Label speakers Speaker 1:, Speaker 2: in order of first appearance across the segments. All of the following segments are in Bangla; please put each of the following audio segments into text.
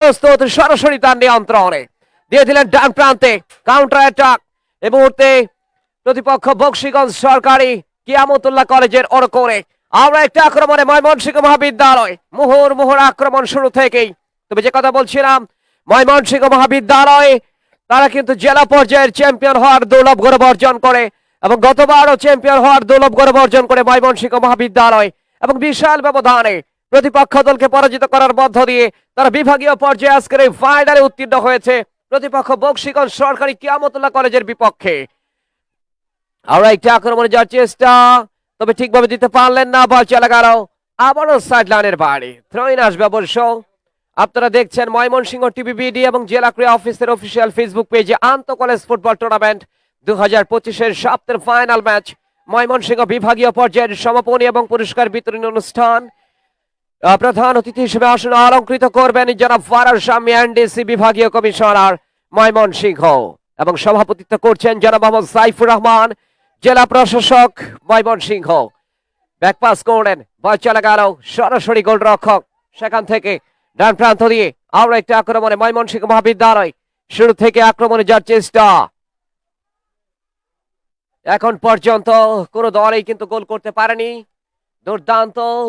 Speaker 1: প্রস্তুত, সরাসরি তার নিয়ন্ত্রণে দিয়ে দিলেন ডান প্রান্তে কাউন্টার অ্যাটাক। এই মুহূর্তে প্রতিপক্ষ বকশীগঞ্জ সরকারি কিয়ামতুল্লাহ কলেজের ওর করে আমরা একটা আক্রমণে ময়মনসিংহ মহাবিদ্যালয় মুহুর আক্রমণ শুরু থেকেই। তবে যে কথা বলছিলাম, ময়মনসিংহ মহাবিদ্যালয় তারা কিন্তু জেলা পর্যায়ের চ্যাম্পিয়ন হওয়ার দুর্লভ গৌরব অর্জন করে এবং গতবারও চ্যাম্পিয়ন হওয়ার দুর্লভ গৌরব অর্জন করে ময়মনসিংহ মহাবিদ্যালয় এবং বিশাল ব্যবধানে প্রতিপক্ষ দলকে পরাজিত করার মধ্য দিয়ে তারা বিভাগীয় পর্যায়ে আজকের এই ফাইনালে উত্তীর্ণ হয়েছে প্রতিপক্ষ বকশীগঞ্জ সরকারি কিয়ামতুল্লাহ কলেজের বিপক্ষে। আমরা একটি আক্রমণে যাওয়ার চেষ্টা, তবে ঠিকভাবে দিতে পারলেন না, বল চলে গেল আবারও সাইড লাইনের বাইরে। থ্রোইন আসবে অবশ্য। আপনারা দেখছেন ময়মনসিংহ টিভি বিডি এবং জেলা ক্রীড়া অফিসের অফিসিয়াল ফেসবুক পেজে আন্তঃ কলেজ ফুটবল টুর্নামেন্ট 2025-এর সপ্তাহের ফাইনাল ম্যাচ ময়মনসিংহ বিভাগীয় পর্যায়ের সমাপনী এবং পুরস্কার বিতরণী অনুষ্ঠান। প্রধান অতিথি হিসেবে আসন অলঙ্কৃত করবেন জনাব ফারাজ শামী এনডিসি বিভাগীয় কমিশনার ময়মনসিংহ এবং সভাপতিত্ব করছেন জনাব মোহাম্মদ সাইফুর রহমান জেলা প্রশাসক ময়মনসিংহ। ব্যাকপাস করলেন, বল চলে গেল সরাসরি গোলরক্ষক সেখান থেকে ডান প্রান্ত দিয়ে আমরা একটা আক্রমণে ময়মনসিংহ মহাবিদ্যালয় শুরু থেকে আক্রমণে যাওয়ার চেষ্টা। এখন পর্যন্ত কোনো দলই কিন্তু গোল করতে পারেনি।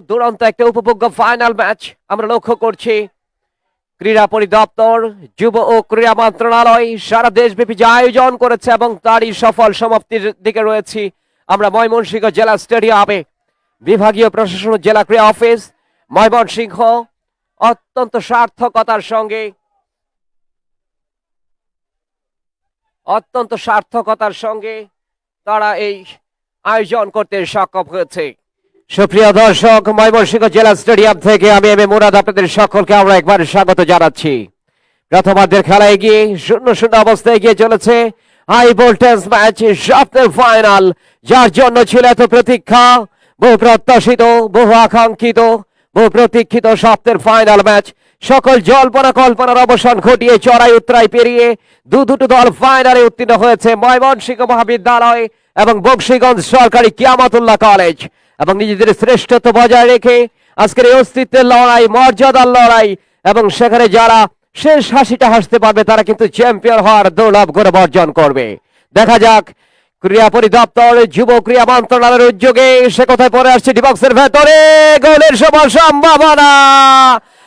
Speaker 1: দুরন্ত একটা উপভোগ্য ফাইনাল ম্যাচ আমরা লক্ষ্য করছি। ক্রীড়া পরিদপ্তর, যুব ও ক্রীড়া মন্ত্রণালয় সারা দেশব্যাপী যে আয়োজন করেছে এবং তারই সফল সমাপ্তির দিকে রয়েছি আমরা ময়মনসিংহ জেলা স্টেডিয়ামে। বিভাগীয় প্রশাসন জেলা ক্রীড়া অফিস ময়মনসিংহ অত্যন্ত সার্থকতার সঙ্গে তারা এই আয়োজন করতে সক্ষম হয়েছে। সুপ্রিয় দর্শক, ময়মনসিংহ জেলা স্টেডিয়াম থেকে আমি এম এ মুরাদ আপনাদের সকলকে আমরা একবার স্বাগত জানাচ্ছি। প্রথমার্ধের খেলা এগিয়ে 0-0 অবস্থায় এগিয়ে চলেছে হাই ভোল্টেজ ম্যাচ, সপ্তাহের ফাইনাল, যার জন্য ছিল এত প্রতীক্ষা, বহু প্রত্যাশিত, বহু আকাঙ্ক্ষিত, বহু প্রতীক্ষিত সপ্তাহের ফাইনাল ম্যাচ। সকল জল্পনা কল্পনার অবসান ঘটিয়ে চড়াই উত্তরাই পেরিয়ে দুটো দল ফাইনালে উত্তীর্ণ হয়েছে ময়মনসিংহ মহাবিদ্যালয় এবং বকশীগঞ্জ সরকারি কিয়ামতুল্লাহ কলেজ এবং নিজেদের শ্রেষ্ঠত্ব বজায় রেখে আজকের এই অস্তিত্বের লড়াই, মর্যাদার লড়াই এবং সেখানে যারা শেষ হাসিটা হাসতে পারবে তারা কিন্তু চ্যাম্পিয়ন হওয়ার দুর্লভ গৌরব অর্জন করবে। দেখা যাক ক্রীড়া পরিদপ্তর, যুব ক্রীড়া মন্ত্রণালয়ের উদ্যোগে সে কোথায় পড়ে আসছে ডিবক্সের ভেতরে গোলের সম্ভাবনা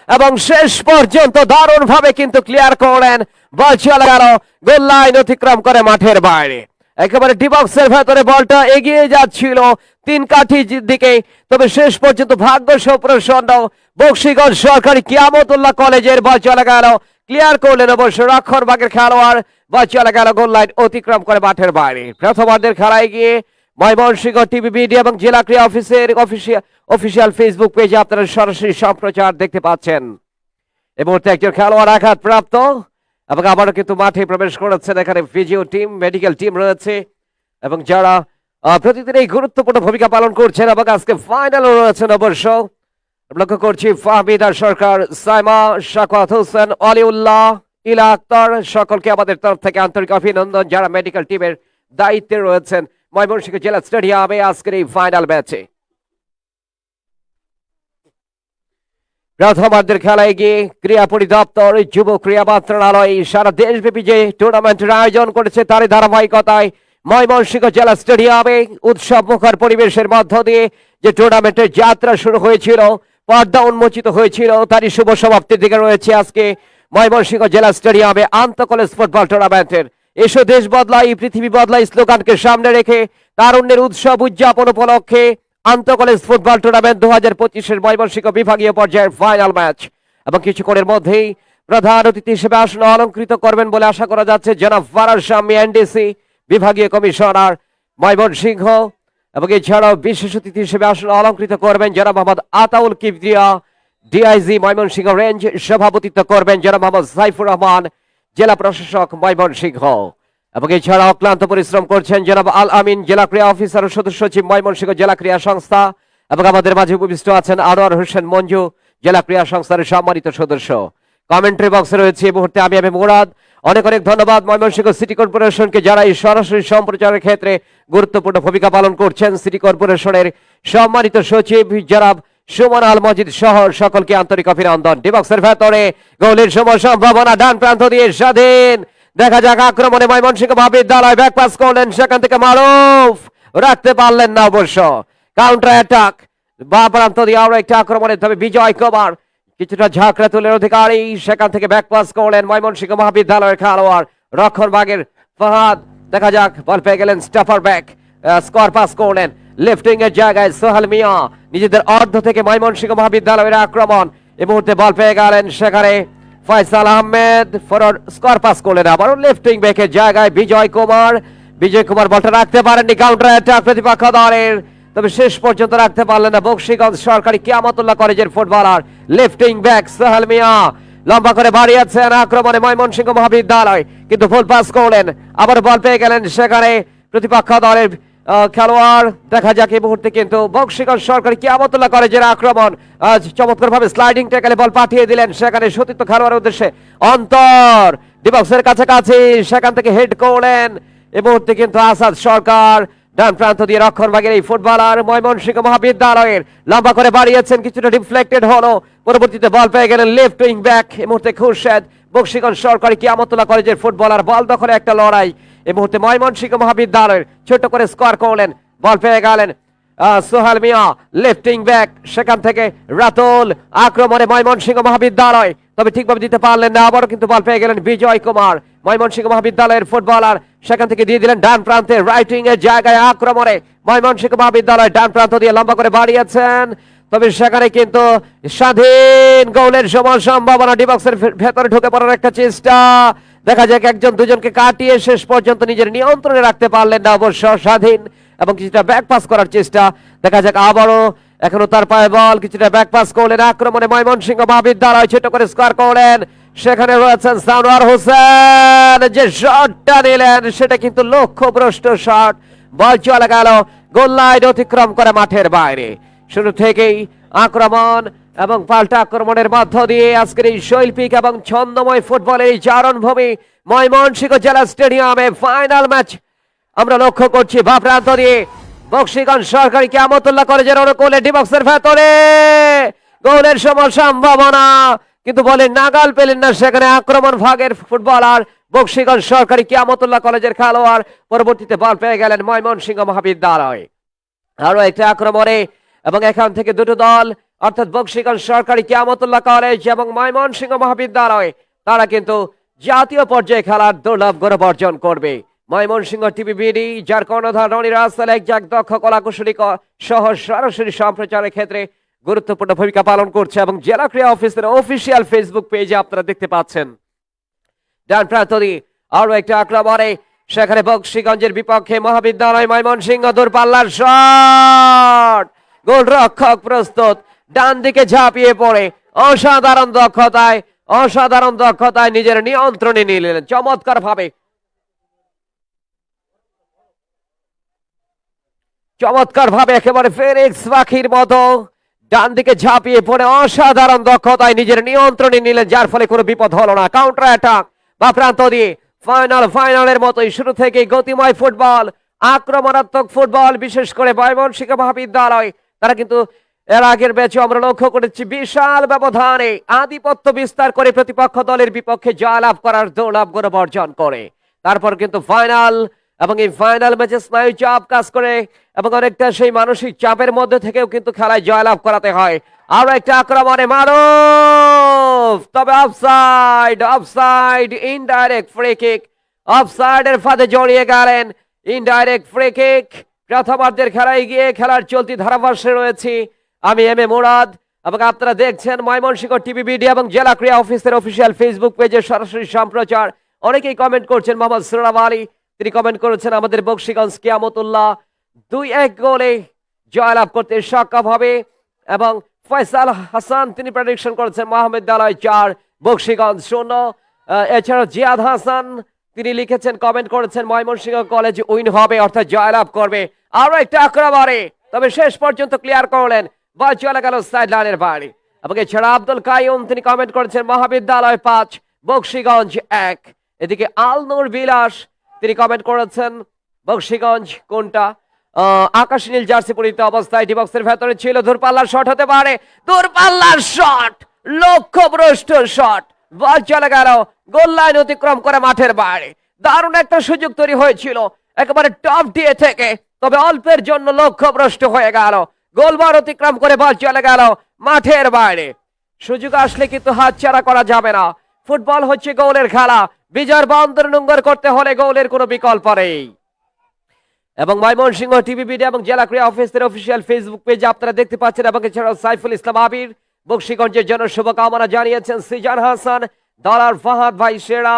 Speaker 1: এবং শেষ পর্যন্ত দারুণ ভাবে কিন্তু ক্লিয়ার করলেন, বল চলে গেল গোল লাইন অতিক্রম করে মাঠের বাইরে। একেবারে ডিবক্সের ভেতরে বলটা এগিয়ে যাচ্ছিল 3 কাঠির দিকে, তবে শেষ পর্যন্ত ভাগ্য সুপ্রসন্ন বকশীগঞ্জ সরকারি কিয়ামতুল্লাহ কলেজের বল চলে গেল, ক্লিয়ার করলেন অবশ্য রক্ষণভাগের খেলোয়াড়, বল চলে গেল গোল লাইন অতিক্রম করে মাঠের বাইরে। প্রথমার্ধের খেলায় গিয়ে ময়মনসিংহ টিভি বিডি এবং জেলা ক্রীড়া অফিসের অফিসিয়াল ফেসবুক পেজে আপনারা সরাসরি সম্প্রচার দেখতে পাচ্ছেন। এই মুহূর্তে একজন খেলোয়াড় আঘাত প্রাপ্ত এবং আবারও কিন্তু মাঠে প্রবেশ করেছেন। এখানে ফিজিও টিম, মেডিকেল টিম রয়েছে এবং যারা প্রতিদিন এই গুরুত্বপূর্ণ ভূমিকা পালন করছেন এবং আজকে ফাইনালও রয়েছেন অবশ্য। লক্ষ্য করছি ফাহমিদা সরকার, সাইমা, শাকওয়াত হোসেন, অলিউল্লাহ, ইলা আক্তার, সকলকে আমাদের তরফ থেকে আন্তরিক অভিনন্দন যারা মেডিকেল টিমের দায়িত্বে রয়েছেন ময়মনসিংহ জেলা স্টেডিয়ামে আজকের এই ফাইনাল ম্যাচে। প্রথমার্ধের খেলায় গিয়ে ক্রীড়া পরিদপ্তর, যুব ক্রীড়া মন্ত্রণালয় সারা দেশব্যাপী যে টুর্নামেন্টের আয়োজন করেছে তারই ধারাবাহিকতায় ময়মনসিংহ জেলা স্টেডিয়ামে উৎসব মুখর পরিবেশের মধ্য দিয়ে যে টুর্নামেন্টের যাত্রা শুরু হয়েছিল, পর্দা উন্মোচিত হয়েছিল, তারই শুভ সমাপ্তির দিকে রয়েছে আজকে ময়মনসিংহ জেলা স্টেডিয়ামে আন্তঃ কলেজ ফুটবল টুর্নামেন্টের এসো দেশ বদলাই পৃথিবী বদলাই স্লোগানকে সামনে রেখে তারুণ্যের উৎসব উদযাপন উপলক্ষে আন্তঃ কলেজ ফুটবল টুর্নামেন্ট 2025-এর ময়মনসিংহ বিভাগীয় পর্যায়ের ফাইনাল ম্যাচ এবং কিছুক্ষণের মধ্যেই প্রধান অতিথি হিসেবে আসন অলঙ্কৃত করবেন বলে আশা করা যাচ্ছে জনাব ফারাজ শামী এনডিসি বিভাগীয় কমিশনার ময়মনসিংহ এবং এছাড়াও বিশেষ অতিথি হিসেবে আসন অলঙ্কৃত করবেন জনাব মোহাম্মদ আতাউল কিবরিয়া ডিআইজি ময়মনসিংহ রেঞ্জ, সভাপতিত্ব করবেন জনাব মোহাম্মদ সাইফুর রহমান জেলা প্রশাসক ময়মনসিংহ এবং এছাড়া অক্লান্ত পরিশ্রম করছেন জনাব আল আমিন জেলা ক্রীড়া অফিসার ও সদস্য সচিব ময়মনসিংহ জেলা ক্রীড়া সংস্থা এবং আমাদের মাঝে উপবিষ্ট আছেন আনোয়ার হোসেন মঞ্জু জেলা ক্রীড়া সংস্থার সম্মানিত সদস্য। কমেন্ট্রি বক্সে রয়েছে এই মুহূর্তে আমি মুরাদ। অনেক অনেক ধন্যবাদ ময়মনসিংহ সিটি কর্পোরেশনকে যারা এই সরাসরি সম্প্রচারের ক্ষেত্রে গুরুত্বপূর্ণ ভূমিকা পালন করছেন। সিটি কর্পোরেশনের সম্মানিত সচিব জনাব সুমন আল মজিদ সহ সকলকে আন্তরিক অভিনন্দন। ডিবক্সের ভেতরে গোলের সময় সম্ভাবনা, ডান প্রান্ত দিয়ে স্বাধীন, দেখা যাক আক্রমণে ময়মনসিংহ মহাবিদ্যালয় ব্যাক পাস করলেন, সেখান থেকে মারুফ রাখতে পারলেন না অবশ্য। কাউন্টার অ্যাটাক বা প্রান্ত দিয়ে আরো একটা আক্রমণে, তবে বিজয় কুমার কিছুটা ঝাঁকড়া তুলের অধিকারী, সেখান থেকে ব্যাক পাস করলেন ময়মনসিংহ মহাবিদ্যালয়ের খেলোয়াড় রক্ষণভাগের ফাহাদ, দেখা যাক বল পেয়ে গেলেন স্টাফার ব্যাক, স্কোয়ার পাস করলেন লিফটিং এর জায়গায় সোহেল মিয়া, নিজেদের অর্ধ থেকে ময়মনসিংহ মহাবিদ্যালয়ের আক্রমণ, এই মুহূর্তে বল পেয়ে গেলেন সেখানে Faisal Ahmed, forward square pass করলেন আবারও লিফটিং ব্যাকের জায়গায় বিজয় কুমার বলটা রাখতে পারেননি, কাউন্টার অ্যাটাক প্রতিপক্ষ দলের, তবে শেষ পর্যন্ত রাখতে পারলেন না বকশীগঞ্জ সরকারি কিয়ামতুল্লাহ কলেজের ফুটবলার লিফটিং ব্যাক সোহেল মিয়া, লম্বা করে বাড়িয়েছেন আক্রমণে ময়মনসিংহ মহাবিদ্যালয়, কিন্তু ফুল পাস করলেন, আবার বল পেয়ে গেলেন সেখানে প্রতিপক্ষ দলের খেলোয়াড়, দেখা যাক এই মুহূর্তে কিন্তু বকশীগঞ্জ সরকারি কিয়ামতুল্লাহ কলেজের আক্রমণ, চমৎকার ভাবে স্লাইডিং ট্যাকলে বল পাঠিয়ে দিলেন সেখানে সতীর্থ খেলোয়াড়ের উদ্দেশ্যে, অন্তর ডিবক্সের কাছাকাছি, সেখান থেকে হেড করলেন এই মুহূর্তে কিন্তু আসাদ সরকার, ডান প্রান্ত দিয়ে রক্ষণভাগের এই ফুটবলার ময়মনসিংহ মহাবিদ্যালয়ের লম্বা করে বাড়িয়েছেন, কিছুটা ডিফ্লেক্টেড হলো, পরবর্তীতে বল পেয়ে গেলেন লেফট উইং ব্যাক এই মুহূর্তে খুরশেদ, বকশীগঞ্জ সরকারি কিয়ামতুল্লাহ কলেজের ফুটবলার, বল দখলে একটা লড়াই এই মুহূর্তে ময়মনসিংহ মহাবিদ্যালয়ের, ছোট করে স্কোয়ার করলেন, বল পেয়ে গেলেন সোহেল মিয়া লিফটিং ব্যাক, সেখান থেকে রাতুল আক্রমণে ময়মনসিংহ মহাবিদ্যালয়, তবে ঠিকভাবে দিতে পারলেন না, আবারও কিন্তু বল পেয়ে গেলেন বিজয় কুমার ময়মনসিংহ মহাবিদ্যালয়ের ফুটবলার, সেখান থেকে দিয়ে দিলেন ডান প্রান্তে রাইটিং এর জায়গায় আক্রমণে ময়মনসিংহ মহাবিদ্যালয়, ডান প্রান্ত দিয়ে লম্বা করে বাড়িয়েছেন, তবে সেখানে কিন্তু স্বাধীন গোলের সমান সম্ভাবনা, ডিবক্সের ভেতরে ঢুকে পড়ার একটা চেষ্টা, দেখা যাক একজন দুজনকে কাটিয়ে শেষ পর্যন্ত নিজের নিয়ন্ত্রণে রাখতে পারলেন না অবশ্য স্বাধীন, এবং কিছুটা ব্যাক পাস করার চেষ্টা, দেখা যাক আবারও এখনো তার পায়ে বল, কিছুটা ব্যাক পাস করলেন আক্রমণে ময়মনসিংহ মহাবিদ্যালয়, ছোট করে স্কোয়ার করলেন, সেখানে রয়েছেন সানোয়ার হোসেন, যে শটটা নিলেন সেটা কিন্তু লক্ষ্যভ্রষ্ট শট, বল চলে গেল গোল লাইন অতিক্রম করে মাঠের বাইরে। শুরু থেকেই আক্রমণ এবং পাল্টা আক্রমণের মধ্য দিয়ে আজকের এই শৈল্পিক এবং ছন্দময় ফুটবলের এই চারণভূমি ময়মনসিংহ জেলা স্টেডিয়ামে ফাইনাল ম্যাচ আমরা লক্ষ্য করছি। বা প্রান্ত দিয়ে বকশীগঞ্জ সরকারি কিয়ামতুল্লাহ কলেজের অনুকূলে ডিবক্সের ভেতরে গোলের সমান সম্ভাবনা, কিন্তু বলে নাগাল পেলেন না সেখানে আক্রমণ ভাগের ফুটবলার বকশীগঞ্জ সরকারি কিয়ামতুল্লাহ কলেজের খেলোয়াড়, পরবর্তীতে বল পেয়ে গেলেন ময়মনসিংহ মহাবিদ্যালয় আরো একটা আক্রমণে, এবং এখান থেকে দুটো দল অর্থাৎ বকশীগঞ্জ সরকারি কিয়ামতুল্লাহ কলেজ এবং ময়মনসিংহ মহাবিদ্যালয়, তারা কিন্তু জাতীয় পর্যায়ে খেলার দুর্লভ গৌরব অর্জন করবে। ময়মনসিংহ টিভিবিডি, যার কর্ণধার রনি রাসেল, একজাক দক্ষ কলাকুশলী সহ সরাসরি সম্প্রচারের ক্ষেত্রে গুরুত্বপূর্ণ ভূমিকা পালন করছে, এবং জেলা ক্রীড়া অফিসের অফিসিয়াল ফেসবুক পেজে আপনারা দেখতে পাচ্ছেন। ডান প্রান্ত দিয়ে আরো একটা আক্রমণে, সেখানে বকশীগঞ্জের বিপক্ষে মহাবিদ্যালয় ময়মনসিংহ দূরপাল্লার শট, গোলরক্ষক প্রস্তুত, ডান দিকে ঝাঁপিয়ে পড়ে অসাধারণ দক্ষতায় নিজের নিয়ন্ত্রণে নিলেন চমৎকার ভাবে একেবারে ফেনিক্স পাখির মতো ডান দিকে ঝাঁপিয়ে পড়ে অসাধারণ দক্ষতায় নিজের নিয়ন্ত্রণে নিলেন, যার ফলে কোনো বিপদ হলো না। কাউন্টার অ্যাটাক বা প্রান্ত দিয়ে ফাইনালের মতোই শুরু থেকে গতিময় ফুটবল, আক্রমণাত্মক ফুটবল, বিশেষ করে ময়মনসিংহ মহাবিদ্যালয়, তারা কিন্তু এর আগের ম্যাচে আমরা লক্ষ্য করেছি বিশাল ব্যবধানে আধিপত্য বিস্তার করে প্রতিপক্ষ দলের বিপক্ষে জয়লাভ করার দুর্লভ গৌরব অর্জন করে। তারপর কিন্তু ফাইনাল, এবং এই ফাইনাল ম্যাচে স্নায়ু চাপ কাজ করে এবং অনেকটা সেই মানসিক চাপের মধ্যে থেকেও কিন্তু খেলায় জয়লাভ করাতে হয়। আরো একটা আক্রমণে মারুফ, তবে অফসাইড, ইনডাইরেক্ট ফ্রি কিক, অফসাইডের ফাঁদে জড়িয়ে গেলেন, ইনডাইরেক্ট ফ্রি কিক। প্রথমার্ধের খেলায় গিয়ে খেলার চলতি ধারাভাষ্যে রয়েছি আমি এম এ মুরাদ, এবং আপনারা দেখছেন ময়মনসিংহ টিভিবিডি এবং জেলা ক্রীড়া অফিসের অফিসিয়াল ফেসবুক পেজে সরাসরি সম্প্রচার। অনেকেই কমেন্ট করছেন, মোহাম্মদ সুরাব আলী তিনি কমেন্ট করেছেন আমাদের বকশীগঞ্জ কিয়ামতুল্লাহ 2-1 গোলে জয়লাভ করতে সক্ষম হবে, এবং ফয়সাল হাসান তিনি প্রেডিকশন করেছেন মহাবিদ্যালয় 4 বকশীগঞ্জ 0। এছাড়া জিয়াদ হাসান তিনি লিখেছেন, কমেন্ট করেছেন ময়মনসিংহ কলেজ উইন হবে অর্থাৎ জয়লাভ করবে। আরো একটা আক্রমণে, তবে শেষ পর্যন্ত ক্লিয়ার করলেন, বল চলে গেল সাইড লাইনের বাইরে। এবং এছাড়া আব্দুল কাইয়ুম তিনি কমেন্ট করেছেন মহাবিদ্যালয় 5 বকশীগঞ্জ 1। এদিকে আল নূর বিলাস তিনি কমেন্ট করেছেন বকশীগঞ্জ কোনটা, আকাশী নীল জার্সি পরিহিত অবস্থায় ডি বক্সের ভেতরে ছিল, দূরপাল্লার শট হতে পারে, দূরপাল্লার শট, লক্ষ্যভ্রষ্ট শট, বল চলে গেল গোল লাইন অতিক্রম করে মাঠের বাইরে। দারুণ একটা সুযোগ তৈরি হয়েছিল একেবারে টপ দিয়ে থেকে, তবে অল্পের জন্য লক্ষ্যভ্রষ্ট হয়ে গেল, গোলবার অতিক্রম করে বল চলে গেল মাঠের বাইরে। সুযোগ আসলে কিন্তু হাতছাড়া করা যাবে না। ফুটবল হচ্ছে গোলের খেলা, বিজয়ের বাউন্ডারি নোঙ্গর করতে হলে গোলের কোনো বিকল্প নেই। এবং ময়মনসিংহ টিভি বিডি এবং জেলা ক্রীড়া অফিসের অফিসিয়াল ফেসবুক পেজে আপনারা দেখতে পাচ্ছেন। এবং এছাড়াও সাইফুল ইসলাম আবির বক্সিগঞ্জের জন্য শুভকামনা জানিয়েছেন। সিজান হাসান, দলার ফাহাদ ভাই সেরা,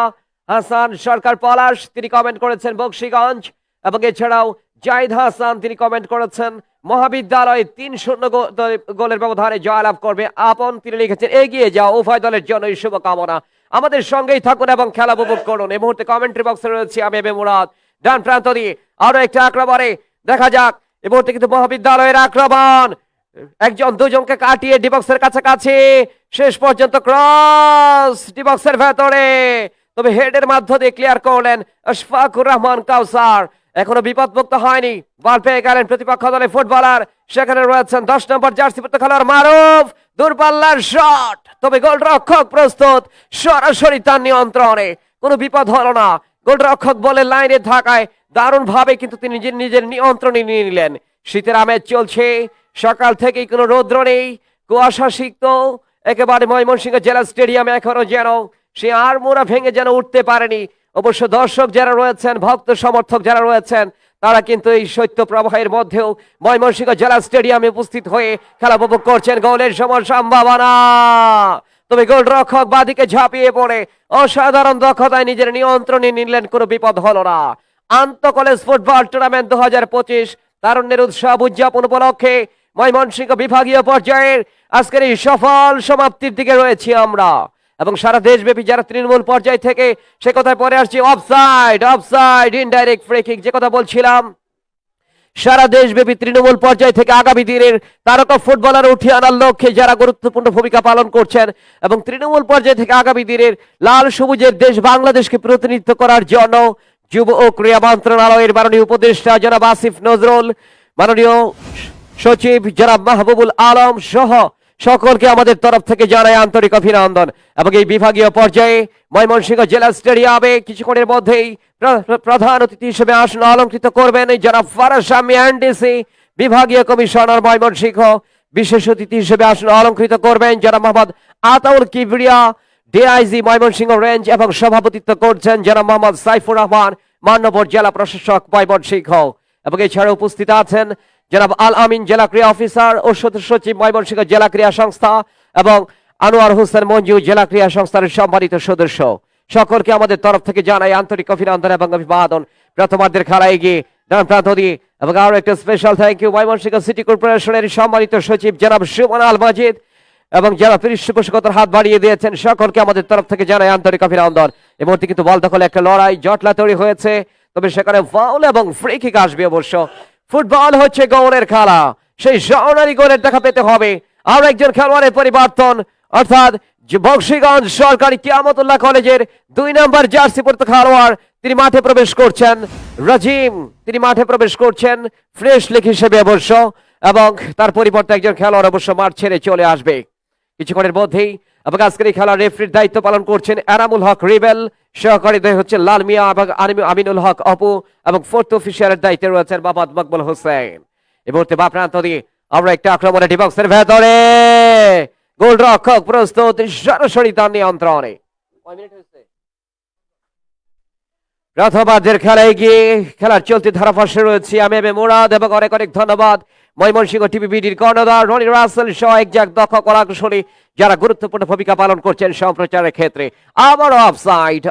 Speaker 1: হাসান সরকার পলাশ তিনি কমেন্ট করেছেন বক্সিগঞ্জ। এবং এছাড়াও জাহিদ হাসান তিনি কমেন্ট করেছেন মহাবিদ্যালয় 3-0 গোলের ব্যবধানে জয়লাভ করবে আপন, তিনি লিখেছেন এগিয়ে যাও, উভয় দলের জন্য শুভকামনা। আমাদের সঙ্গেই থাকুন এবং খেলা উপভোগ করুন। এই মুহূর্তে কমেন্ট্রি বক্সে রয়েছে আমি এম এ মুরাদ। ডান প্রান্ত দিয়ে আরো একটা আক্রমণে দেখা যাক, এই মুহূর্তে কিন্তু মহাবিদ্যালয়ের আক্রমণ, একজন দুজনকে কাটিয়ে ডিবক্সের কাছাকাছি, শেষ পর্যন্ত ক্রস ডিবক্সের ভেতরে, তবে হেডের মধ্য দিয়ে ক্লিয়ার করলেন আশফাকুর রহমান কাউসার। এখনো বিপদমুক্ত হয়নি, বল পেয়ে গেলেন প্রতিপক্ষ দলের ফুটবলার, সেখানে রয়েছেন 10 নম্বর জার্সি পরিহিত খেলোয়াড় মারুফ, দূরপাল্লার শট, তবে গোলরক্ষক প্রস্তুত সরাসরি তার নিয়ন্ত্রণে, কোনো বিপদ হলো না। গোলরক্ষক বলের লাইনে থাকায় দারুণ ভাবে কিন্তু তিনি নিজের নিয়ন্ত্রণে নিয়ে নিলেন। শীতের আমেজ চলছে, সকাল থেকেই কোনো রৌদ্র নেই, কুয়াশা সিক্ত একেবারে ময়মনসিংহ জেলা স্টেডিয়ামে এখনো যেন সে আড়মোড়া ভেঙে যেন উঠতে পারেনি। অবশ্য দর্শক যারা রয়েছেন, ভক্ত সমর্থক যারা রয়েছেন, তারা কিন্তু এই শৈত্য প্রবাহের মধ্যেও ময়মনসিংহ জেলা স্টেডিয়ামে উপস্থিত হয়ে খেলা উপভোগ করছেন। গোলের সময় সম্ভাবনা, তবে গোলরক্ষক বাদিকে ঝাঁপিয়ে পড়ে অসাধারণ দক্ষতায় নিজের নিয়ন্ত্রণে নিলেন, কোনো বিপদ হলো না। আন্তঃ কলেজ ফুটবল টুর্নামেন্ট 2025 তারুণ্যের উৎসব উদযাপন উপলক্ষে ময়মনসিংহ বিভাগীয় পর্যায়ের আজকের এই সফল সমাপ্তির দিকে রয়েছি আমরা। এবং সারা দেশব্যাপী যারা তৃণমূল পর্যায় থেকে, সে কথায় পরে আসছি, offside offside indirect free kick, যে কথা বলছিলাম, সারা দেশব্যাপী তৃণমূল পর্যায় থেকে আগামী দিনের তারকা ফুটবলার উঠিয়ে আনার লক্ষ্যে যারা গুরুত্বপূর্ণ ভূমিকা পালন করছেন, এবং তৃণমূল পর্যায় থেকে আগামী দিনের লাল সবুজের দেশ বাংলাদেশকে প্রতিনিধিত্ব করার জন্য যুব ও ক্রীড়া মন্ত্রণালয়ের মাননীয় উপদেষ্টা জনাব আসিফ নজরুল, মাননীয় সচিব জনাব মাহবুবুল আলম সহ সকলকে আমাদের তরফ থেকে জানাই আন্তরিক অভিনন্দন। এবং এই বিভাগীয় পর্যায়ে ময়মনসিংহ জেলা স্টেডিয়ামে কিছুক্ষণের মধ্যেই প্রধান অতিথি হিসেবে আসন অলঙ্কৃত করবেন জনাব ফারাজ শামী এনডিসি, বিভাগীয় কমিশনার ময়মনসিংহ। বিশেষ অতিথি হিসেবে আসন অলঙ্কৃত করবেন জনাব মোহাম্মদ আতাউল কিবরিয়া, ডিআইজি ময়মনসিংহ রেঞ্জ, এবং সভাপতিত্ব করছেন জনাব মোহাম্মদ সাইফুর রহমান, মান্যবর জেলা প্রশাসক ময়মনসিংহ। এবং এছাড়া উপস্থিত আছেন জনাব আল আমিন জেলা ক্রীড়া অফিসার ও সদস্য সচিব ময়মনসিংহ জেলা ক্রীড়া সংস্থা, এবং আনোয়ার হোসেন মঞ্জু জেলা ক্রীড়া সংস্থার সম্মানিত সদস্য। সকলকে আমাদের তরফ থেকে জানাই আন্তরিক অভিনন্দন এবং অভিবাদন। প্রথমার্ধের খেলা এগিয়ে ডান প্রান্ত দিয়ে, এবং আরো একটা special thank you Mymensingh city কর্পোরেশনের সম্মানিত সচিব জনাব সুমন আল মাজিদ, এবং যারা পৃষ্ঠপোষকতার হাত বাড়িয়ে দিয়েছেন সকলকে আমাদের তরফ থেকে জানাই আন্তরিক অভিনন্দন। এই মুহূর্তে কিন্তু বল দখলে একটা লড়াই জটলা তৈরি হয়েছে, তবে সেখানে ফাউল এবং ফ্রি কিক আসবে। অবশ্য ফুটবল হচ্ছে গোলের খেলা, সেই জনরি গোলের দেখা পেতে হবে। আর একজন খেলোয়াড়ের পরিবর্তন, অর্থাৎ বক্সিগঞ্জ সরকারি কিয়ামতুল্লাহ কলেজের 2 নম্বর জার্সি পরিহিত খেলোয়াড় তিনি মাঠে প্রবেশ করছেন, রাজিম তিনি মাঠে প্রবেশ করছেন ফ্রেশ লিগ হিসেবে অবশ্য, এবং তার পরিবর্তে একজন খেলোয়াড় অবশ্য মাঠ ছেড়ে চলে আসবে কিছুক্ষণের মধ্যেই। এবং আজকের এই খেলার রেফারির দায়িত্ব পালন করছেন এনামুল হক রিবেল, সহকারী হচ্ছে লাল মিয়া এবং আমিনুল হক অপু, এবং ফোর্থ অফিসারের দায়িত্বে রয়েছেন মোহাম্মদ মকবুল হোসেন। এই মুহূর্তে বা প্রান্ত দিয়ে আমরা একটা আক্রমণে ডিবক্সের ভেতরে, গোলরক্ষক প্রস্তুত সরাসরি তার নিয়ন্ত্রণে। প্রথমার্ধের খেলায় গিয়ে খেলার চলতি ধারাভাষ্যে রয়েছে আমি এম এ মুরাদ, এবং অনেক অনেক ধন্যবাদ ময়মনসিংহ টিভি বিডির কর্ণধার রনি রাসেল সহ একজাক দক্ষ কলাকুশলী যারা গুরুত্বপূর্ণ ভূমিকা পালন করছেন সম্প্রচারের ক্ষেত্রে। আবারও offside,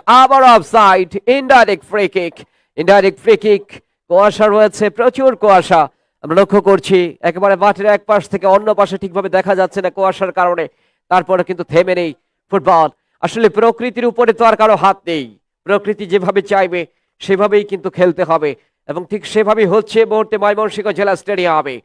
Speaker 1: indirect free kick, indirect free kick. কুয়াশা রয়েছে, প্রচুর কুয়াশা আমরা লক্ষ্য করছি, একেবারে মাঠের এক পাশ থেকে অন্য পাশে ঠিকভাবে দেখা যাচ্ছে না কুয়াশার কারণে। তারপরে কিন্তু থেমে নেই ফুটবল। আসলে প্রকৃতির উপরে তো আর কারো হাত নেই, প্রকৃতি যেভাবে চাইবে সেভাবেই কিন্তু খেলতে হবে, এবং ঠিক সেভাবেই হচ্ছে মুহূর্তে ময়মনসিংহ জেলা স্টেডিয়ামে।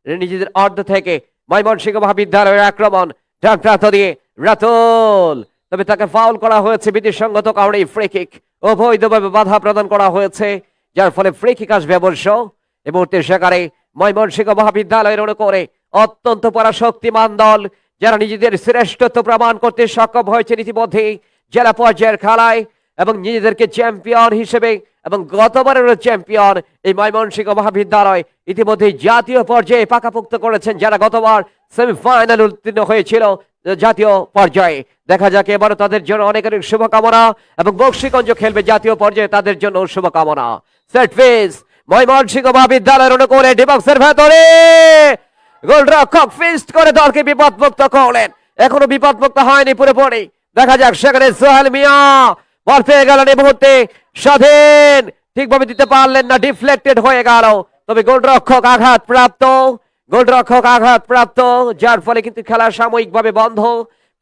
Speaker 1: নিজেদের অর্ধ থেকে ময়মনসিংহ মহাবিদ্যালয়ের আক্রমণ ডান প্রান্ত দিয়ে রাতুল, তবে তাকে ফাউল করা হয়েছে বিধিসঙ্গত কারণে ফ্রি কিক অবৈধভাবে বাধা প্রদান করা হয়েছে, যার ফলে ফ্রি কিক আসবে অবশ্য। এই মুহূর্তে সেখানে ময়মনসিংহ মহাবিদ্যালয়ের অনুকূলে অত্যন্ত পরাশক্তিমান দল যারা নিজেদের শ্রেষ্ঠত্ব প্রমাণ করতে সক্ষম হয়েছে ইতিমধ্যে জেলা পর্যায়ের খেলায় এবং নিজেদেরকে চ্যাম্পিয়ন হিসেবে এবং গতবারের চ্যাম্পিয়ন এই ময়মনসিংহ মহাবিদ্যালয় ইতিমধ্যে জাতীয় পর্যায়ে পাকাপোক্ত করেছেন যারা গতবার সেমিফাইনাল উত্তীর্ণ হয়েছিল জাতীয় পর্যায়ে। দেখা যাক এবারও তাদের জন্য অনেক অনেক শুভকামনা এবং বক্সিগঞ্জ খেলবে জাতীয় পর্যায়ে, তাদের জন্য শুভকামনা। সেট ফিস ময়মনসিংহ মহাবিদ্যালয়ের অনুকূলে ডিবক্সের ভেতরে গোলরক্ষক ফিস্ট করে দলকে বিপদমুক্ত করলেন, এখনো বিপদমুক্ত হয়নি পুরোপুরি। দেখা যাক সেখানে সোহেল মিয়া বল পেয়ে গেলেন এই মুহূর্তে, স্বাধীন ঠিকভাবে দিতে পারলেন না, ডিফ্লেক্টেড হয়ে গেল। তবে গোলরক্ষক আঘাত প্রাপ্ত যার ফলে কিন্তু খেলা সাময়িকভাবে বন্ধ।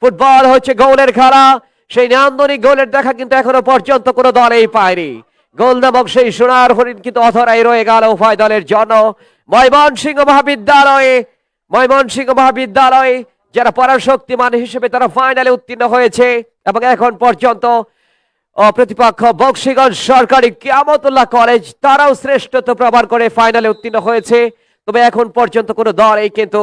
Speaker 1: ফুটবল হচ্ছে গোলের খেলা, সেই নান্দনিক গোলের দেখা কিন্তু এখনো পর্যন্ত কোনো দলেই পায়নি। গোল নামক সেই সোনার হরিণ কিন্তু অধরাই রয়ে গেল উভয় দলের জন্য। ময়মনসিংহ মহাবিদ্যালয়ে যারা পরাশক্তিমান হিসেবে তারা ফাইনালে উত্তীর্ণ হয়েছে এবং এখন পর্যন্ত প্রতিপক্ষ বক্সিগঞ্জ সরকারি কিয়ামতুল্লাহ কলেজ তারাও শ্রেষ্ঠত্ব প্রমাণ করে ফাইনালে উত্তীর্ণ হয়েছে। তবে এখন পর্যন্ত কোনো দল এই কিন্তু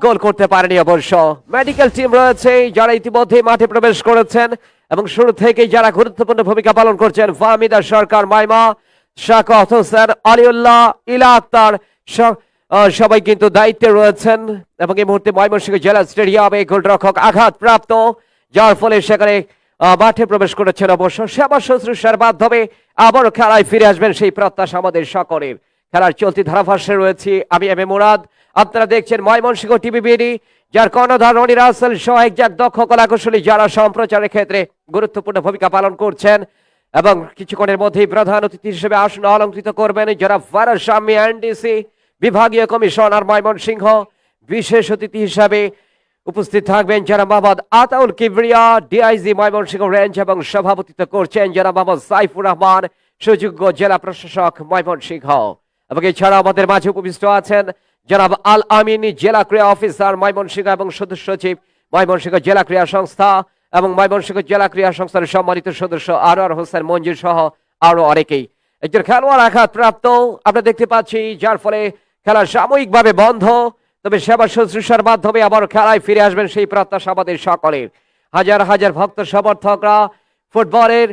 Speaker 1: গোল করতে পারেনি। অবশ্য মেডিকেল টিম রয়েছে যারা ইতিমধ্যে মাঠে প্রবেশ করেছেন এবং শুরু থেকেই যারা গুরুত্বপূর্ণ ভূমিকা পালন করছেন, ফাহমিদা সরকার, মাইমা, শাকত হোসেন, আলিউল্লাহ, ইলা আক্তার সবাই কিন্তু দায়িত্বে রয়েছেন। এবং এই মুহূর্তে ময়মনসিংহ জেলা স্টেডিয়ামে গোলরক্ষক আঘাতপ্রাপ্ত, যার ফলে সেখানে মাঠে প্রবেশ করেছেন। অবশ্য সেবা শুশ্রূষার মাধ্যমে আবারও খেলায় ফিরে আসবেন সেই প্রত্যাশা আমাদের সকলের। খেলার চলতি ধারাভাষ্যে রয়েছি আমি এম এ মুরাদ, আপনারা দেখছেন ময়মনসিংহ টিভি বিডি, যার কর্ণধার রনি রাসেল সহ একজন দক্ষ কলাকুশলী যারা সম্প্রচারের ক্ষেত্রে গুরুত্বপূর্ণ ভূমিকা পালন করছেন। এবং কিছুক্ষণের মধ্যেই প্রধান অতিথি হিসেবে আসন অলঙ্কৃত করবেন যারা ফারাজ শামী এনডিসি বিভাগীয় কমিশনার ময়মনসিংহ। বিশেষ অতিথি হিসাবে উপস্থিত থাকবেন যারা মোহাম্মদ আতাউল কিবরিয়া, ডিআইজি ময়মনসিংহ রেঞ্জ, এবং সভাপতিত্ব করছেন যারা মোহাম্মদ সাইফুর রহমান, সুযোগ্য জেলা প্রশাসক ময়মনসিংহ। এবং এছাড়া আমাদের মাঝে উপবিষ্ট আছেন জনাব আল আমিনী, জেলা ক্রীড়া অফিসার ময়মনসিংহ এবং সদস্য সচিব ময়মনসিংহ জেলা ক্রীড়া সংস্থা, এবং ময়মনসিংহ জেলা ক্রীড়া সংস্থার সম্মানিত সদস্য আনোয়ার হোসেন মঞ্জুর সহ আরো অনেকেই। একজন খেলোয়াড় আঘাতপ্রাপ্ত আমরা দেখতে পাচ্ছি, যার ফলে খেলা সাময়িকভাবে বন্ধ। তবে সেবা শুশ্রূষার মাধ্যমে আবার খেলায় ফিরে আসবেন সেই প্রত্যাশা আমাদের সকলের। হাজার হাজার ভক্ত সমর্থকরা ফুটবলের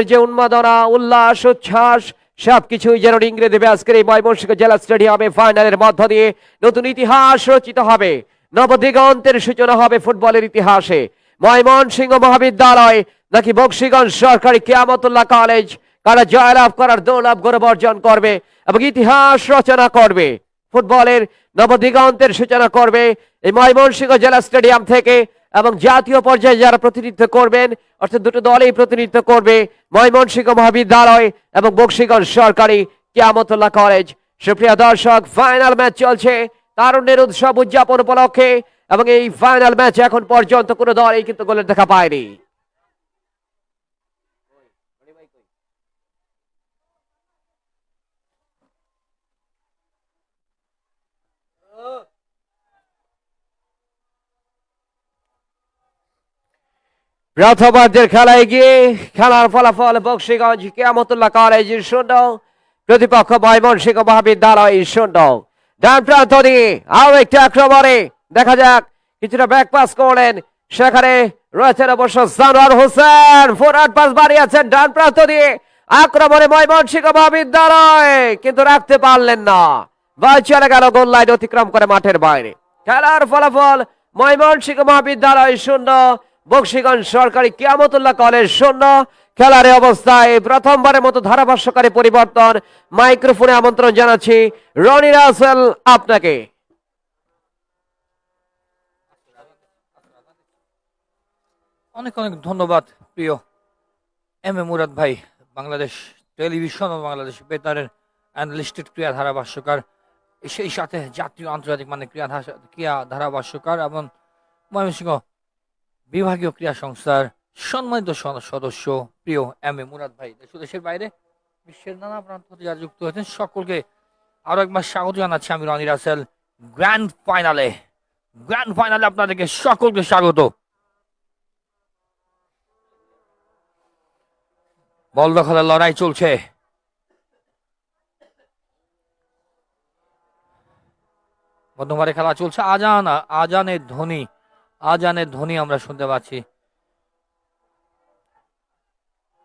Speaker 1: যে উন্মাদনা, উল্লাস, উচ্ছ্বাস সবকিছুই যেন ইংরে দেবে আজকের এই ময়মনসিংহ জেলা স্টেডিয়ামে ফাইনালের মধ্য দিয়ে নতুন ইতিহাস রচিত হবে, নবদিগন্তের সূচনা হবে ফুটবলের ইতিহাসে। ময়মনসিংহ মহাবিদ্যালয় নাকি বক্সিগঞ্জ সরকারি কিয়ামতুল্লাহ কলেজ, কারা জয়লাভ করার দৌলাভ গৌরব অর্জন করবে এবং ইতিহাস রচনা করবে, ফুটবলের নবদিগন্তের সূচনা করবে এই ময়মনসিংহ জেলা স্টেডিয়াম থেকে। এবং জাতীয় পর্যায়ে যারা প্রতিনিধিত্ব করবেন, অর্থাৎ দুটো দলই প্রতিনিধিত্ব করবে, ময়মনসিংহ মহাবিদ্যালয় এবং বক্সিগঞ্জ সরকারি কিয়ামতুল্লাহ কলেজ। সুপ্রিয় দর্শক, ফাইনাল ম্যাচ চলছে তারুণ্যের উৎসব উদযাপন উপলক্ষে, এবং এই ফাইনাল ম্যাচ এখন পর্যন্ত কোনো দলই কিন্তু গোলের দেখা পায়নি। প্রথমার্ধের খেলায় গিয়ে খেলার ফলাফল বক্সিগঞ্জ কিয়ামতুল্লাহ কলেজ 0, প্রতিপক্ষ ময়মনসিংহ মহাবিদ্যালয় 0। ডান প্রান্ত দিয়ে আরো একটি আক্রমণে দেখা যাক কিছুটা ব্যাক পাস করলেন, সেখানে রয়েছেন অবশ্য সানোয়ার হোসেন, ফরওয়ার্ড পাস বাড়িয়েছেন ডান প্রান্ত দিয়ে আক্রমণে ময়মনসিংহ মহাবিদ্যালয়, কিন্তু রাখতে পারলেন না, বল চলে গেল গোল লাইন অতিক্রম করে মাঠের বাইরে। খেলার ফলাফল ময়মনসিংহ মহাবিদ্যালয় 0, বক্সিগঞ্জ সরকারি কিয়ামতুল্লাহ কলেজ 0। খেলার অবস্থায় প্রথমবারের মতো ধারাভাষ্যকারী পরিবর্তন, মাইক্রোফোনে আমন্ত্রণ জানাচ্ছি রনি রাসেল আপনাকে।
Speaker 2: অনেক অনেক ধন্যবাদ প্রিয় এম এ মুরাদ ভাই, বাংলাদেশ টেলিভিশন ও বাংলাদেশ বেতারের অ্যানালিস্টেড ক্রীড়া ধারাভাষ্যকার, সেই সাথে জাতীয় আন্তর্জাতিক মানে ক্রীড়া ধারাভাষ্যকার এবং ময়মনসিংহ বিভাগীয় ক্রীড়া সংস্থার সম্মানিত সদস্য প্রিয় এম এ মুরাদ ভাই, দেশের বাইরে বিশ্বের নানা প্রান্ত থেকে যারা যুক্ত হয়েছেন সকলকে আরো একবার স্বাগত জানাচ্ছি আমি রনি রাসেল। গ্র্যান্ড ফাইনালে আপনাদেরকে সকলকে স্বাগত। বল দখলের লড়াই চলছে, মধ্যমারে খেলা চলছে, আজান, আজানের ধ্বনি আমরা শুনতে পাচ্ছি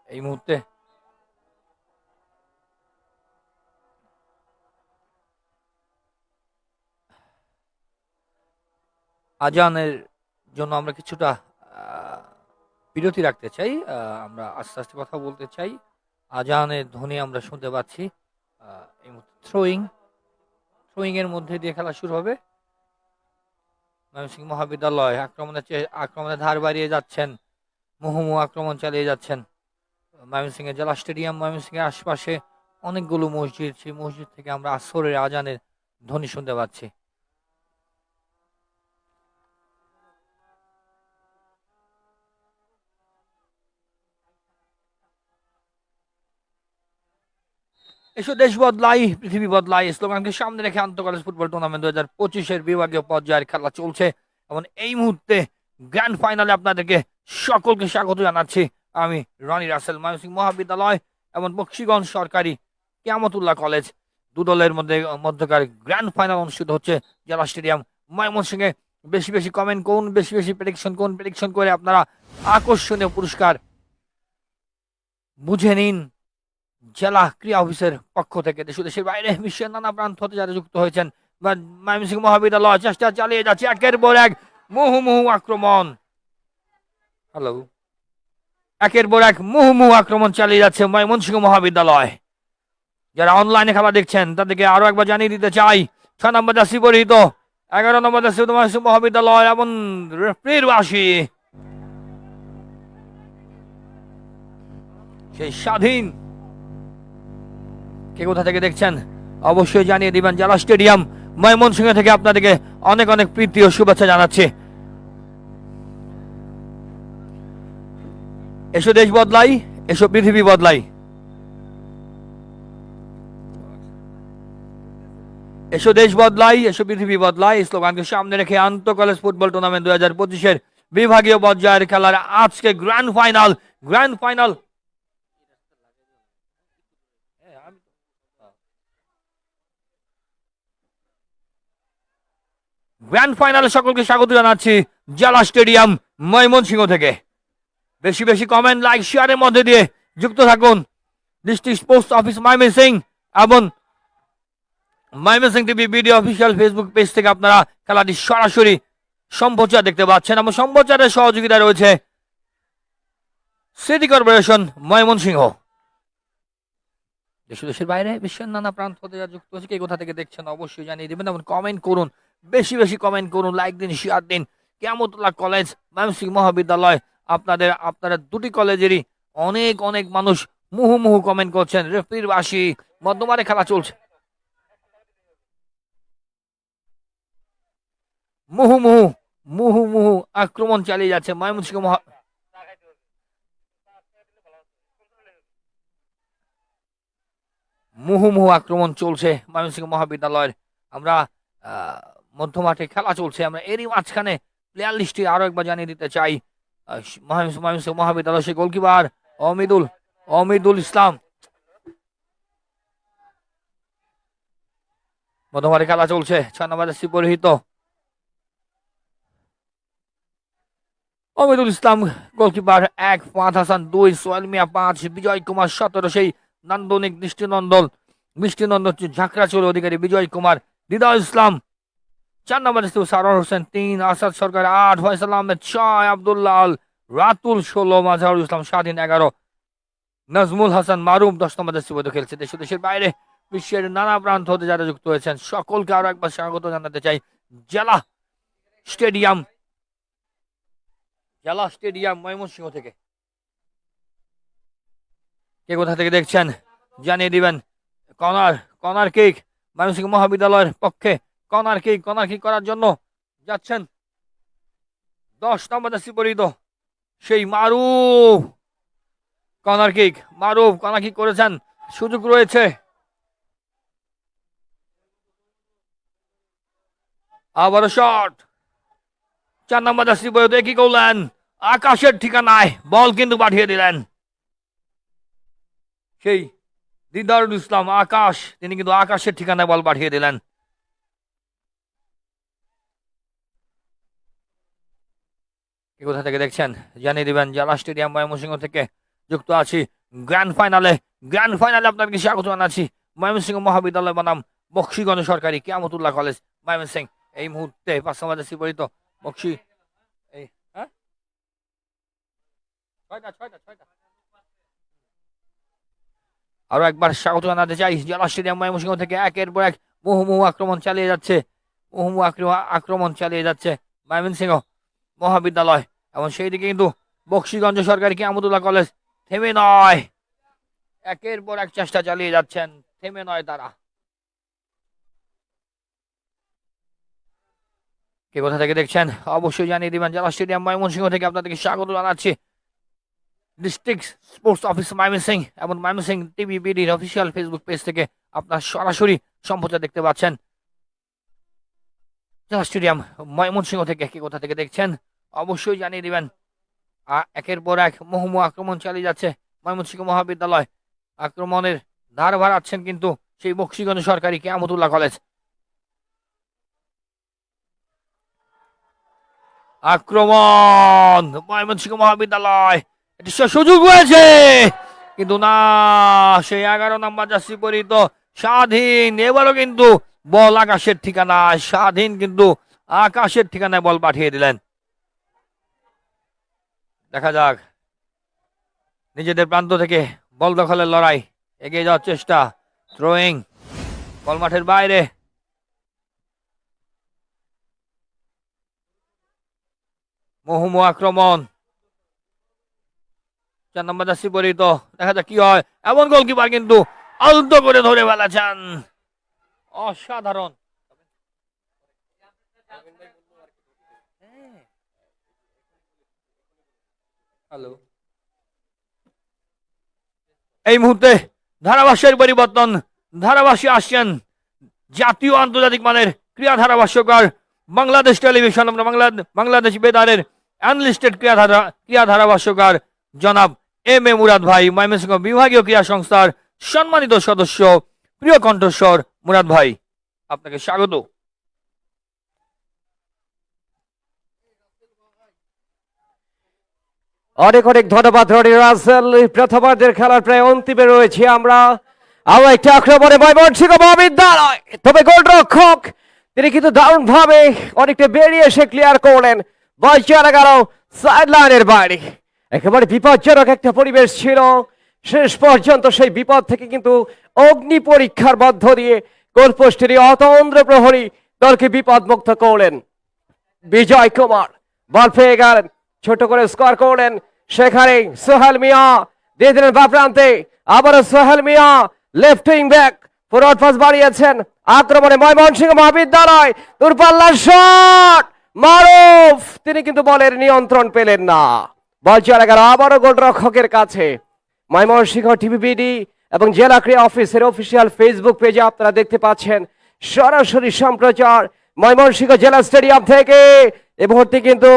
Speaker 2: এই মুহূর্তে। আজানের জন্য আমরা কিছুটা বিরতি রাখতে চাই, আমরা আস্তে আস্তে কথা বলতে চাই। আজানের ধ্বনি আমরা শুনতে পাচ্ছি। এই মুহূর্তে থ্রোয়িং এর মধ্যে দিয়ে খেলা শুরু হবে। ময়মনসিংহ মহাবিদ্যালয় আক্রমণের ধার বাড়িয়ে যাচ্ছেন, মুহুমুহু আক্রমণ চালিয়ে যাচ্ছেন। ময়মনসিংহ জেলা স্টেডিয়াম, ময়মনসিংহের আশপাশে অনেকগুলো মসজিদ, সেই মসজিদ থেকে আমরা আসরের আজানের ধ্বনি শুনতে পাচ্ছি। এসো দেশ বদলাই, পৃথিবী বদলাই স্লোগানকে সামনে রেখে আন্তঃকলেজ ফুটবল টুর্নামেন্ট 2025-এর বিভাগীয় পর্যায়ের খেলা চলছে এবং এই মুহূর্তে গ্র্যান্ড ফাইনালে আপনাদেরকে সকলকে স্বাগত জানাচ্ছি। আমি রনি রাসেল। ময়মনসিংহ মহাবিদ্যালয় এবং বক্সিগঞ্জ সরকারি কিয়ামতুল্লাহ কলেজ দলের মধ্যকার গ্র্যান্ড ফাইনাল অনুষ্ঠিত হচ্ছে জেলা স্টেডিয়াম ময়মনসিংহে। বেশি বেশি কমেন্ট করুন, বেশি বেশি প্রেডিকশন করুন, প্রেডিকশন করে আপনারা আকর্ষণীয় পুরস্কার বুঝে নিন জেলা ক্রীড়া অফিসের পক্ষ থেকে। দেশের বাইরে বিশ্বের নানা প্রান্ত হতে যারা যুক্ত হয়েছেন, ময়মনসিংহ মহাবিদ্যালয় চেষ্টা চালিয়ে যাচ্ছে, একের পর এক মুহুমুহু আক্রমণ। একের পর এক মুহুমুহু আক্রমণ চালিয়ে যাচ্ছে ময়মনসিংহ মহাবিদ্যালয়। যারা অনলাইনে খেলা দেখছেন তাদেরকে আরো একবার জানিয়ে দিতে চাই, 6 নম্বর জার্সি পরিহিত 11 নম্বর জার্সি ময়মনসিংহ মহাবিদ্যালয় এবং রেফারিবাসী সেই স্বাধীন। কে কোথা থেকে দেখছেন অবশ্যই জানিয়ে দিবেন। জেলা স্টেডিয়াম ময়মনসিংহ থেকে আপনাদেরকে অনেক অনেক প্রীতি ও শুভেচ্ছা জানাচ্ছি। এসো দেশ বদলাই, এসো পৃথিবী বদলাই। এসো দেশ বদলাই, এসো পৃথিবী বদলাই স্লোগানকে সামনে রেখে আন্তঃকলেজ ফুটবল টুর্নামেন্ট 2025-এর বিভাগীয় পর্যায়ের খেলার আজকে গ্র্যান্ড ফাইনাল সকলকে স্বাগত জানাচ্ছি জেলা স্টেডিয়াম ময়মনসিংহ থেকে। বেশি বেশি কমেন্ট, লাইক, শেয়ারের মধ্যে দিয়ে যুক্ত থাকুন। ডিস্ট্রিক্ট পোস্ট অফিস ময়মনসিংহ এবং Mymensingh TV video official Facebook page থেকে আপনারা খেলাটি সরাসরি সম্প্রচার দেখতে পাচ্ছেন এবং সম্প্রচারের সহযোগিতা রয়েছে সিটি কর্পোরেশন ময়মনসিংহ। দেশের বাইরে বিশ্বের নানা প্রান্ত হতে যারা যুক্ত হচ্ছে, কে কোথা থেকে দেখছেন অবশ্যই জানিয়ে দেবেন এবং কমেন্ট করুন, বেশি বেশি কমেন্ট করুন, লাইক দিন, শেয়ার দিন। কিয়ামতুল্লাহ কলেজ, ময়মনসিংহ মহাবিদ্যালয়, আপনারা দুটি কলেজেরই অনেক অনেক মানুষ মুহুমুহু কমেন্ট করছেন। রেফারিবাসী, মধ্যমারে খেলা চলছে, মুহুমুহু আক্রমণ চালিয়ে যাচ্ছে ময়মনসিংহ মুহুমুহু আক্রমণ চলছে ময়মনসিংহ মহাবিদ্যালয়ের। আমরা মধ্যমাঠে খেলা চলছে, আমরা এরই মাঝখানে প্লেয়ার লিস্টে আরো একবার জানিয়ে দিতে চাই। ময়মনসিংহ মহাবিদ্যালয় সে গোলকিপার অমিদুল ইসলাম। মধ্যমাঠে খেলা চলছে, 6 নম্বর জার্সি পরিহিত অমিদুল ইসলাম গোলকিপার 1, ফাহাদ হাসান 2, সোহেল মিয়া 5, বিজয় কুমার 17, সেই নান্দনিক মিষ্টিনন্দন ঝাঁকড়া চলে অধিকারী বিজয় কুমার, হৃদয় ইসলাম 4 নম্বর জার্সি, সারোয়ার হোসেন 3, আসাদ সরকার 8, ফয়সাল আহমেদ 6, আব্দুল্লাহ আল রাতুল 16, মাজহারুল ইসলাম স্বাধীন 11, নাজমুল হাসান মারুফ 10 নম্বর জার্সি পরিহিত খেলছে। দেশের বাইরে বিশ্বের নানা প্রান্ত হতে যারা যুক্ত হয়েছেন সকলকে আরো একবার স্বাগত জানাতে চাই জেলা স্টেডিয়াম ময়মনসিংহ থেকে। কে কোথা থেকে দেখছেন জানিয়ে দিবেন। কর্নার কিক ময়মনসিংহ মহাবিদ্যালয়ের পক্ষে কর্নার কিক করার জন্য যাচ্ছেন 10 নম্বর জার্সি পরিহিত সেই মারুফ। কর্নার কিক করেছেন, সুযোগ রয়েছে। আবারও শট, 4 নম্বর জার্সি পরিহিত কি করলেন, আকাশের ঠিকানায় বল কিন্তু পাঠিয়ে দিলেন সেই দিদারুল ইসলাম আকাশ, তিনি কিন্তু আকাশের ঠিকানায় বল পাঠিয়ে দিলেন। কে কোথা থেকে দেখছেন জানিয়ে দিবেন। জেলা স্টেডিয়াম ময়মনসিংহ থেকে যুক্ত আছি গ্র্যান্ড ফাইনালে আপনাদেরকে স্বাগত জানাচ্ছি। ময়মনসিংহ মহাবিদ্যালয় বনাম বক্সিগঞ্জ সরকারি কিয়ামতুল্লাহ কলেজ ময়মনসিংহ। এই মুহূর্তে 5 বাজে পরিচিত বক্সি এই হ্যাঁ ছয়টা। আরো একবার স্বাগত জানাতে চাই জেলা স্টেডিয়াম ময়মনসিংহ থেকে। একের পর এক মুহুর্মুহু আক্রমণ চালিয়ে যাচ্ছে ময়মনসিংহ মহাবিদ্যালয়, এবং সেই দিকে কিন্তু বক্সিগঞ্জ সরকারি কিয়ামতুল্লাহ কলেজ থেমে নয়, একের পর এক চেষ্টা চালিয়ে যাচ্ছেন, থেমে নয় তারা। কে কোথা থেকে দেখছেন অবশ্যই জানিয়ে দিবেন। জেলা স্টেডিয়াম ময়মনসিংহ থেকে আপনাদেরকে স্বাগত জানাচ্ছি। ডিস্ট্রিক্ট স্পোর্টস অফিস ময়মনসিংহ এবং ময়মনসিংহ টিভি বিডির অফিসিয়াল ফেসবুক পেজ থেকে আপনার সরাসরি সম্প্রচার দেখতে পাচ্ছেন। জেলা স্টেডিয়াম ময়মনসিংহ থেকে কে কোথা থেকে দেখছেন অবশ্যই জানিয়ে দিবেন। একের পর এক মুহুর্মুহু আক্রমণ চালিয়ে যাচ্ছে ময়মনসিংহ মহাবিদ্যালয়। আক্রমণের ধার বাড়াচ্ছেন কিন্তু সেই বক্সিগঞ্জ সরকারি কিয়ামতুল্লাহ কলেজ। আক্রমণ ময়মনসিংহ মহাবিদ্যালয়, এটি সুযোগ হয়েছে কিন্তু না, সেই 11 নম্বর জার্সি পরিহিত স্বাধীন এবারও কিন্তু বল আকাশের ঠিকানায়, স্বাধীন কিন্তু আকাশের ঠিকানায় বল পাঠিয়ে দিলেন। দেখা যাক, নিজেদের প্রান্ত থেকে বল দখলের লড়াই, এগিয়ে যাওয়ার চেষ্টা, থ্রোয়িং, বল মাঠের বাইরে। মুহুর্মুহু আক্রমণ, 4 নম্বর জার্সি পরিহিত, দেখা যাক কি হয়। এমন গোলকিপার কিন্তু আলতো করে ধরে ফেলেছেন, অসাধারণ। হ্যালো, এই মুহূর্তে ধারাভাষ্যের পরিবর্তন, ধারাভাষ্যে আসছেন জাতীয় আন্তর্জাতিক মানের ক্রীড়া ধারাভাষ্যকার, বাংলাদেশ টেলিভিশন বাংলাদেশ বেতারের অ্যানলিস্টেড ক্রীড়া ধারাভাষ্যকার জনাব এম এ মুরাদ ভাই, ময়মনসিংহ বিভাগীয় ক্রীড়া সংস্থার সম্মানিত সদস্য, প্রিয় কণ্ঠস্বর মুরাদ ভাই, আপনাকে স্বাগত।
Speaker 1: অনেক অনেক ধন্যবাদ রনি রাসেল। প্রথমার্ধের খেলার প্রায় অন্তিমে রয়েছে আমরা। আরো একটা আক্রমণে ময়মনসিংহ মহাবিদ্যালয়, তবে গোলরক্ষক তিনি কিন্তু দারুণ ভাবে অনেকটা বেরিয়ে এসে ক্লিয়ার করলেন। বল চলে গেল সাইড লাইনের বাইরে। একেবারে বিপজ্জনক একটা পরিবেশ ছিল, শেষ পর্যন্ত সেই বিপদ থেকে কিন্তু অগ্নি পরীক্ষার মধ্য দিয়ে গোলপোস্টের অতন্দ্র প্রহরী দলকে বিপদ মুক্ত করলেন বিজয় কুমার। বল পেয়ে গেলেন, ছোট করে স্কোর করলেন, সেখানে সোহেল মিয়া দিয়ে দিলেন বা প্রান্তে, আবারও Sohel Mia left wing back forward pass বাড়িয়েছেন। আক্রমণে ময়মনসিংহ মহাবিদ্যালয়, দূরপাল্লার শট, মারুফ তিনি কিন্তু বলের নিয়ন্ত্রণ পেলেন না, বল চলে গেল আবারও গোলরক্ষকের কাছে। ময়মনসিংহ টিভিবিডি এবং জেলা ক্রীড়া অফিসের অফিসিয়াল ফেসবুক পেজে আপনারা দেখতে পাচ্ছেন সরাসরি সম্প্রচার ময়মনসিংহ জেলা স্টেডিয়াম থেকে। এ মুহূর্তে কিন্তু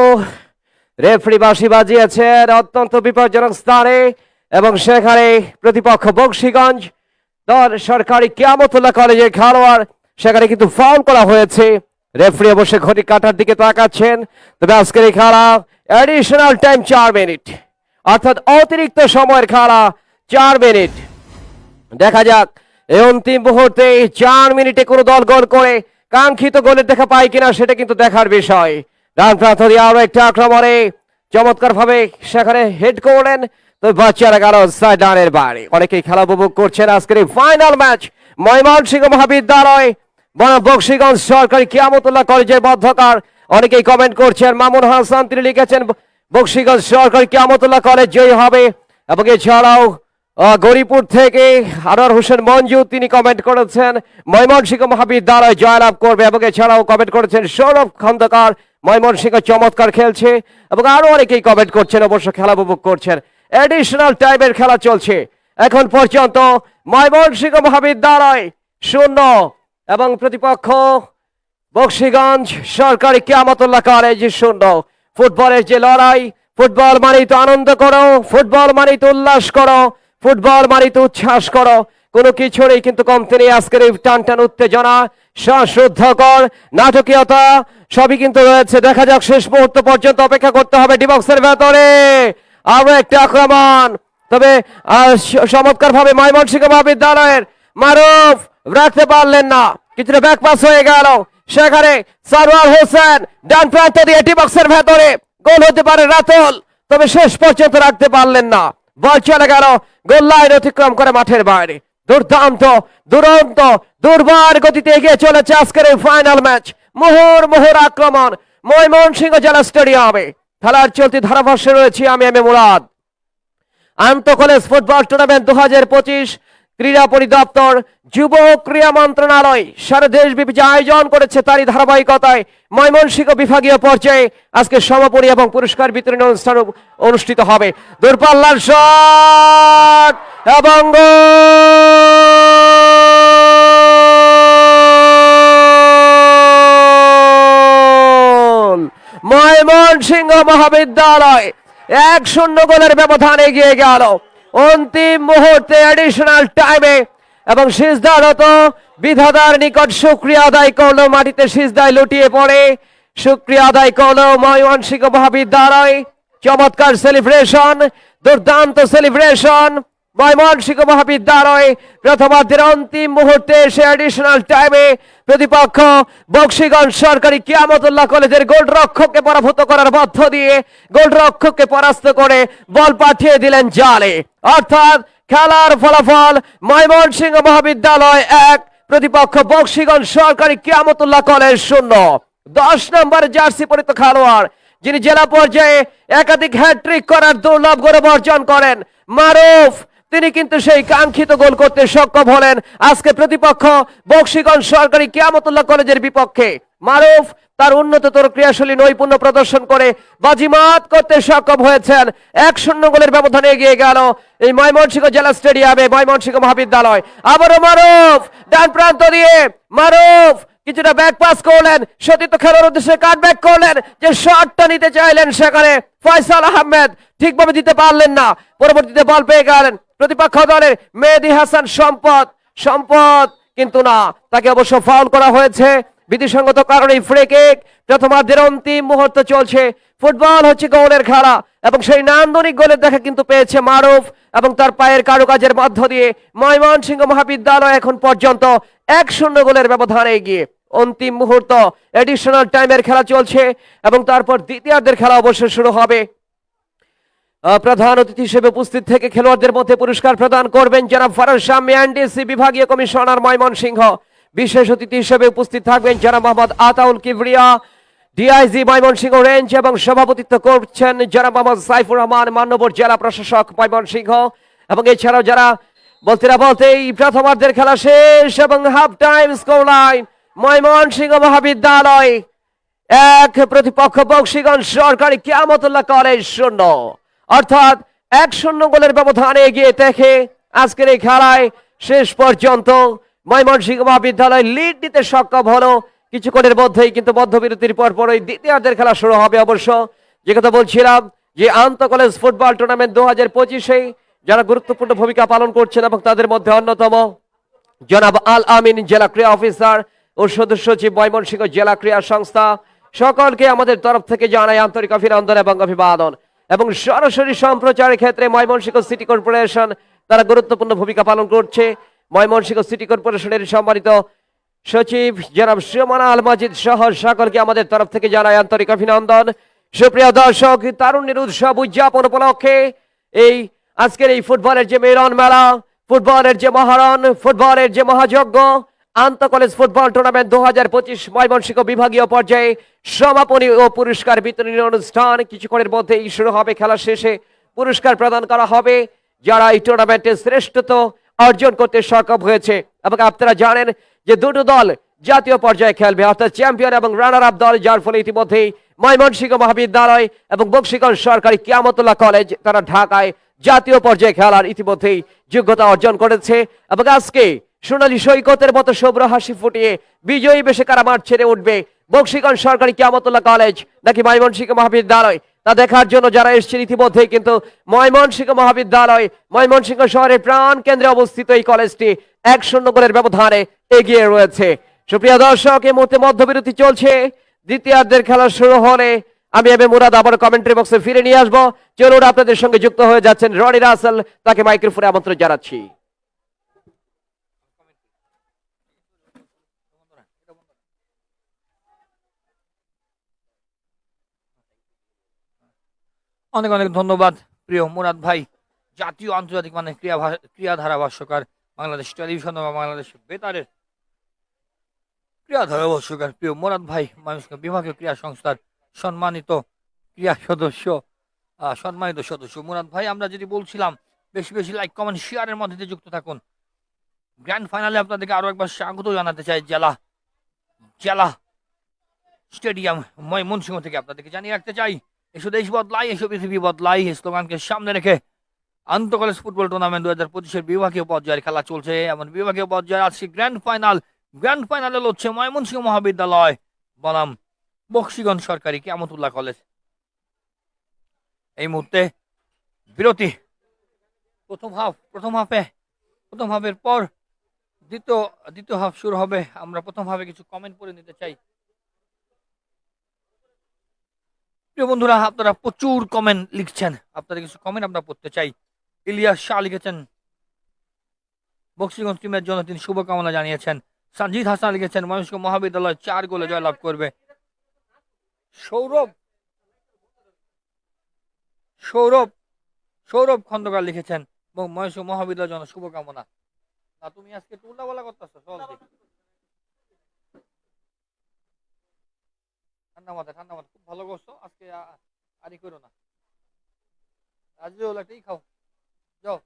Speaker 1: রেফারি বাঁশি বাজিয়েছেন অত্যন্ত বিপজ্জনক স্থানে, এবং সেখানে প্রতিপক্ষ বক্সিগঞ্জ দল সরকারি কিয়ামতুল্লাহ কলেজের খেলোয়াড়, সেখানে কিন্তু ফাউল করা হয়েছে। রেফারি অবশ্যই ঘড়ি কাটার দিকে তাকাচ্ছেন। তবে আজকের এই খেলা অ্যাডিশনাল টাইম 4 মিনিট, অর্থাৎ অতিরিক্ত সময়ের খেলা 4 মিনিট। দেখা যাক এই অন্তিম মুহূর্তে 4 মিনিটে কোনো দল গোল করে কাঙ্ক্ষিত গোলের দেখা পায় কিনা, সেটা কিন্তু দেখার বিষয়। ডান প্রান্ত দিয়ে আরো একটা আক্রমণে চমৎকার ভাবে সেখানে হেড করলেন, তো বাচ্চারা গেল সাইড লাইনের বাইরে। অনেকেই খেলা উপভোগ করছেন আজকের এই ফাইনাল ম্যাচ ময়মনসিংহ মহাবিদ্যালয় বনাম বক্সিগঞ্জ সরকারি কিয়ামতুল্লাহ কলেজের মধ্যকার। অনেকেই কমেন্ট করছেন, মামুন হাসান তিনি লিখেছেন বক্সিগঞ্জ সরকারি কিয়ামতুল্লাহ কলেজ জয়ী হবে, এবং এছাড়াও গরিপুর থেকে আনোয়ার হোসেন মঞ্জু তিনি কমেন্ট করেছেন ময়মনসিংহ মহাবিদ্যালয় জয়লাভ করবে, এবং এছাড়াও কমেন্ট করেছেন সৌরভ খন্দকার ময়মনসিংহ চমৎকার খেলছে, এবং আরো অনেকেই কমেন্ট করছেন, অবশ্য খেলা উপভোগ করছেন। এডিশনাল টাইমের খেলা চলছে এখন পর্যন্ত, ময়মনসিংহ মহাবিদ্যালয় 0 এবং প্রতিপক্ষ বক্সিগঞ্জ সরকারি কিয়ামতুল্লাহ কলেজ 0। ফুটবলের যে লড়াই, ফুটবল মানেই তো আনন্দ করো, ফুটবল মানেই তো উল্লাস করো, ফুটবল মানেই তো উচ্ছ্বাস করো, কোনো কিছুরই কিন্তু কমতে নেই আজকের এই টান টান উত্তেজনা, শ্বাসরুদ্ধকর নাটকীয়তা, সবই কিন্তু রয়েছে। দেখা যাক, শেষ মুহূর্ত পর্যন্ত অপেক্ষা করতে হবে। ডিবক্সের ভেতরে আরো একটা আক্রমণ, তবে চমৎকার ভাবে ময়মনসিংহ মহাবিদ্যালয়ের মারুফ রাখতে পারলেন না, কিছুটা ব্যাক পাস হয়ে গেল। সেখানে সারওয়ার হোসেন ডান প্রান্ত দিয়ে ডিবক্সের ভেতরে গোল হতে পারে রাতুল, তবে শেষ পর্যন্ত রাখতে পারলেন না। বল চলে গেল গোল লাইন অতিক্রম করে মাঠের বাইরে। দুর্দান্ত, দুরন্ত, দুর্বার গতিতে এগিয়ে চলেছে আজকের এই ফাইনাল ম্যাচ। মুহুর আক্রমণ ময়মনসিংহ জেলা স্টেডিয়ামে। খেলার চলতি ধারাভাষ্যে রয়েছে আমি এম এ মুরাদ। আন্ত কলেজ ফুটবল টুর্নামেন্ট 2025 ক্রীড়া পরিদপ্তর, যুব ক্রীড়া মন্ত্রণালয় সারা দেশব্যাপী যে আয়োজন করেছে, তারই ধারাবাহিকতায় ময়মনসিংহ বিভাগীয় পর্যায়ে আজকে সমাপনী এবং পুরস্কার বিতরণী অনুষ্ঠান অনুষ্ঠিত হবে। দূরপাল্লার শট এবং গোল! ময়মনসিংহ মহাবিদ্যালয় 1-0 গোলের ব্যবধান এগিয়ে গেল অন্তিম মুহূর্তে অ্যাডিশনাল টাইমে, এবং সিজদারত বিধাতার নিকট শুকরিয়া আদায় করলো। মাটিতে সিজদায় লুটিয়ে পড়ে শুকরিয়া আদায় করলো ময়মনসিংহ মহাবিদ্যালয়। চমৎকার সেলিব্রেশন, দুর্দান্ত সেলিব্রেশন। ময়মনসিংহ মহাবিদ্যালয় প্রথমার্ধের অন্তিম মুহূর্তে এসে অ্যাডিশনাল টাইমে প্রতিপক্ষ বক্সিগঞ্জ সরকারি কিয়ামতুল্লাহ কলেজের গোলরক্ষককে পরাভূত করার মধ্য দিয়ে গোলরক্ষককে পরাস্ত করে বল পাঠিয়ে দিলেন জালে। অর্থাৎ খেলার ফলাফল ময়মনসিংহ মহাবিদ্যালয় 1, প্রতিপক্ষ বক্সিগঞ্জ সরকারি কিয়ামতুল্লাহ কলেজ 0। 10 নম্বর জার্সি পরিত খেলোয়াড়, যিনি জেলা পর্যায়ে একাধিক হ্যাট্রিক করার দুর্লভ গৌরব অর্জন করেন, মারুফ, তিনি কিন্তু সেই কাঙ্ক্ষিত গোল করতে সক্ষম হলেন আজকে প্রতিপক্ষ বক্সিগঞ্জ সরকারি কিয়ামতুল্লাহ কলেজের বিপক্ষে। মারুফ তার উন্নততর ক্রিয়াশীল নৈপুণ্য প্রদর্শন করে বাজিমাত করতে সক্ষম হয়েছেন। 1-0 গোলের ব্যবধানে এগিয়ে গেল এই ময়মনসিংহ জেলা স্টেডিয়ামে ময়মনসিংহ মহাবিদ্যালয়। আবারও মারুফ ডান প্রান্ত দিয়ে মারুফ কিছুটা ব্যাক পাস করলেন, সতীর্থ খেলার উদ্দেশ্যে কাট ব্যাক করলেন, যে শটটা নিতে চাইলেন সেখানে ফয়সাল আহমেদ ঠিকভাবে দিতে পারলেন না। পরবর্তীতে বল পেয়ে গেলেন প্রতিপক্ষ দলের মেহেদী হাসান সম্পদ, কিন্তু না, তাকে অবশ্য ফাউল করা হয়েছে বিধিসঙ্গত কারণে। ফ্রি কিক, প্রথমার্ধের অন্তিম মুহূর্ত চলছে। ফুটবল হচ্ছে গোলের খেলা, এবং সেই নান্দনিক গোলের দেখা কিন্তু পেয়েছে মারুফ, এবং তার পায়ের কারুকাজের মধ্য দিয়ে ময়মনসিংহ মহাবিদ্যালয় এখন পর্যন্ত 1-0 গোলের ব্যবধানে এগিয়ে। অন্তিম মুহূর্ত, এডিশনাল টাইমের খেলা চলছে, এবং তারপর দ্বিতীয়ার্ধের খেলা অবশ্যই শুরু হবে। প্রধান অতিথি হিসেবে উপস্থিত থেকে খেলোয়াড়দের মধ্যে পুরস্কার প্রদান করবেন জনাব ফারাজ শামী এনডিসি বিভাগীয় কমিশনার ময়মনসিংহ। বিশেষ অতিথি হিসেবে উপস্থিত থাকবেন জনাব মোহাম্মদ আতাউল কিবরিয়া, ডিআইজি ময়মনসিংহ রেঞ্জ, এবং সভাপতিত্ব করছেন জনাব মোহাম্মদ সাইফুর রহমান, মান্যবর জেলা প্রশাসক ময়মনসিংহ। এবং এছাড়াও যারা বলতেই প্রথমার্ধের খেলা শেষ এবং half time score line Mymensingh মহাবিদ্যালয় 1, প্রতিপক্ষ বক্সিগঞ্জ সরকারি কিয়ামতুল্লাহ কলেজ 0। অর্থাৎ 1-0 গোলের ব্যবধানে এগিয়ে থেকে আজকের এই খেলায় শেষ পর্যন্ত ময়মনসিংহ মহাবিদ্যালয় লিড নিতে সক্ষম হলো। কিছুক্ষণের মধ্যেই কিন্তু মধ্যবিরতির পরপরই দ্বিতীয়ার্ধের খেলা শুরু হবে। অবশ্য যে কথা বলছিলাম, যে আন্ত কলেজ ফুটবল টুর্নামেন্ট 2025-এ যারা গুরুত্বপূর্ণ ভূমিকা পালন করছেন, এবং তাদের মধ্যে অন্যতম জনাব আল আমিন জেলা ক্রীড়া অফিসার ও সদস্য সচিব ময়মনসিংহ জেলা ক্রীড়া সংস্থা, সকলকে আমাদের তরফ থেকে জানাই আন্তরিক অভিনন্দন এবং অভিবাদন। এবং সরাসরি সম্প্রচারের ক্ষেত্রে ময়মনসিংহ সিটি কর্পোরেশন তারা গুরুত্বপূর্ণ ভূমিকা পালন করছে। ময়মনসিংহ সিটি কর্পোরেশনের সম্মানিত সচিব জনাব সুমনা আল মাজিদ সহ সকলকে আমাদের তরফ থেকে জানাই আন্তরিক অভিনন্দন। সুপ্রিয় দর্শক, তারুণ্যের উৎসব উদযাপন উপলক্ষে এই আজকের এই ফুটবলের যে মিলন মেলা, ফুটবলের যে মহারণ, ফুটবলের যে মহাযজ্ঞ, আন্ত কলেজ ফুটবল টুর্নামেন্ট 2025 ময়মনসিংহ বিভাগীয় পর্যায়ে সমাপনী ও পুরস্কার বিতরণী অনুষ্ঠান কিছুক্ষণের মধ্যেই শুরু হবে। খেলা শেষে পুরস্কার প্রদান করা হবে যারা এই টুর্নামেন্টে শ্রেষ্ঠত্ব অর্জন করতে সক্ষম হয়েছে। এবং আপনারা জানেন যে দুটো দল জাতীয় পর্যায়ে খেলবে, অর্থাৎ চ্যাম্পিয়ন এবং রানার আপ দল, যার ফলে ইতিমধ্যেই ময়মনসিংহ মহাবিদ্যালয় এবং বক্সিগঞ্জ সরকারি কিয়ামতুল্লাহ কলেজ তারা ঢাকায় জাতীয় পর্যায়ে খেলার ইতিমধ্যেই যোগ্যতা অর্জন করেছে। এবং আজকে সোনালী সৈকতের মতো শুভ্র হাসি ফুটিয়ে বিজয়ী বেশে কারা মাঠ ছেড়ে উঠবে, বক্সিগঞ্জ সরকারি কিয়ামতুল্লাহ কলেজ নাকি ময়মনসিংহ মহাবিদ্যালয়, তা দেখার জন্য যারা এসেছেন ইতিমধ্যেই কিন্তু ময়মনসিংহ মহাবিদ্যালয় ময়মনসিংহ শহরের প্রাণ কেন্দ্রে অবস্থিত এই কলেজটি 1-0 গোলের ব্যবধানে এগিয়ে রয়েছে। সুপ্রিয় দর্শক, এই মুহূর্তে মধ্যবিরতি চলছে। দ্বিতীয়ার্ধের খেলা শুরু হলে আমি এম এ মুরাদ আবার কমেন্ট্রি বক্সে ফিরে নিয়ে আসবো। চলুন, আপনাদের সঙ্গে যুক্ত হয়ে যাচ্ছেন রনি রাসেল, তাকে মাইক্রোফোনে আমন্ত্রণ জানাচ্ছি।
Speaker 2: অনেক অনেক ধন্যবাদ প্রিয় মুরাদ ভাই, জাতীয় আন্তর্জাতিক মানে ক্রিয়া ধারাভাষ্যকার, বাংলাদেশ টেলিভিশন বা বাংলাদেশ বেতারের ক্রিয়া ধারাভাষ্যকার প্রিয় মুরাদ ভাই, মানুষকে বিভাগীয় ক্রিয়া সংস্থার সম্মানিত ক্রিয়া সদস্য, সম্মানিত সদস্য মুরাদ ভাই। আমরা যদি বলছিলাম বেশি বেশি লাইক কমেন্ট শেয়ারের মধ্যে দিয়ে যুক্ত থাকুন। গ্র্যান্ড ফাইনালে আপনাদেরকে আরো একবার স্বাগত জানাতে চাই জেলা জেলা স্টেডিয়াম ময়মনসিংহ থেকে। আপনাদেরকে জানিয়ে রাখতে চাই, এসো দেশ বদলাই, এসো পৃথিবী বদলাই এই স্লোগানকে সামনে রেখে আন্তঃ কলেজ ফুটবল টুর্নামেন্ট 2025-এর বিভাগীয় পর্যায়ের খেলা চলছে। এমন বিভাগীয় পর্যায়ে আজকে গ্র্যান্ড ফাইনালে লড়ছে ময়মনসিংহ মহাবিদ্যালয় বনাম বকশীগঞ্জ সরকারি কিয়ামতুল্লাহ কলেজ। এই মুহূর্তে বিরতি। প্রথম হাফের পর দ্বিতীয় হাফ শুরু হবে। আমরা প্রথম হাফে কিছু কমেন্ট পড়ে নিতে চাই। প্রিয় বন্ধুরা, আপনারা প্রচুর কমেন্ট লিখছেন, আপনাদের কিছু কমেন্ট আমরা পড়তে চাই। ইলিয়াস শাহ লিখেছেন বকশীগঞ্জ টিমের জন্য তিনি শুভকামনা জানিয়েছেন। সঞ্জিদ হাসান লিখেছেন ময়মনসিংহ মহাবিদ্যালয় 4 গোলে জয়লাভ করবে। সৌরভ খন্দকার লিখেছেন ময়মনসিংহ মহাবিদ্যালয়ের জন্য শুভকামনা। না, তুমি আজকে টুলটা বলা করতেছো, চল ঠান্ডা মাথা খুব ভালো করছো আজকে, আরই করো না, আজকে একটাই খাও, যাও।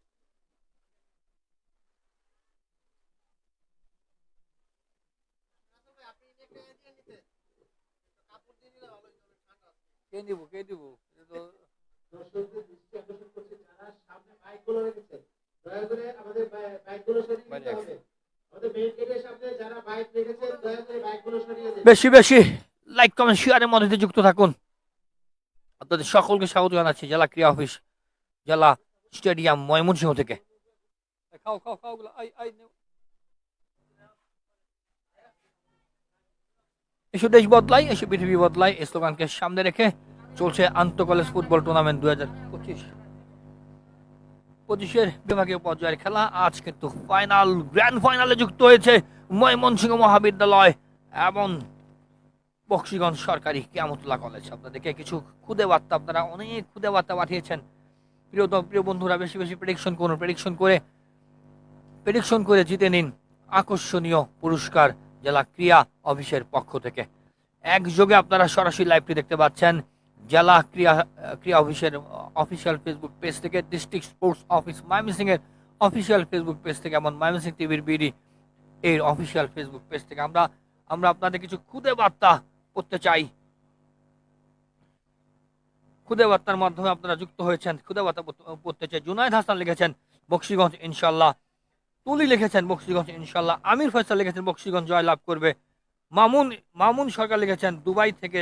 Speaker 2: কে দিব
Speaker 3: দর্শকদের দৃষ্টি আকর্ষণ করছি, যারা সামনে বাইকগুলো রেখেছেন দয়া করে আমাদের বাইকগুলো সরিয়ে দিতে হবে। আমাদের মেইন গেটের সামনে যারা বাইক রেখেছেন দয়া করে বাইকগুলো সরিয়ে দিন।
Speaker 2: বেশি বেশি লাইক কমেন্ট শেয়ারের মধ্যে যুক্ত থাকুন। আপনাদের সকলকে স্বাগত জানাচ্ছি জেলা ক্রীড়া অফিস, জেলা স্টেডিয়াম ময়মনসিংহ থেকে। খাও খাও খাও, এসো দেশ বদলাই, এসো পৃথিবী বদলাই এই স্লোগানকে সামনে রেখে চলছে আন্তঃ কলেজ ফুটবল টুর্নামেন্ট 2025-এর বিভাগীয় পর্যায়ের খেলা। আজ কিন্তু গ্র্যান্ড ফাইনালে যুক্ত হয়েছে ময়মনসিংহ মহাবিদ্যালয় এবং বকশীগঞ্জ সরকারি কিয়ামতুল্লাহ কলেজ। আপনাদেরকে কিছু খুদে বার্তা, আপনারা অনেক খুদে বার্তা পাঠিয়েছেন। প্রিয় বন্ধুরা, বেশি বেশি প্রেডিকশন করুন, প্রেডিকশন করে জিতে নিন আকর্ষণীয় পুরস্কার জেলা ক্রীড়া অফিসের পক্ষ থেকে। একযোগে আপনারা সরাসরি লাইভটি দেখতে পাচ্ছেন জেলা ক্রীড়া অফিসের অফিসিয়াল ফেসবুক পেজ থেকে, ডিস্ট্রিক্ট স্পোর্টস অফিস ময়মনসিংহ এর অফিসিয়াল ফেসবুক পেজ থেকে, এমন ময়মনসিংহ টিভির বিডি এর অফিসিয়াল ফেসবুক পেজ থেকে। আমরা আপনাদের কিছু খুদে বার্তা করতে চাই। খুদে বার্তার মাধ্যমে আপনারা যুক্ত হয়েছেন। খুদে বার্তা পড়তে চাই। জুনায়েদ হাসান লিখেছেন বকশীগঞ্জ ইনশাল্লাহ। তুলি লিখেছেন বকশীগঞ্জ ইনশাল্লাহ। আমির ফয়সাল লিখেছেন বকশীগঞ্জ জয়লাভ করবে। মামুন সরকার লিখেছেন দুবাই থেকে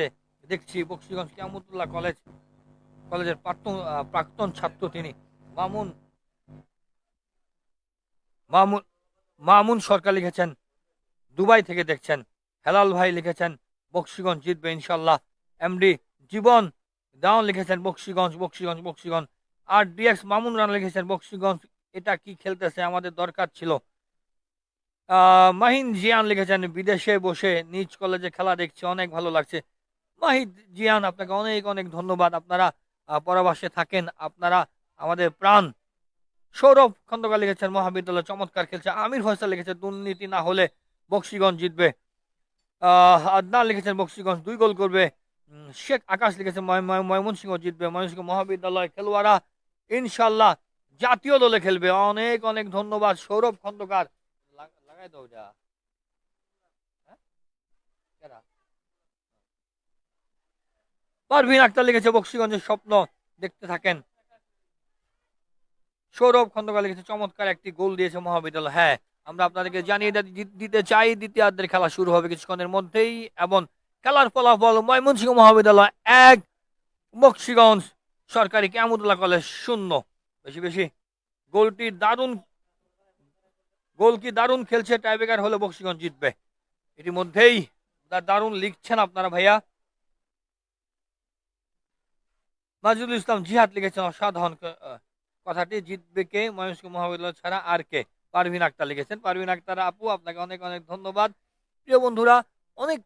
Speaker 2: দেখছি বকশীগঞ্জ কিয়ামতুল্লাহ কলেজের প্রাক্তন ছাত্র তিনি। মামুন সরকার লিখেছেন দুবাই থেকে দেখছেন। হেলাল ভাই লিখেছেন বকশীগঞ্জ জিতবে ইনশাল্লাহ। এমডি জীবন দাওন লিখেছেন বকশীগঞ্জ। আর ডিএক্স মামুন রানা লিখেছেন বকশীগঞ্জ এটা কি খেলতেছে, আমাদের দরকার ছিল। মাহিন জিয়ান লিখেছেন বিদেশে বসে নিজ কলেজে খেলা দেখছি, অনেক ভালো লাগছে। মাহিদ জিয়ান, আপনাকে অনেক অনেক ধন্যবাদ। আপনারা পরাবাসে থাকেন, আপনারা আমাদের প্রাণ। সৌরভ খন্দকার লিখেছেন মহাবিদ্যালয় চমৎকার খেলছে। আমির ফয়সাল লিখেছেন দুর্নীতি না হলে বকশীগঞ্জ জিতবে। আদনান লিখেছেন বকশীগঞ্জ 2 গোল করবে। শেখ আকাশ লিখেছেন ময়মনসিংহ জিতবে। ময়মনসিংহ মহাবিদ্যালয় খেলোয়াড়রা ইনশাল্লাহ জাতীয় দলে খেলবে। অনেক অনেক ধন্যবাদ সৌরভ খন্দকার। লাগাই দাও যা। পারভিন আক্তার লিখেছে বকশীগঞ্জের স্বপ্ন দেখতে থাকেন। সৌরভ খন্দকার লিখেছে চমৎকার একটি গোল দিয়েছে মহাবিদ্যালয়। হ্যাঁ, আমরা আপনাদেরকে জানিয়ে দিতে চাই দ্বিতীয়ার্ধের খেলা শুরু হবে কিছুক্ষণের মধ্যেই এবং খেলার ফলাফল ময়মনসিংহ মহাবিদ্যালয় 1, বকশীগঞ্জ সরকারি কিয়ামতুল্লাহ কলেজ 0। বেশি বেশি গোল কি দারুণ খেলছে, টাইব্রেকার হলে বকশীগঞ্জ জিতবে। ইতিমধ্যেই দারুণ লিখছেন আপনারা ভাইয়া। মাজুদুল ইসলাম জিহাদ লিখেছেন অসাধারণ কথাটি, জিতবে কে ময়মনসিংহ মহাবিদ্যালয় ছাড়া আর কে? পারভিন আক্তার লিখেছেন। পারভিন আক্তার আপু, আপনাকে অনেক অনেক ধন্যবাদ। প্রিয় বন্ধুরা, অনেক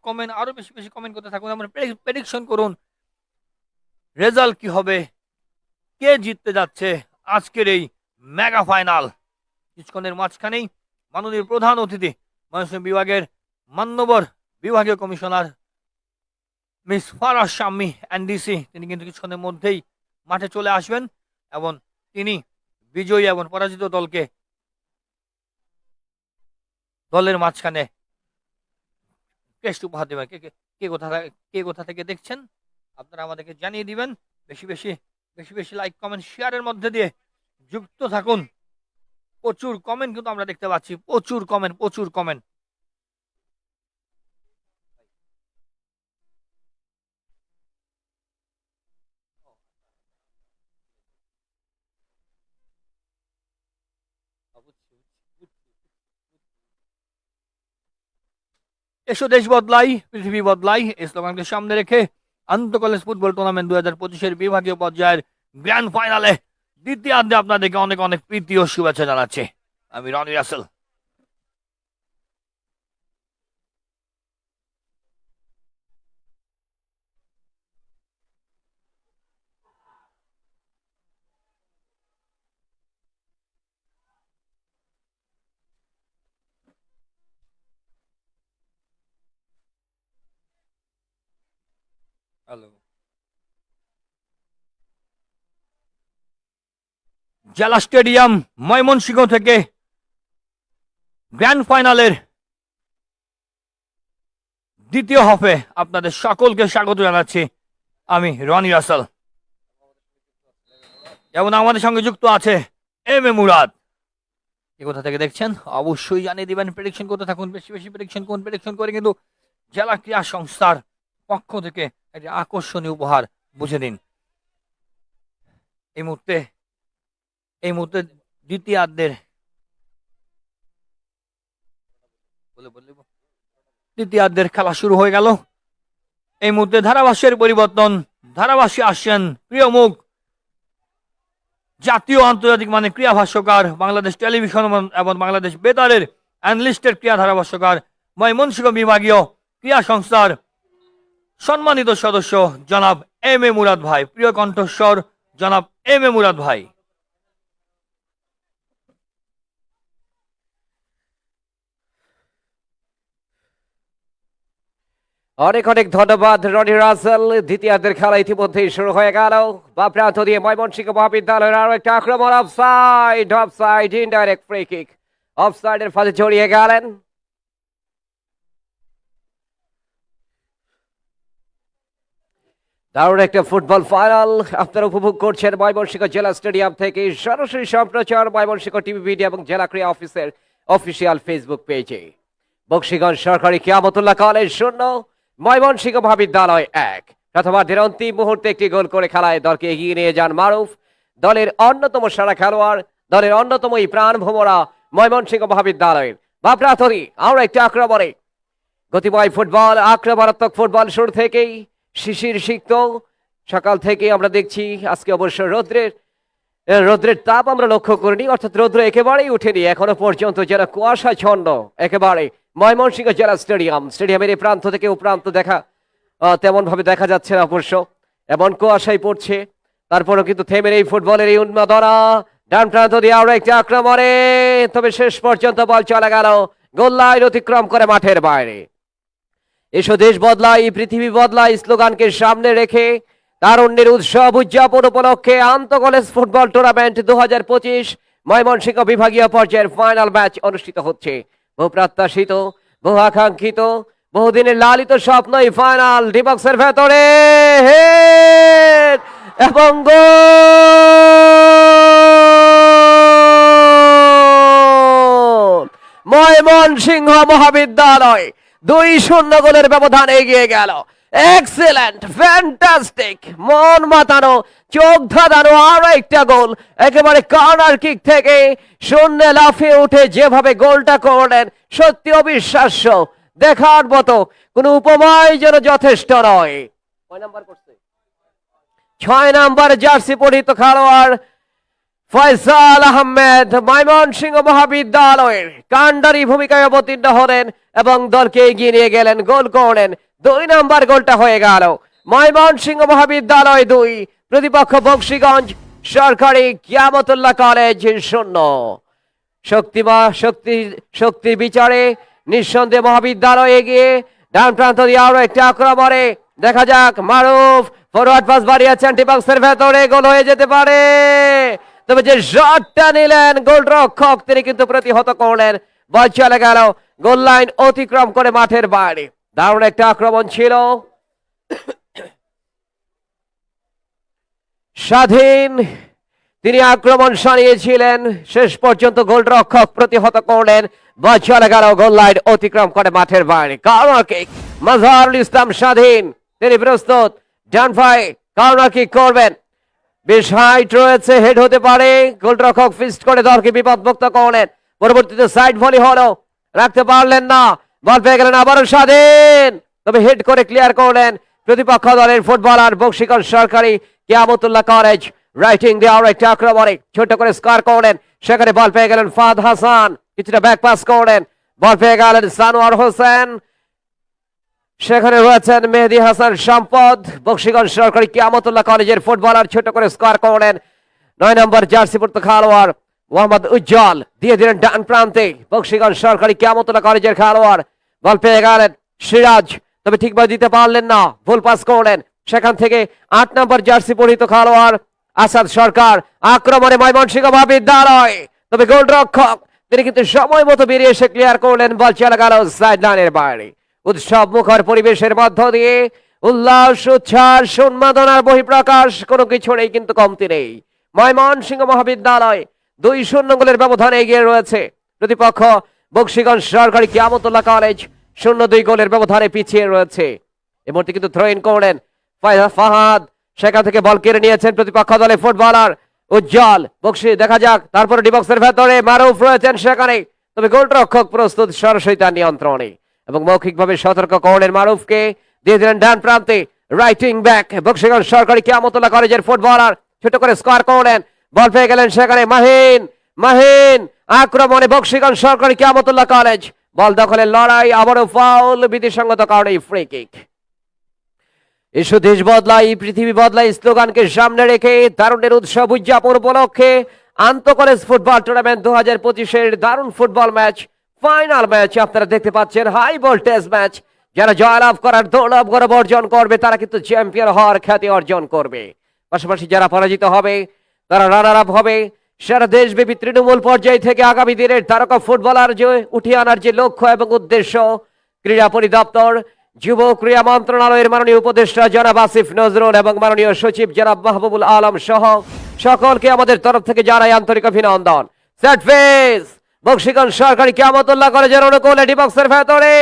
Speaker 2: কমেন্ট, আরো বেশি বেশি কমেন্ট করতে থাকুন, আমরা প্রেডিকশন করুন রেজাল্ট কি হবে, কে জিততে যাচ্ছে আজকের এই মেগা ফাইনাল। কিছুক্ষণের মাঝখানেই মাননীয় প্রধান অতিথি ময়মনসিংহ বিভাগের মান্যবর বিভাগীয় commissioner Miss Faraz Shammi NDC, তিনি কিন্তু কিছুক্ষণের মধ্যেই মাঠে চলে আসবেন এবং তিনি বিজয়ী এবং পরাজিত দলের মাঝখানে ক্রেস্ট উপহার দেবেন। কে কোথা থেকে দেখছেন আপনারা আমাদেরকে জানিয়ে দিবেন। বেশি বেশি লাইক কমেন্ট শেয়ারের মধ্যে দিয়ে যুক্ত থাকুন। প্রচুর কমেন্ট কিন্তু আমরা দেখতে পাচ্ছি, প্রচুর কমেন্ট। এসো দেশ বদলাই, পৃথিবী বদলাই, এই স্লোগানকে সামনে রেখে আন্তঃ কলেজ ফুটবল টুর্নামেন্ট 2025-এর বিভাগীয় পর্যায়ের গ্র্যান্ড ফাইনালে দ্বিতীয়ার্ধে আপনাদেরকে অনেক অনেক প্রীতি ও শুভেচ্ছা জানাচ্ছি। আমি রনি রাসেল। হ্যালো। জেলা স্টেডিয়াম ময়মনসিংহ থেকে গ্র্যান্ড ফাইনালের দ্বিতীয় হাফে আপনাদের সকলকে স্বাগত জানাচ্ছি। আমি রনি রাসেল এবং আমাদের সঙ্গে যুক্ত আছে এম এ মুরাদ। কোথা থেকে দেখছেন অবশ্যই জানিয়ে দিবেন, প্রেডিকশন করতে থাকুন, বেশি বেশি প্রেডিকশন করুন। প্রেডিকশন করে কিন্তু জেলা ক্রীড়া সংস্থার পক্ষ থেকে একটি আকর্ষণীয় উপহার বুঝে নিন। এই মুহূর্তে দ্বিতীয়ার্ধের খেলা শুরু হয়ে গেল। এই মুহূর্তে ধারাভাষ্যের পরিবর্তন, ধারাভাষ্যে আসছেন প্রিয় মুখ, জাতীয় আন্তর্জাতিক মানে ক্রীড়া ভাষ্যকার, বাংলাদেশ টেলিভিশন এবং বাংলাদেশ বেতারের অ্যানলিস্টেড ক্রীড়া ধারাভাষ্যকার, ময়মনসিংহ বিভাগীয় ক্রীড়া সংস্থার সম্মানিত সদস্য জনাব এম এ মুরাদ ভাই। প্রিয় কণ্ঠস্বর জনাব এম এ মুরাদ ভাই।
Speaker 1: অনেক ধন্যবাদ রনি রাসেল। দ্বিতীয়ার্ধের খেলা ইতিমধ্যেই শুরু হয়ে গেল। বা প্রান্ত দিয়ে ময়মনসিংহ মহাবিদ্যালয়ের আরো একটা আক্রমণ, অফসাইড, ইনডাইরেক্ট ফ্রি কিক, অফসাইডের ফাঁদে জড়িয়ে গেলেন। দারুণ একটা ফুটবল ফাইনাল আপনারা উপভোগ করছেন ময়মনসিংহ জেলা স্টেডিয়াম থেকে সরাসরি সম্প্রচার ময়মনসিংহ টিভি মিডিয়া এবং জেলা ক্রীড়া অফিসের অফিসিয়াল ফেসবুক পেজে। বক্সিগঞ্জ সরকারি কিয়ামতুল্লাহ কলেজ 0, ময়মনসিংহ মহাবিদ্যালয় 1। প্রথমার্ধের অন্তিম মুহূর্তে একটি গোল করে খেলায় দলকে এগিয়ে নিয়ে যান মারুফ, দলের অন্যতম সেরা খেলোয়াড়, দলের অন্যতম এই প্রাণ ভোমরা ময়মনসিংহ মহাবিদ্যালয়ের বাপ্রাথরি আরো একটি আক্রমণে। গতিময় ফুটবল, আক্রমণাত্মক ফুটবল শুরু থেকেই শিশির সিক্ত। সকাল থেকে আমরা দেখছি, আজকে অবশ্য রৌদ্রের তাপ আমরা লক্ষ্য করিনি, অর্থাৎ রৌদ্র একেবারেই উঠেনি এখনো পর্যন্ত, যেন কুয়াশাচ্ছন্ন একেবারে ময়মনসিংহ জেলা স্টেডিয়ামের এই প্রান্ত থেকে ও প্রান্ত তেমন ভাবে দেখা যাচ্ছে না অবশ্য, এমন কুয়াশাই পড়ছে। তারপরও কিন্তু থেমের এই ফুটবলের এই উন্মাদনা, ডান প্রান্ত দিয়ে আরো একটি আক্রমণে, তবে শেষ পর্যন্ত বল চলে গেল গোল লাইন অতিক্রম করে মাঠের বাইরে। এসো দেশ বদলাই, পৃথিবী বদলাই স্লোগানকে সামনে রেখে তারুণ্যের উৎসব উদযাপন উপলক্ষে আন্তঃ কলেজ ফুটবল টুর্নামেন্ট 2025 ময়মনসিংহ বিভাগীয় পর্যায়ের ফাইনাল ম্যাচ অনুষ্ঠিত হচ্ছে। বহু প্রত্যাশিত, বহু আকাঙ্ক্ষিত, বহুদিনের লালিত স্বপ্ন এই ফাইনাল। ডিবক্সের ভেতরে হেড এবং গোল! ময়মনসিংহ মহাবিদ্যালয় 2-0 গোলের ব্যবধান এগিয়ে গেল। এক্সেলেন্ট, ফ্যান্টাস্টিক, মন মাতানো, চোখ ধাঁধানো আরো একটা গোল। একেবারে কর্নার কিক থেকে শূন্যে লাফিয়ে উঠে যেভাবে গোলটা করলেন, সত্যি অবিশ্বাস্য। দেখার মতো, কোনো উপমায় যেন যথেষ্ট নয়। 6 নাম্বার জার্সি পরিহিত খেলোয়াড় ফয়সাল আহমেদ ময়মনসিংহ মহাবিদ্যালয়ের কান্ডারি ভূমিকায় অবতীর্ণ হলেন এবং দলকে এগিয়ে নিয়ে গেলেন, গোল করলেন। 2 নাম্বার গোলটা হয়ে গেল ময়মনসিংহ মহাবিদ্যালয় 2, প্রতিপক্ষ বংশীগঞ্জ সরকারি কিয়ামতুল্লাহ কলেজ 0। শক্তির বিচারে নিঃসন্দেহে মহাবিদ্যালয় এগিয়ে। ডান প্রান্ত দিয়ে আরো একটি আক্রমণে দেখা যাক, মারুফ ফরওয়ার্ড পাস বাড়িয়েছেন, ডিবক্সের ভেতরে গোল হয়ে যেতে পারে। তবে যে শটটা নিলেন গোলরক্ষক তিনি কিন্তু প্রতিহত করলেন, বল চলে গেল গোল লাইন অতিক্রম করে মাঠের বাইরে। দারুণ একটা আক্রমণ ছিল। স্বাধীন তিনি আক্রমণ সারিয়েছিলেন, শেষ পর্যন্ত গোলরক্ষক প্রতিহত করলেন, বল চলে গেল গোল লাইন অতিক্রম করে মাঠের বাইরে। কর্নার কিক, মাজহারুল ইসলাম স্বাধীন তিনি প্রস্তুত, ডান পায়ে কর্নার কিক করবেন। বেশ হাইট রয়েছে, হেড হতে পারে। গোলরক্ষক ফিস্ট করে দলকে বিপদমুক্ত করলেন। পরবর্তীতে সাইড ভলি হলো, রাখতে পারলেন না, বল পেয়ে গেলেন আবারও স্বাধীন, তবে হেড করে ক্লিয়ার করলেন প্রতিপক্ষ দলের ফুটবলার বংশীগঞ্জ সরকারি কিয়ামতুল্লাহ কলেজ। রাইটিং দিয়ে আরো একটা আক্রমণে ছোট করে স্কোর করলেন, সেখানে বল পেয়ে গেলেন ফাদ হাসান, কিছুটা ব্যাক পাস করলেন, বল পেয়ে গেলেন সানোয়ার হোসেন, সেখানে রয়েছেন মেহেদি হাসান সম্পদ, বংশীগঞ্জ সরকারি কিয়ামতুল্লাহ কলেজের ফুটবলার, ছোট করে স্কোর করলেন। 9 নম্বর জার্সি পরিহিত খেলোয়াড় মোহাম্মদ উজ্জ্বল দিয়ে দিলেন ডান প্রান্তে, বংশীগঞ্জ সরকারি কিয়ামতুল্লাহ কলেজের খেলোয়াড়, বল পেয়ে গেলেন সিরাজ, তবে ঠিকভাবে দিতে পারলেন না, ভুল পাস করলেন। সেখান থেকে 8 নম্বর জার্সি পরিহিত খেলোয়াড় আসাদ সরকার, আক্রমণে ময়মনসিংহ মহাবিদ্যালয়, তবে গোলরক্ষক তিনি কিন্তু সময় মতো বেরিয়ে এসে ক্লিয়ার করলেন, বল চলে গেল সাইড লাইনের বাইরে। উৎসব মুখর পরিবেশের মধ্য দিয়ে উল্লাস, উচ্ছ্বাস, উন্মাদনার বহিঃপ্রকাশ, কোনো কিছুরই কিন্তু কমতি নেই। ময়মনসিংহ মহাবিদ্যালয় 2-0 গোলের ব্যবধানে এগিয়ে রয়েছে। প্রতিপক্ষ বংশীগঞ্জ সরকারি কিয়ামতুল্লাহ কলেজ 0-2 গোলের ব্যবধানে পিছিয়ে রয়েছে। এই মুহূর্তে কিন্তু থ্রো ইন করলেন ফাহাদ, সেখান থেকে বল কেড়ে নিয়েছেন প্রতিপক্ষ দলের ফুটবলার উজ্জ্বল। বক্সি দেখা যাক, তারপরে ডিবক্সের ভেতরে মারুফ রয়েছেন সেখানে, তবে গোলরক্ষক প্রস্তুত সরাসরি তার নিয়ন্ত্রণে এবং মৌখিকভাবে সতর্ক করলেন মারুফকে, দিয়ে দিলেন ডান প্রান্তে রাইটিং ব্যাক বক্সিগঞ্জ সরকারি কিয়ামতুল্লাহ কলেজের ফুটবলার, ছোট করে স্কোর করলেন, বল পেয়ে গেলেন সেখানে মাহিন আক্রমণে বক্সিগঞ্জ সরকারি কিয়ামতুল্লাহ কলেজ, বল দখলের লড়াই, আবারও ফাউল, বিধিসঙ্গত কারণে ফ্রি কিক। এসো দেশ বদলাই পৃথিবী বদলাই স্লোগানকে সামনে রেখে তারুণের উৎসব উদযাপন উপলক্ষে আন্তঃকলেজ ফুটবল টুর্নামেন্ট 2025-এর দারুণ ফুটবল ম্যাচ, ফাইনাল ম্যাচ আপনারা দেখতে পাচ্ছেন, হাই ভোল্টেজ ম্যাচ। যারা জয়লাভ করার দৌড়াব গৌরব অর্জন করবে তারা কিন্তু চ্যাম্পিয়ন হওয়ার খ্যাতি অর্জন করবে, পাশাপাশি যারা পরাজিত হবে তারা রানার আপ হবে। সারা দেশব্যাপী তৃণমূল পর্যায় থেকে আগামী দিনের তারকা ফুটবলার যে উঠিয়ে আনার যে লক্ষ্য এবং উদ্দেশ্য, ক্রীড়া পরিদপ্তর, যুব ক্রীড়া মন্ত্রণালয়ের মাননীয় উপদেষ্টা জনাব আসিফ নজরুল এবং মাননীয় সচিব জনাব মাহবুবুল আলম সহ সকলকে আমাদের তরফ থেকে জানাই আন্তরিক অভিনন্দন। সেট ফেস বংশীগঞ্জ সরকারি কিয়ামতুল্লাহ কলেজের অনুকূলে ডিবক্সের ভেতরে,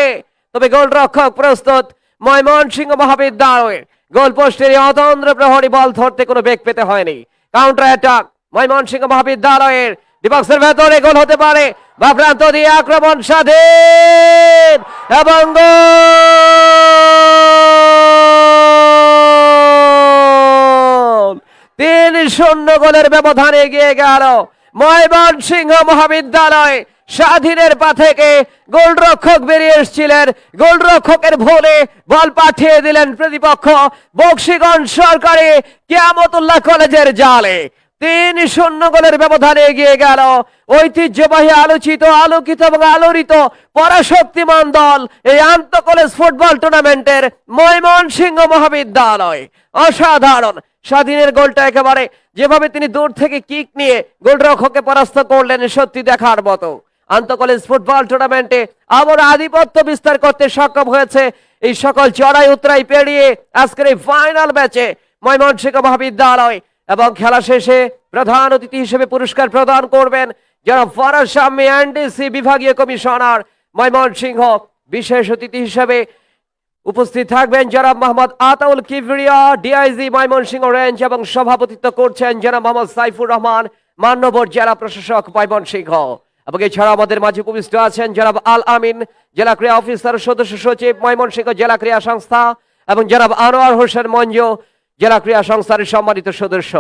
Speaker 1: তবে গোলরক্ষক প্রস্তুত ময়মনসিংহ মহাবিদ্যালয়ের গোল পোস্টের অতন্ত্র প্রহরী, বল ধরতে কোনো বেগ পেতে হয়নি। কাউন্টার অ্যাটাক ময়মনসিংহ মহাবিদ্যালয়ের, ডিবক্সের ভেতরে গোল হতে পারে, বা প্রান্ত দিয়ে আক্রমণ স্বাধীন এবং 3-0 গোলের ব্যবধানে এগিয়ে গেল ময়মনসিংহ মহাবিদ্যালয়। স্বাধীনের পা থেকে গোলরক্ষক বেরিয়ে এসেছিলেন, গোলরক্ষকের ভুলে বল পাঠিয়ে দিলেন প্রতিপক্ষ বংশীগঞ্জ সরকারি কিয়ামতুল্লাহ কলেজের জালে। 3-0 গোলের ব্যবধানে এগিয়ে গেল ঐতিহ্যবাহী আলোচিত, আলোকিত এবং আলোড়িত পরাশক্তিমান দল এই আন্তঃকলেজ ফুটবল টুর্নামেন্টের ময়মনসিংহ মহাবিদ্যালয়। অসাধারণ স্বাধীনের গোলটা, একেবারে যেভাবে তিনি দূর থেকে কিক নিয়ে গোলরক্ষককে পরাস্ত করলেন, সত্যি দেখার মতো। আন্তঃকলেজ ফুটবল টুর্নামেন্টে আবার আধিপত্য বিস্তার করতে সক্ষম হয়েছে এই সকল চড়াই উতরাই পেরিয়ে আজকের এই ফাইনাল ম্যাচে ময়মনসিংহ মহাবিদ্যালয়। এবং খেলা শেষে প্রধান অতিথি হিসেবে পুরস্কার প্রদান করবেন যারা ফরাজ শামী এনডিসি বিভাগীয় কমিশনার ময়মনসিংহ। বিশেষ অতিথি হিসেবে উপস্থিত থাকবেন জনাব মোহাম্মদ আতাউল কিবরিয়া, ডিআইজি ময়মনসিংহ রেঞ্জ, এবং সভাপতিত্ব করছেন জনাব মোহাম্মদ সাইফুর রহমান, মান্যবর জেলা প্রশাসক ময়মনসিংহ। এবং এছাড়া আমাদের মাঝে উপস্থিত আছেন জনাব আল আমিন, জেলা ক্রীড়া অফিসার সদস্য সচিব, ময়মনসিংহ জেলা ক্রীড়া সংস্থা, এবং জনাব আনোয়ার হোসেন মঞ্জু, জেলা ক্রীড়া সংস্থার সম্মানিত সদস্য।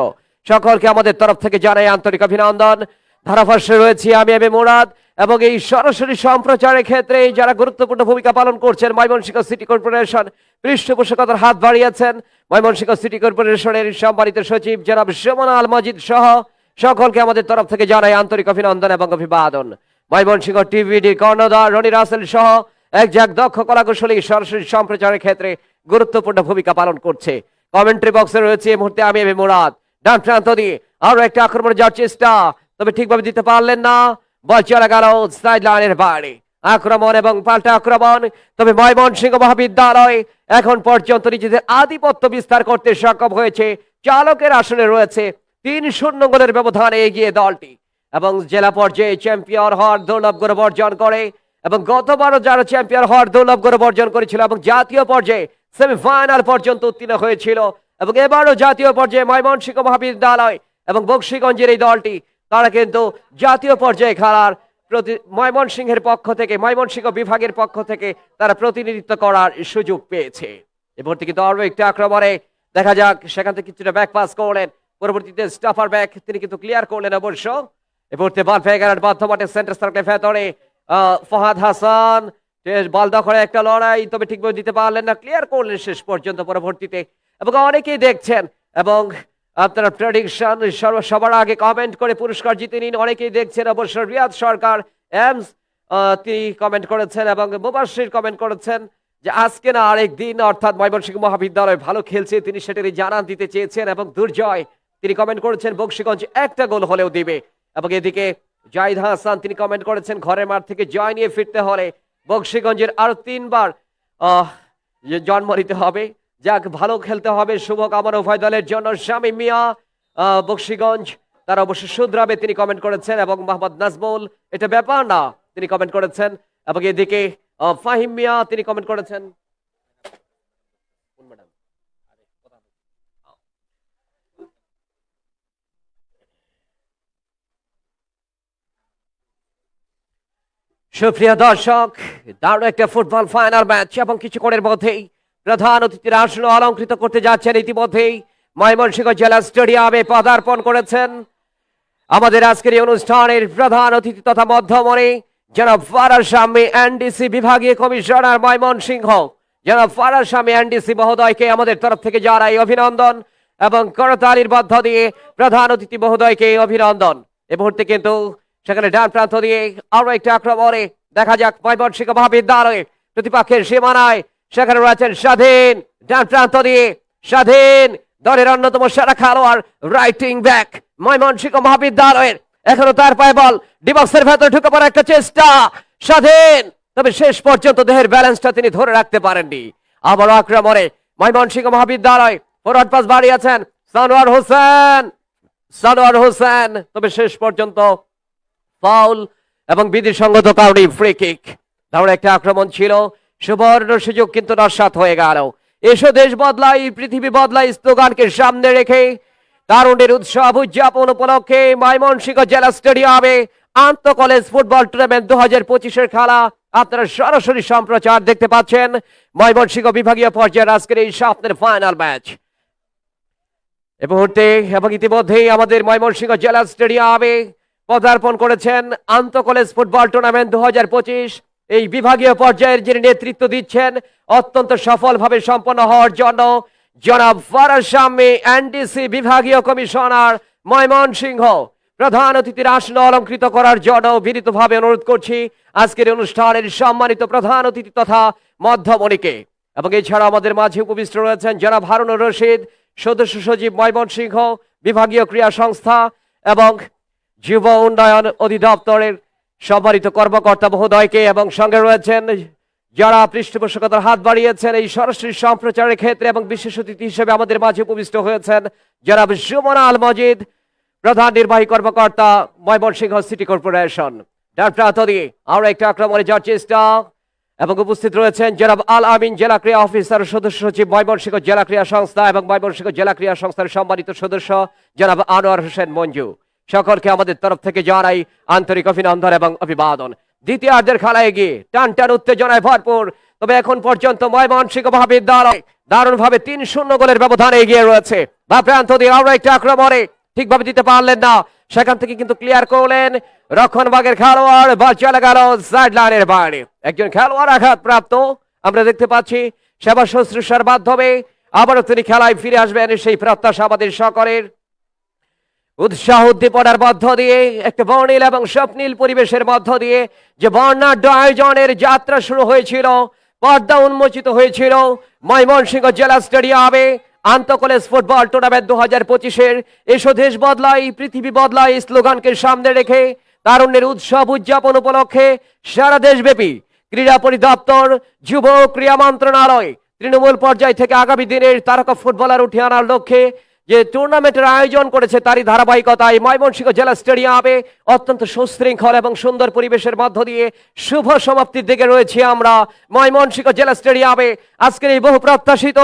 Speaker 1: সকলকে আমাদের তরফ থেকে জানাই আন্তরিক অভিনন্দন। ধারাভাষ্যে রয়েছি আমি এম এ মুরাদ, এবং এই সরাসরি সম্প্রচারের ক্ষেত্রে যারা গুরুত্বপূর্ণ ভূমিকা পালন করছেন, ময়মনসিংহ সিটি কর্পোরেশন পৃষ্ঠপোষকতার হাত বাড়িয়েছেন ময়মনসিংহ সিটি কর্পোরেশনের সম্মানিত সচিব জনাব সুমন আল মজিদ সহ সকলকে আমাদের তরফ থেকে জানাই আন্তরিক অভিনন্দন এবং অভিবাদন। ময়মনসিংহ টিভিডি কর্ণধার রনি রাসেল সহ এক দক্ষ কলাকুশলী সরাসরি সম্প্রচারের ক্ষেত্রে গুরুত্বপূর্ণ ভূমিকা পালন করছে। কমেন্ট্রি বক্সে রয়েছে এই মুহূর্তে আমি এম এ মুরাদ। ডান প্রান্ত দিয়ে আরো একটা আক্রমণে যাওয়ার চেষ্টা, তবে ঠিকভাবে দিতে পারলেন না, বল চলে গেল সাইড লাইনের বাইরে। আক্রমণ এবং পাল্টা আক্রমণ, তবে ময়মনসিংহ মহাবিদ্যালয় এখন পর্যন্ত নিজেদের আধিপত্য বিস্তার করতে সক্ষম হয়েছে। চালকের আসনে রয়েছে 3-0 গোলের ব্যবধানে এগিয়ে দলটি, এবং জেলা পর্যায়ে চ্যাম্পিয়ন হওয়ার দুর্লভ গৌরব অর্জন করে, এবং গতবারও যারা চ্যাম্পিয়ন হওয়ার দুর্লভ গৌরব অর্জন করেছিল এবং জাতীয় পর্যায়ে সেমিফাইনাল পর্যন্ত উত্তীর্ণ হয়েছিল, এবং এবারও জাতীয় পর্যায়ে ময়মনসিংহ মহাবিদ্যালয় এবং বকশীগঞ্জের এই দলটি তারা কিন্তু জাতীয় পর্যায়ে খেলার ময়মনসিংহের পক্ষ থেকে, ময়মনসিংহ বিভাগের পক্ষ থেকে তারা প্রতিনিধিত্ব করার সুযোগ পেয়েছে। এ মুহূর্তে কিন্তু আরো একটি আক্রমণে দেখা যাক, সেখান থেকে কিছুটা ব্যাক পাস করলেন, পরবর্তীতে স্টাফার ব্যাক তিনি কিন্তু ক্লিয়ার করলেন অবশ্য। এ মুহূর্তে বল পেয়ে গেলেন মাঠে সেন্টার সার্কেলের ভেতরে ফহাদ হাসান, বল দখলে একটা লড়াই, তবে ঠিকভাবে দিতে পারলেন না, ক্লিয়ার করলেন শেষ পর্যন্ত পরবর্তীতে। এবং অনেকেই দেখছেন এবং আপনারা প্রেডিকশন সবার আগে কমেন্ট করে পুরস্কার জিতে নিন, অনেকেই দেখছেন অবশ্য। রিয়াদ সরকার এমস তিনি কমেন্ট করেছেন এবং মুবাশির কমেন্ট করেছেন যে আজকে না আরেক দিন, অর্থাৎ ময়মনসিংহ মহাবিদ্যালয় ভালো খেলছে, তিনি সেটারই জানান দিতে চেয়েছেন। এবং দুর্জয় তিনি কমেন্ট করেছেন বকশীগঞ্জ একটা গোল হলেও দিবে। এবং এদিকে জাহিদ হাসান তিনি কমেন্ট করেছেন ঘরের মাঠ থেকে জয় নিয়ে ফিরতে হলে বকশীগঞ্জের আরো 3 বার জন্ম নিতে হবে। যাক, ভালো খেলতে হবে, শুভকামনা উভয় দলের জন্য। শামীম মিয়া, বকশীগঞ্জ তারা অবশ্য শুধরাবে তিনি কমেন্ট করেছেন, এবং মোহাম্মদ নাজমুল এটা ব্যাপার না তিনি কমেন্ট করেছেন। এবং এদিকে ফাহিম মিয়া তিনি কমেন্ট করেছেন। সুপ্রিয় দর্শক, দারুণ একটা ফুটবল ফাইনাল ম্যাচ, এবং কিছুক্ষণের মধ্যেই প্রধান অতিথির আসন অলঙ্কৃত করতে যাচ্ছেন। ইতিমধ্যেই ময়মনসিংহ জেলা স্টেডিয়ামে পদার্পণ করেছেন আমাদের আজকের এই অনুষ্ঠানের প্রধান অতিথি তথা মধ্যমণি জনাব ফারাজ শামী এনডিসি বিভাগীয় কমিশনার ময়মনসিংহ। জনাব ফারাজ শামী এনডিসি মহোদয়কে আমাদের তরফ থেকে জানাই অভিনন্দন, এবং করতালির মধ্য দিয়ে প্রধান অতিথি মহোদয়কে অভিনন্দন। এ মুহূর্তে কিন্তু সেখানে ডান প্রান্ত দিয়ে আরো একটা আক্রমণে দেখা যাক ময়মনসিংহ মহাবিদ্যালয় প্রতিপক্ষের সীমানায় সেখানে রয়েছেন স্বাধীন, ডান প্রান্ত দিয়ে স্বাধীন দলের অন্যতম সেরা খেলোয়াড়, রাইটিং ব্যাক ময়মনসিংহ মহাবিদ্যালয়ের। এখনো তার পায়ে বল, ডিবক্সের ভেতরে ঢুকে পড়ার একটা চেষ্টা স্বাধীন, তবে শেষ পর্যন্ত দেহের ব্যালেন্সটা তিনি ধরে রাখতে পারেননি। আবারও আক্রমণে ময়মনসিংহ মহাবিদ্যালয়, ফরওয়ার্ড পাস বাড়িয়েছেন সানোয়ার হোসেন, তবে শেষ পর্যন্ত ফাউল এবং বিধিসঙ্গত কারণে ফ্রি কিক। তাহলে একটা আক্রমণ ছিল, সুবর্ণ সুযোগ কিন্তু নস্যাৎ হয়ে গেল। এসো দেশ বদলাই পৃথিবী বদলাই স্লোগানকে সামনে রেখে তারুণের উৎসব উদযাপন উপলক্ষে ময়মনসিংহ জেলা স্টেডিয়ামে আন্তঃ কলেজ ফুটবল টুর্নামেন্ট 2025-এর খেলা আপনারা সরাসরি সম্প্রচার দেখতে পাচ্ছেন। ময়মনসিংহ বিভাগীয় পর্যায়ের আজকের এই স্বপ্নের ফাইনাল ম্যাচ এ মুহূর্তে, এবং ইতিমধ্যেই আমাদের ময়মনসিংহ জেলা স্টেডিয়ামে পদার্পণ করেছেন আন্তঃ কলেজ ফুটবল টুর্নামেন্ট 2025। এই বিভাগীয় পর্যায়ের যিনি নেতৃত্ব দিচ্ছেন অত্যন্ত সফলভাবে সম্পন্ন হওয়ার জন্য জনাব ফারাজ শামী এনডিসি বিভাগীয় কমিশনার ময়মনসিংহ প্রধান অতিথির আসন অলঙ্কৃত করার জন্য বিনীতভাবে অনুরোধ করছি আজকের অনুষ্ঠানের সম্মানিত প্রধান অতিথি তথা মধ্যমণিকে। এবং এছাড়া আমাদের মাঝে উপবিষ্ট রয়েছেন জনাব হারুনুর রশিদ, সদস্য সচিব ময়মনসিংহ বিভাগীয় ক্রীড়া সংস্থা এবং যুব উন্নয়ন অধিদপ্তরের সম্মানিত কর্মকর্তা মহোদয়কে, এবং সঙ্গে রয়েছেন যারা পৃষ্ঠপোষকতার হাত বাড়িয়েছেন এই সরাসরি সম্প্রচারের ক্ষেত্রে, এবং বিশেষ অতিথি হিসেবে আমাদের মাঝে উপবিষ্ট হয়েছেন জনাব সুমন আল মজিদ, প্রধান নির্বাহী কর্মকর্তা ময়মনসিংহ সিটি কর্পোরেশন। ডান প্রান্ত দিয়ে আরো একটা আক্রমণে যাওয়ার চেষ্টা, এবং উপস্থিত রয়েছেন জনাব আল আমিন, জেলা ক্রীড়া অফিসার সদস্য সচিব ময়মনসিংহ জেলা ক্রীড়া সংস্থা, এবং ময়মনসিংহ জেলা ক্রীড়া সংস্থার সম্মানিত সদস্য জনাব আনোয়ার হোসেন মঞ্জু। সকলকে আমাদের তরফ থেকে জানাই আন্তরিক অভিনন্দন এবং অভিবাদন। দ্বিতীয়ার্ধের খেলা এগিয়ে টান টান উত্তেজনায় ভরপুর। তবে এখন পর্যন্ত ময়মনসিংহ মহাবিদ্যালয় দারুণভাবে 3-0 গোলের ব্যবধানে এগিয়ে রয়েছে। বা প্রান্ত দিয়ে আরো একটা আক্রমণে ঠিকভাবে দিতে পারলেন না, সেখান থেকে কিন্তু ক্লিয়ার করলেন রক্ষণভাগের খেলোয়াড়। বল চলে গেল সাইড লাইনের বাইরে। একজন খেলোয়াড় আঘাতপ্রাপ্ত আমরা দেখতে পাচ্ছি। সেবা শুশ্রূষার মাধ্যমে আবারও তিনি খেলায় ফিরে আসবেন, সেই প্রত্যাশা আমাদের সকলের। উৎসাহ উদ্দীপনার মধ্য দিয়ে একটা বর্ণিল এবং স্বপ্নীল পরিবেশের মধ্য দিয়ে যে বর্ণাঢ্য আয়োজনের যাত্রা শুরু হয়েছিল, পর্দা উন্মোচিত হয়েছিল ময়মনসিংহ জেলা স্টেডিয়ামে আন্তঃকলেজ ফুটবল টুর্নামেন্ট 2025-এর এসো দেশ বদলাই পৃথিবী বদলাই স্লোগানকে সামনে রেখে তারুণ্যের উৎসব উদযাপন উপলক্ষে সারা দেশব্যাপী ক্রীড়া পরিদপ্তর, যুব ক্রীড়া মন্ত্রণালয় তৃণমূল পর্যায় থেকে আগামী দিনের তারকা ফুটবলার উঠে আনার লক্ষ্যে যে টুর্নামেন্টের আয়োজন করেছে, তারই ধারাবাহিকতায় ময়মনসিংহ জেলা স্টেডিয়ামে অত্যন্ত সুশৃঙ্খল এবং সুন্দর পরিবেশের মধ্য দিয়ে শুভ সমাপ্তির দিকে রয়েছে আমরা ময়মনসিংহ জেলা স্টেডিয়ামে। আজকের এই বহু প্রত্যাশিত,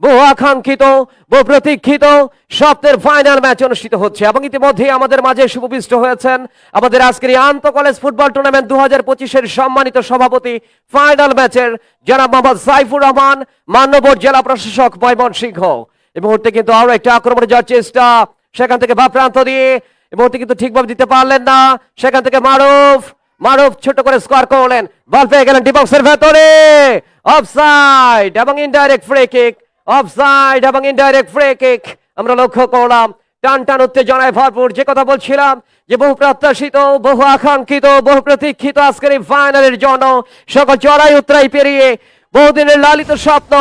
Speaker 1: বহু আকাঙ্ক্ষিত, বহু প্রতীক্ষিত স্বপ্নের ফাইনাল ম্যাচ অনুষ্ঠিত হচ্ছে এবং ইতিমধ্যে আমাদের মাঝে সুবিষ্ট হয়েছেন আমাদের আজকের এই আন্তঃকলেজ ফুটবল টুর্নামেন্ট 2025-এর সম্মানিত সভাপতি ফাইনাল ম্যাচের জনাব মোহাম্মদ সাইফুর রহমান, মান্যবর জেলা প্রশাসক ময়মনসিংহ। এই মুহূর্তে কিন্তু আরো একটা আক্রমণে যাওয়ার চেষ্টা, সেখান থেকে বা প্রান্ত দিয়ে এই মুহূর্তে কিন্তু ঠিকভাবে দিতে পারলেন না, সেখান থেকে মারুফ ছোট করে স্কোর করলেন। বল পেয়ে গেলেন ডিবক্সের ভেতরে, অফসাইড এবং ইনডাইরেক্ট ফ্রি কিক, অফসাইড এবং ইনডাইরেক্ট ফ্রি কিক আমরা লক্ষ্য করলাম। টান টান উত্তেজনায় ভরপুর, যে কথা বলছিলাম যে বহু প্রত্যাশিত, বহু আকাঙ্ক্ষিত, বহু প্রতীক্ষিত আজকের এই ফাইনালের জন্য সকল চড়াই উতরাই পেরিয়ে বহুদিনের লালিত স্বপ্ন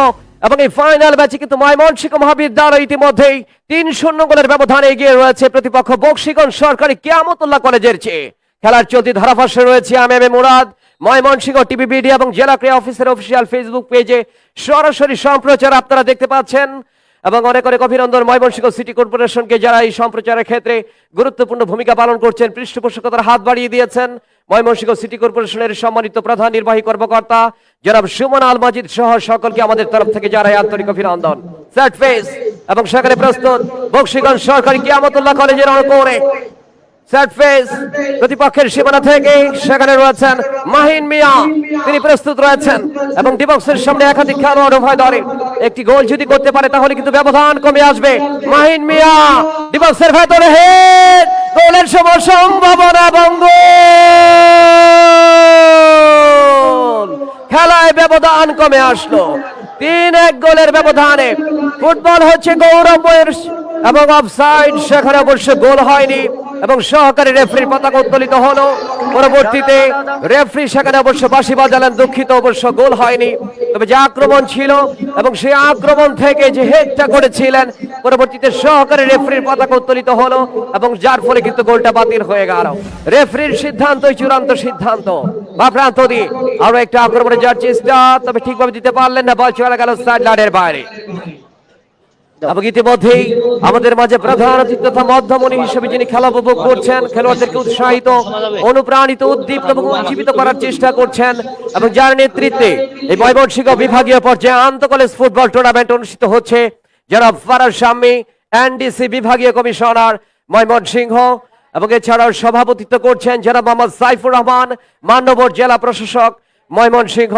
Speaker 1: এবং এই ফাইনাল ম্যাচে কিন্তু ময়মনসিংহ মহাবিদ্যালয় ইতিমধ্যেই 3-0 গোলের ব্যবধানে এগিয়ে রয়েছে প্রতিপক্ষ বক্সিগঞ্জ সরকারি কিয়ামতুল্লাহ কলেজের চেয়ে। খেলার চলতি ধারাভাষ্যে রয়েছে আমি এম এ মুরাদ। ময়মনসিংহ টিভিবিডি এবং জেলা ক্রীড়া অফিসের অফিসিয়াল ফেসবুক পেজে সরাসরি সম্প্রচার আপনারা দেখতে পাচ্ছেন এবং অনেক অনেক অভিনন্দন ময়মনসিংহ সিটি কর্পোরেশনকে, যারা এই সম্প্রচারের ক্ষেত্রে গুরুত্বপূর্ণ ভূমিকা পালন করছেন, পৃষ্ঠপোষকতার হাত বাড়িয়ে দিয়েছেন। ময়মনসিংহ সিটি কর্পোরেশনের সম্মানিত প্রধান নির্বাহী কর্মকর্তা জনাব সুমন আল মাজিদ সহ সকলকে আমাদের তরফ থেকে জানাই আন্তরিক অভিনন্দন। সেট ফেস এবং সেখানে প্রস্তুত বক্সিগঞ্জ সরকারি কিয়ামতুল্লাহ কলেজের অঙ্কনে সেট ফেস প্রতিপক্ষের সীমানা থেকে সেখানে রয়েছেন মাহিন মিয়া, তিনি প্রস্তুত রয়েছেন এবং ডিবক্সের সামনে একাধিক খেলোয়াড় উভয় দলে একটি গোল যদি করতে পারে তাহলে কিন্তু ব্যবধান কমে আসবে। মাহিন মিয়া ডিবক্সের ভেতরে হেড, গোলের সম্ভাবনা এবং গোল। খেলায় ব্যবধান কমে আসলো 3-1 গোলের ব্যবধানে। ফুটবল হচ্ছে গৌরবের এবং অফসাইড, সেখানে অবশ্য গোল হয়নি এবং সহকারী রেফারির পতাকা উত্তোলিত হলো। পরবর্তীতে রেফারি সেখানে অবশ্য বাঁশি বাজালেন, দুঃখিত, অবশ্য গোল হয়নি। তবে যে আক্রমণ ছিল এবং সেই আক্রমণ থেকে যে হেডটা করেছিলেন, পরবর্তীতে সহকারী রেফারির পতাকা উত্তোলিত হলো এবং যার ফলে কিন্তু গোলটা বাতিল হয়ে গেল। রেফারির সিদ্ধান্তই চূড়ান্ত সিদ্ধান্ত। বা প্রান্ত দিয়ে আরো একটা আক্রমণে যাওয়ার চেষ্টা, তবে ঠিকভাবে দিতে পারলেন না, বল চলে গেল সাইড লাইনের বাইরে। এবং ইতিমধ্যেই আমাদের মাঝে প্রধান অতিথি তথা মধ্যমণি হিসেবে যিনি খেলা উপভোগ করছেন, খেলোয়াড়দেরকে উৎসাহিত, অনুপ্রাণিত, উদ্দীপ্ত এবং উজ্জীবিত করার চেষ্টা করছেন এবং যার নেতৃত্বে এই ময়মনসিংহ বিভাগীয় পর্যায়ে আন্তঃকলেজ ফুটবল টুর্নামেন্ট অনুষ্ঠিত হচ্ছে জনাব ফারাজ শাম্মী, এনডিসি বিভাগীয় কমিশনার ময়মনসিংহ, এবং এছাড়াও সভাপতিত্ব করছেন জনাব মোহাম্মদ সাইফুর রহমান, মান্যবর জেলা প্রশাসক ময়মনসিংহ,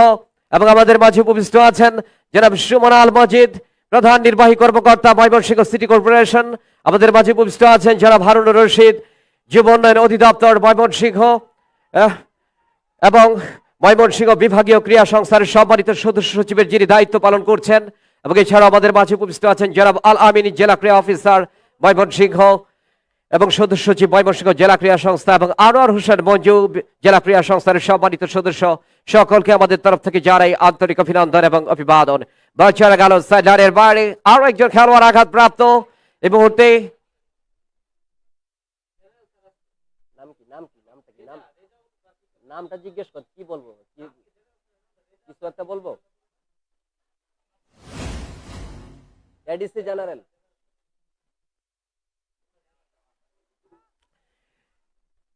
Speaker 1: এবং আমাদের মাঝে উপবিষ্ট আছেন জনাব সুমন আল মাজিদ, প্রধান নির্বাহী কর্মকর্তা ময়মনসিংহ সিটি কর্পোরেশন। আমাদের মাঝে উপবিষ্ট আছেন জনাব হারুনুর রশিদ, যুব উন্নয়ন অধিদপ্তর ময়মনসিংহ, এবং ময়মনসিংহ বিভাগীয় ক্রীড়া সংস্থার সম্মানিত সদস্য সচিবের যিনি দায়িত্ব পালন করছেন। এবং এছাড়াও আমাদের মাঝে উপবিষ্ট আছেন জনাব আল আমিন, জেলা ক্রীড়া অফিসার ময়মনসিংহ এবং সদস্য সচিব ময়মনসিংহ জেলা ক্রীড়া সংস্থা, এবং আনোয়ার হোসেন মঞ্জু, জেলা ক্রীড়া সংস্থার সম্মানিত সদস্য। সকলকে আমাদের তরফ থেকে জানাই আন্তরিক অভিনন্দন এবং অভিবাদন। চলে গেল সাইডারের বাইরে, আরো একজন খেলোয়াড় আঘাতপ্রাপ্ত এই মুহূর্তে। নামটা জিজ্ঞেস কর, কি বলবো, কিছু একটা বলবো। ADC general.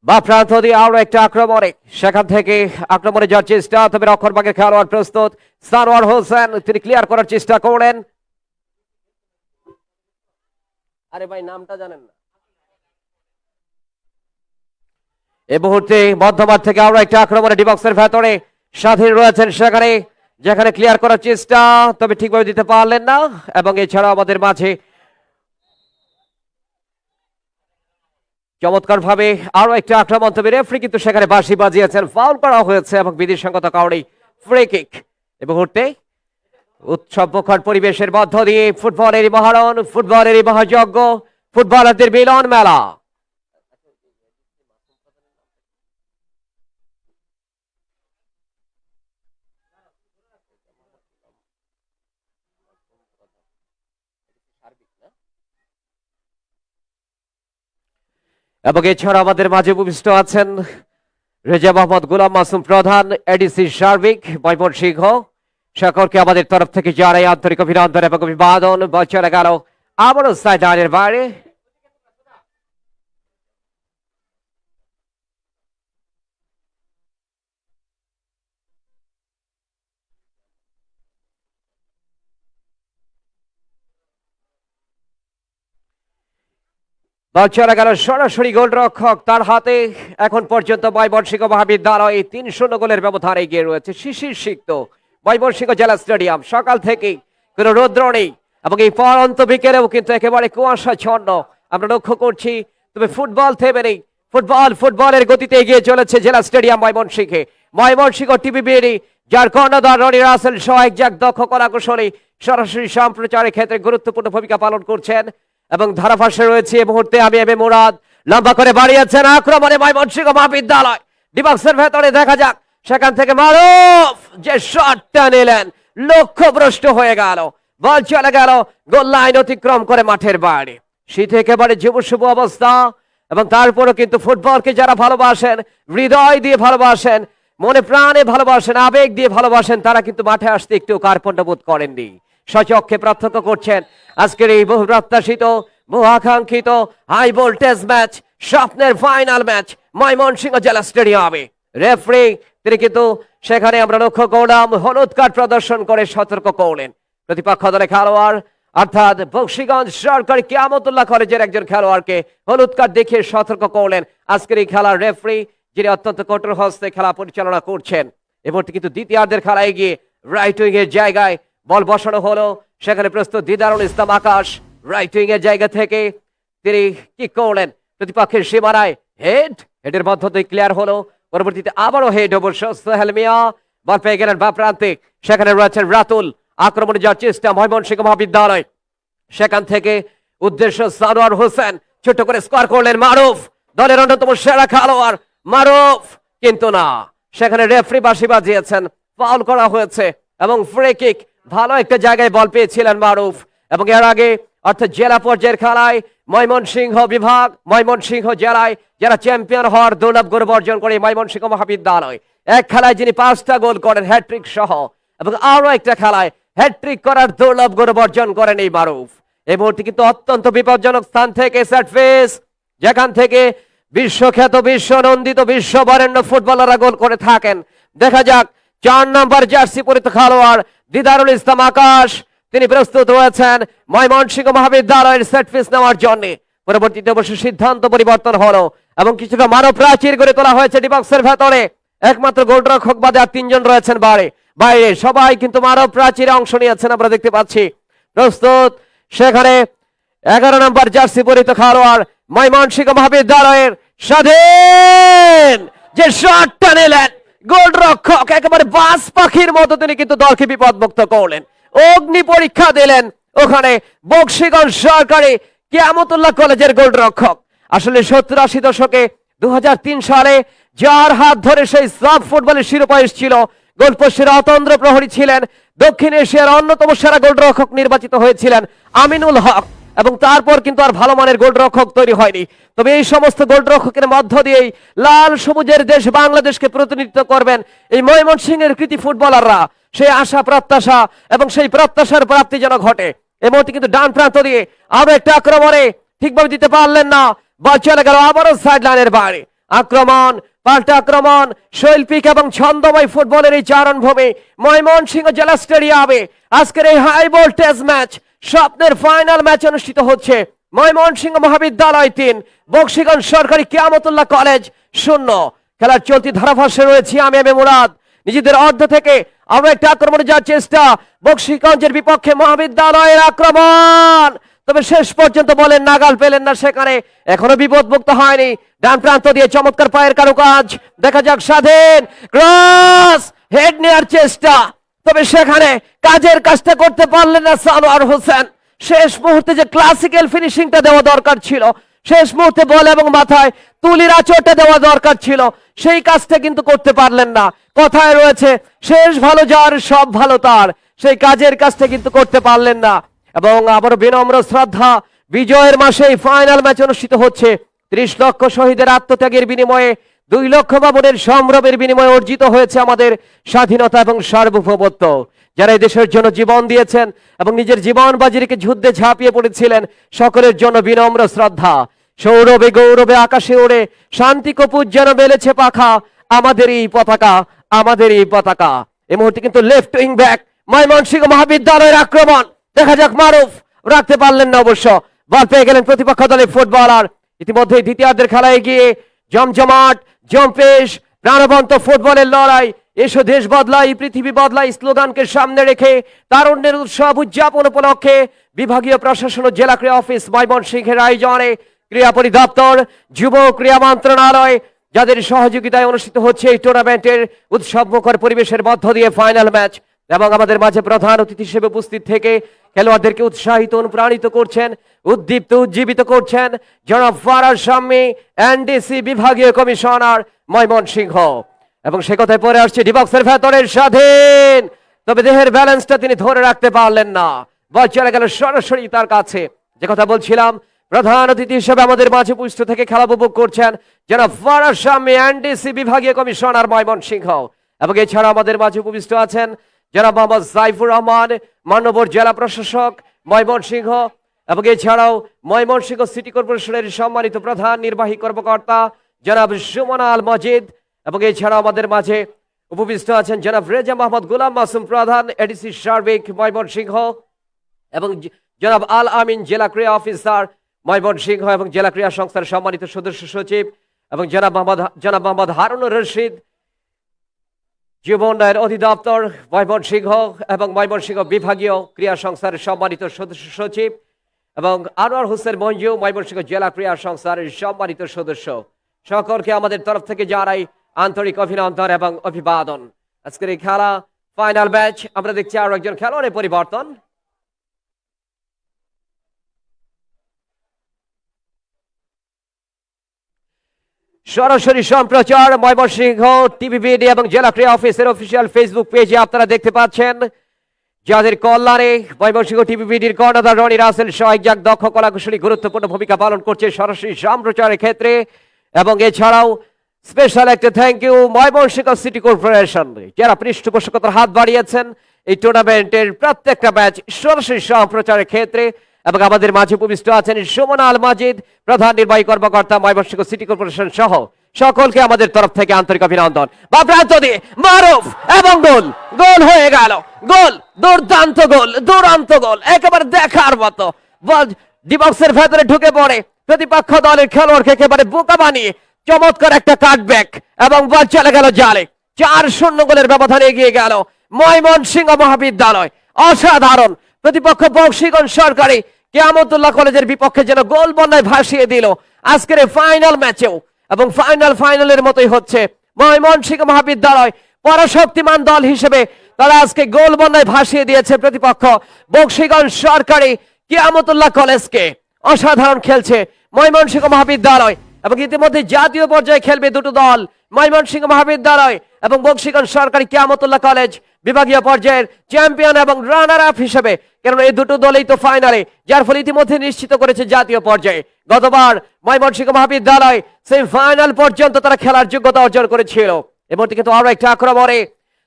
Speaker 1: বা প্রান্ত দিয়ে আরো একটা আক্রমণে, সেখান থেকে আক্রমণে যাওয়ার চেষ্টা, তবে রক্ষণভাগের খেলোয়াড় প্রস্তুত সানোয়ার হোসেন, তিনি ক্লিয়ার করার চেষ্টা করলেন। আরে ভাই নামটা জানেন না, এই মুহূর্তে মধ্যমাঠ থেকে আরো একটা আক্রমণে ডিবক্সের ভেতরে স্বাধীন রয়েছেন সেখানে, যেখানে ক্লিয়ার করার চেষ্টা, তবে ঠিকভাবে দিতে পারলেন না। এবং এছাড়া আমাদের মাঝে চমৎকার ভাবে আরো একটা আক্রমণ, তবে রেফারি কিন্তু সেখানে বাঁশি বাজিয়েছেন, ফাউল করা হয়েছে এবং বিধিসঙ্গত কারণে ফ্রি কিক। এই মুহূর্তে উৎসব মুখর পরিবেশের মধ্য দিয়ে ফুটবলের মহারণ, ফুটবলের মহাযজ্ঞ, ফুটবলারদের মিলন মেলা। এবং এছাড়া আমাদের মাঝে উপবিষ্ট আছেন রেজা মোহাম্মদ গোলাম মাসুম প্রধান, এডিসি সার্বিক ময়মনসিংহ। সকলকে আমাদের তরফ থেকে জানাই আন্তরিক অভিনন্দন এবং অভিবাদন। চলে গেল আবারও সাইডলাইনের বাইরে। বল চলে গেল সরাসরি গোলরক্ষক তার হাতে। এখন পর্যন্ত ময়মনসিংহ মহাবিদ্যালয় 3-0 গোলের ব্যবধানে এগিয়ে রয়েছে। শিশির সিক্ত ময়মনসিংহ জেলা স্টেডিয়াম, সকাল থেকেই কোনো রৌদ্র নেই এবং এই পরন্ত বিকেলেও কিন্তু একেবারে কুয়াশাচ্ছন্ন আমরা লক্ষ্য করছি। তবে ফুটবল থেমে নেই, ফুটবলের গতিতে এগিয়ে চলেছে জেলা স্টেডিয়াম ময়মনসিংহে। ময়মনসিংহ টিভি বিডি, যার কর্ণধার রনি রাসেল সহ একজন দক্ষ কলাকুশলী সরাসরি সম্প্রচারের ক্ষেত্রে গুরুত্বপূর্ণ ভূমিকা পালন করছেন। এবং ধারাভাষ্যে রয়েছে এই মুহূর্তে আমি এম এ মুরাদ, লম্বা করে বাড়িয়েছেন আক্রমণে ময়মনসিংহ মহাবিদ্যালয়। ডিবক্সের ভেতরে দেখা যাক, সেখান থেকে মারুফ যে শটটা নিলেন লক্ষ্যভ্রষ্ট হয়ে গেল, বল চলে গেল গোল লাইন অতিক্রম করে মাঠের বাইরে। শীত একেবারে যুবশুভ অবস্থা এবং তারপরও কিন্তু ফুটবলকে যারা ভালোবাসেন, হৃদয় দিয়ে ভালোবাসেন, মনে প্রাণে ভালোবাসেন, আবেগ দিয়ে ভালোবাসেন, তারা কিন্তু মাঠে আসতে একটু কার্পণ্য বোধ করেননি। সচক্ষে প্রত্যক্ষ করছেন আজকের এই বহু প্রত্যাশিত, বহু আকাঙ্ক্ষিত হাই ভোল্টেজ ম্যাচ, স্বপ্নের ফাইনাল ম্যাচ ময়মনসিংহ জেলা স্টেডিয়ামে। রেফারি তিনি কিন্তু সেখানে আমরা লক্ষ্য করলাম হলুদ কার্ড প্রদর্শন করে সতর্ক করলেন প্রতিপক্ষ দলের খেলোয়াড়, অর্থাৎ বক্সিগঞ্জ সরকারি কিয়ামতুল্লাহ কলেজের একজন খেলোয়াড়কে হলুদ কার্ড দেখিয়ে সতর্ক করলেন আজকের এই খেলার রেফারি, যিনি অত্যন্ত কঠোর হস্তে খেলা পরিচালনা করছেন। এবার কিন্তু দ্বিতীয়ার্ধের খেলায় গিয়ে রাইট উইং এর জায়গায় বল বসানো হলো, সেখানে প্রস্তুত দিদারুল ইসলাম আকাশ। রাইট উইং এর জায়গা থেকে তিনি কি করলেন, প্রতিপক্ষের সীমানায় হেডের মধ্য দিয়ে ক্লিয়ার হলো। পরবর্তীতে আবারও হেড অবশ্য সোহেল মিয়া, বল পেয়ে গেলেন বা প্রান্তে, সেখানে রয়েছেন রাতুল। আক্রমণে যাওয়ার চেষ্টা ময়মনসিংহ মহাবিদ্যালয়, সেখান থেকে উদ্দেশ্য সানোয়ার হোসেন, ছোট করে স্কোর করলেন মারুফ, দলের অন্যতম সেরা খেলোয়াড় মারুফ, কিন্তু না, সেখানে রেফারি বাঁশি বাজিয়েছেন, ফাউল করা হয়েছে এবং ফ্রি কিক। ভালো একটা জায়গায় বল পেয়েছিলেন মারুফ। এবং এর আগে অর্থাৎ জেলা পর্যায়ের খেলায় ময়মনসিংহ বিভাগ, ময়মনসিংহ জেলায় যারা চ্যাম্পিয়ন হওয়ার দুর্লভ গৌরব অর্জন করে ময়মনসিংহ মহাবিদ্যালয়, এক খেলায় যিনি 5টা গোল করেন হ্যাট্রিক সহ, এবং আরো একটা খেলায় হ্যাট্রিক করার দুর্লভ গৌরব অর্জন করেন এই মারুফ। এই মুহূর্তে কিন্তু অত্যন্ত বিপজ্জনক স্থান থেকে সেট ফেস, যেখান থেকে বিশ্বখ্যাত, বিশ্বনন্দিত, বিশ্ববরেণ্য ফুটবলাররা গোল করে থাকেন। দেখা যাক 4 নম্বর জার্সি পরিহিত খেলোয়াড় দিদারুল ইসলাম আকাশ, তিনি প্রস্তুত রয়েছেন ময়মনসিংহ মহাবিদ্যালয়ের সেট পিস নেওয়ার জন্য। পরবর্তীতে অবশ্য সিদ্ধান্ত পরিবর্তন হলো এবং কিছুটা মানব প্রাচীর গড়ে তোলা হয়েছে ডিবক্সের ভেতরে। একমাত্র গোলরক্ষক বাদে আর 3 জন রয়েছেন বাইরে, সবাই কিন্তু মানব প্রাচীরে অংশ নিয়েছেন আমরা দেখতে পাচ্ছি। প্রস্তুত সেখানে 11 নম্বর জার্সি পরিহিত খেলোয়াড় ময়মনসিংহ মহাবিদ্যালয়ের স্বাধীন, যে শটটা নিলেন গোলরক্ষক একেবারে বাস পাখির মতো, তিনি কিন্তু দলকে বিপদমুক্ত করলেন, অগ্নি পরীক্ষা দিলেন ওখানে বক্সিগঞ্জ সরকারি কিয়ামতুল্লাহ কলেজের গোলরক্ষক। আসলে 70-80 দশকে 2003 সালে যার হাত ধরে সেই সাব ফুটবলের শিরোপা এসেছিল, গোলপোস্টের অতন্দ্র প্রহরী ছিলেন, দক্ষিণ এশিয়ার অন্যতম সেরা গোলরক্ষক নির্বাচিত হয়েছিলেন আমিনুল হক। এবং তারপর কিন্তু আর ভালো মানের গোলরক্ষক তৈরি হয়নি। তবে এই সমস্ত গোলরক্ষকের মধ্য দিয়েই লাল সবুজের দেশ বাংলাদেশকে প্রতিনিধিত্ব করবেন এই ময়মনসিংহের কৃতি ফুটবলাররা। সেই আশা প্রত্যাশা এবং সেই প্রত্যাশার প্রাপ্তি যেন ঘটে। এই মুহূর্তে কিন্তু ডান প্রান্ত দিয়ে আরো একটা আক্রমণে ঠিকভাবে দিতে পারলেন না, বল চলে গেল আবারও সাইড লাইনের বাইরে। আক্রমণ, পাল্টা আক্রমণ, শৈল্পিক এবং ছন্দময় ফুটবলের এই চারণভূমি ময়মনসিংহ জেলা স্টেডিয়ামে আজকের এই হাই ভোল্টেজ ম্যাচ, স্বপ্নের ফাইনাল ম্যাচ অনুষ্ঠিত হচ্ছে ময়মনসিংহ মহাবিদ্যালয় 3, বক্সিগঞ্জ সরকারি কিয়ামতুল্লাহ কলেজ 0। খেলার চলতি ধারাভাষ্যে রয়েছে আমি এম এ মুরাদ। নিজেদের অর্ধ থেকে আমরা একটা আক্রমণে যাওয়ার চেষ্টা, বক্সিগঞ্জের বিপক্ষে মহাবিদ্যালয়ের আক্রমণ, তবে শেষ পর্যন্ত বলেন নাগাল পেলেন না সেখানে, এখনো বিপদমুক্ত হয়নি। ডান প্রান্ত দিয়ে চমৎকার পায়ের কারুকাজ, দেখা যাক স্বাধীন ক্রস হেড নেওয়ার চেষ্টা, তবে সেখানে কাজের কাজটা করতে পারলেন না সানোয়ার হোসেন। শেষ মুহূর্তে যে ক্লাসিক্যাল ফিনিশিংটা দেওয়া দরকার ছিল, শেষ মুহূর্তে বল এবং মাথায় তুলির আঁচড়টা দেওয়া দরকার ছিল, সেই কাজটা কিন্তু করতে পারলেন না। কথায় রয়েছে শেষ ভালো যার সব ভালো তার, সেই কাজের কাজটা কিন্তু করতে পারলেন না। এবং আবার বিনম্র শ্রদ্ধা, বিজয়ের মাসে ফাইনাল ম্যাচ অনুষ্ঠিত হচ্ছে। 30 লক্ষ শহীদের আত্মত্যাগের বিনিময়ে, 2 লক্ষ বাবনের সম্ভ্রমের বিনিময়ে অর্জিত হয়েছে আমাদের স্বাধীনতা এবং সার্বভৌমত্ব। যারা এই দেশের জন্য জীবন দিয়েছেন এবং নিজের জীবন বাজি রেখে যুদ্ধে ঝাঁপিয়ে পড়েছিলেন, সকলের জন্য বিনম্র শ্রদ্ধা। সৌরভে গৌরবে আকাশে ওড়ে শান্তি কপুর যেন মেলেছে পাখা, আমাদের এই পতাকা, আমাদের এই পতাকা। এই মুহূর্তে কিন্তু লেফট উইং ব্যাক ময়মনসিংহ মহাবিদ্যালয়ের আক্রমণ, দেখা যাক মারুফ রাখতে পারলেন না, অবশ্য বল পেয়ে গেলেন প্রতিপক্ষ দলের ফুটবলার। ইতিমধ্যে দ্বিতীয়ার্ধের খেলায় গিয়ে জমজমাট, জম্পেশ, প্রাণবন্ত ফুটবলের লড়াই, এসো দেশ বদলাই পৃথিবী বদলাই স্লোগানকে সামনে রেখে তারুণ্যের উৎসব উদযাপন উপলক্ষে বিভাগীয় প্রশাসন ও জেলা ক্রীড়া অফিস ময়মনসিংহের আয়োজনে ক্রীড়া পরিদপ্তর, যুব ক্রীড়া মন্ত্রণালয়, যাদের সহযোগিতায় অনুষ্ঠিত হচ্ছে এই টুর্নামেন্টের উৎসবমুখর পরিবেশের মধ্য দিয়ে ফাইনাল ম্যাচ। এবং আমাদের মাঝে প্রধান অতিথি হিসেবে উপস্থিত থেকে খেলোয়াড়দেরকে উৎসাহিত অনুপ্রাণিত করছেন, উদ্দীপ্ত উজ্জীবিত করছেন জনাব ফারাজ শাম্মী, এনডিসি বিভাগীয় কমিশনার ময়মনসিংহ। এবং সে কথায় পরে আসছে ডিবক্সের ভেতরের স্বাধীন, তবে দেহের ব্যালেন্সটা তিনি ধরে রাখতে পারলেন না, বল চলে গেল সরাসরি তার কাছে। যে কথা বলছিলাম, প্রধান অতিথি হিসেবে আমাদের মাঝে উপস্থিত থেকে খেলা উপভোগ করছেন জনাব ফারাজ শাম্মী, এনডিসি বিভাগীয় কমিশনার ময়মনসিংহ। এবং এছাড়া আমাদের মাঝে উপস্থিত আছেন জনাব মোহাম্মদ সাইফুর রহমান, মানবর জেলা প্রশাসক ময়মনসিংহ। এবং এছাড়াও ময়মনসিংহ সিটি কর্পোরেশনের সম্মানিত প্রধান নির্বাহী কর্মকর্তা জনাব সুমন আল মজিদ। এবং এছাড়াও আমাদের মাঝে উপবিষ্ট আছেন জনাব রেজা মোহাম্মদ গোলাম মাসুম, প্রধান এডিসি সার্বিক ময়মনসিংহ। এবং জনাব আল আমিন, জেলা ক্রীড়া অফিসার ময়মনসিংহ এবং জেলা ক্রীড়া সংস্থার সম্মানিত সদস্য সচিব। এবং জনাব মোহাম্মদ হারুনুর রশিদ, যুব উন্নয়ন অধিদপ্তর ময়মনসিংহ এবং ময়মনসিংহ বিভাগীয় ক্রীড়া সংস্থার সম্মানিত সদস্য সচিব। এবং আনোয়ার হোসেন মঞ্জু, ময়মনসিংহ জেলা ক্রীড়া সংস্থার সম্মানিত সদস্য। সকলকে আমাদের তরফ থেকে জানাই আন্তরিক অভিনন্দন এবং অভিবাদন। আজকের এই খেলা ফাইনাল ম্যাচ, আমরা দেখছি আরো একজন খেলোয়াড়ের পরিবর্তন। সরাসরি সম্প্রচার ময়মনসিংহ টিভিবিডি এবং জেলা ক্রীড়া অফিসের অফিসিয়াল ফেসবুক পেজে আপনারা দেখতে পাচ্ছেন, যাদের কল্যাণে ময়মনসিংহ টিভিবিডির কর্ণধার রনি রাসেল সহ একজন দক্ষ কলাকুশলী গুরুত্বপূর্ণ ভূমিকা পালন করছে সরাসরি সম্প্রচারের ক্ষেত্রে। এবং এছাড়াও স্পেশাল একটা thank you Mymensingh city corporation, যারা পৃষ্ঠপোষকতার হাত বাড়িয়েছেন এই টুর্নামেন্টের প্রত্যেকটা ম্যাচ সরাসরি সম্প্রচারের ক্ষেত্রে। এবং আমাদের মাঝে উপবিষ্ট আছেন সুমন আল মাজিদ, প্রধান নির্বাহী কর্মকর্তা ময়মনসিংহ সিটি কর্পোরেশন সহ সকলকে আমাদের তরফ থেকে আন্তরিক অভিনন্দন। বা প্রান্ত দিয়ে মারুফ এবং গোল, গোল হয়ে গেল, গোল, দুর্দান্ত গোল, দুরন্ত গোল, একেবারে দেখার মতো বল ডিবক্সের ভেতরে ঢুকে পড়ে প্রতিপক্ষ দলের খেলোয়াড়কে একেবারে বোকা বানিয়ে চমৎকার একটা কাটব্যাক এবং বল চলে গেল জালে। 4-0 গোলের ব্যবধানে এগিয়ে গেল ময়মনসিংহ মহাবিদ্যালয়। অসাধারণ, প্রতিপক্ষ বক্সিগঞ্জ সরকারি কিয়ামতুল্লাহ কলেজের বিপক্ষে যেন গোল বন্যায় ভাসিয়ে দিল আজকের এই ফাইনাল ম্যাচেও। এবং ফাইনালের মতোই হচ্ছে, ময়মনসিংহ মহাবিদ্যালয় পরাশক্তিমান দল হিসেবে তারা আজকে গোল বন্যায় ভাসিয়ে দিয়েছে প্রতিপক্ষ বক্সিগঞ্জ সরকারি কিয়ামতুল্লাহ কলেজকে। অসাধারণ খেলছে ময়মনসিংহ মহাবিদ্যালয়। এবং ইতিমধ্যে জাতীয় পর্যায়ে খেলবে দুটো দল, ময়মনসিংহ মহাবিদ্যালয় এবং বক্সিগঞ্জ সরকারি কিয়ামতুল্লাহ কলেজ বিভাগীয় পর্যায়ের চ্যাম্পিয়ন এবং রানার আপ হিসেবে, কারণ এই দুটো দলেই তো ফাইনালে, যার ফলে ইতিমধ্যে নিশ্চিত করেছে জাতীয় পর্যায়ে। গতবার ময়মনসিংহ মহাবিদ্যালয় সেমিফাইনাল পর্যন্ত তারা খেলার যোগ্যতা অর্জন করেছিল। এবং কিন্তু আরো একটা আক্রমণে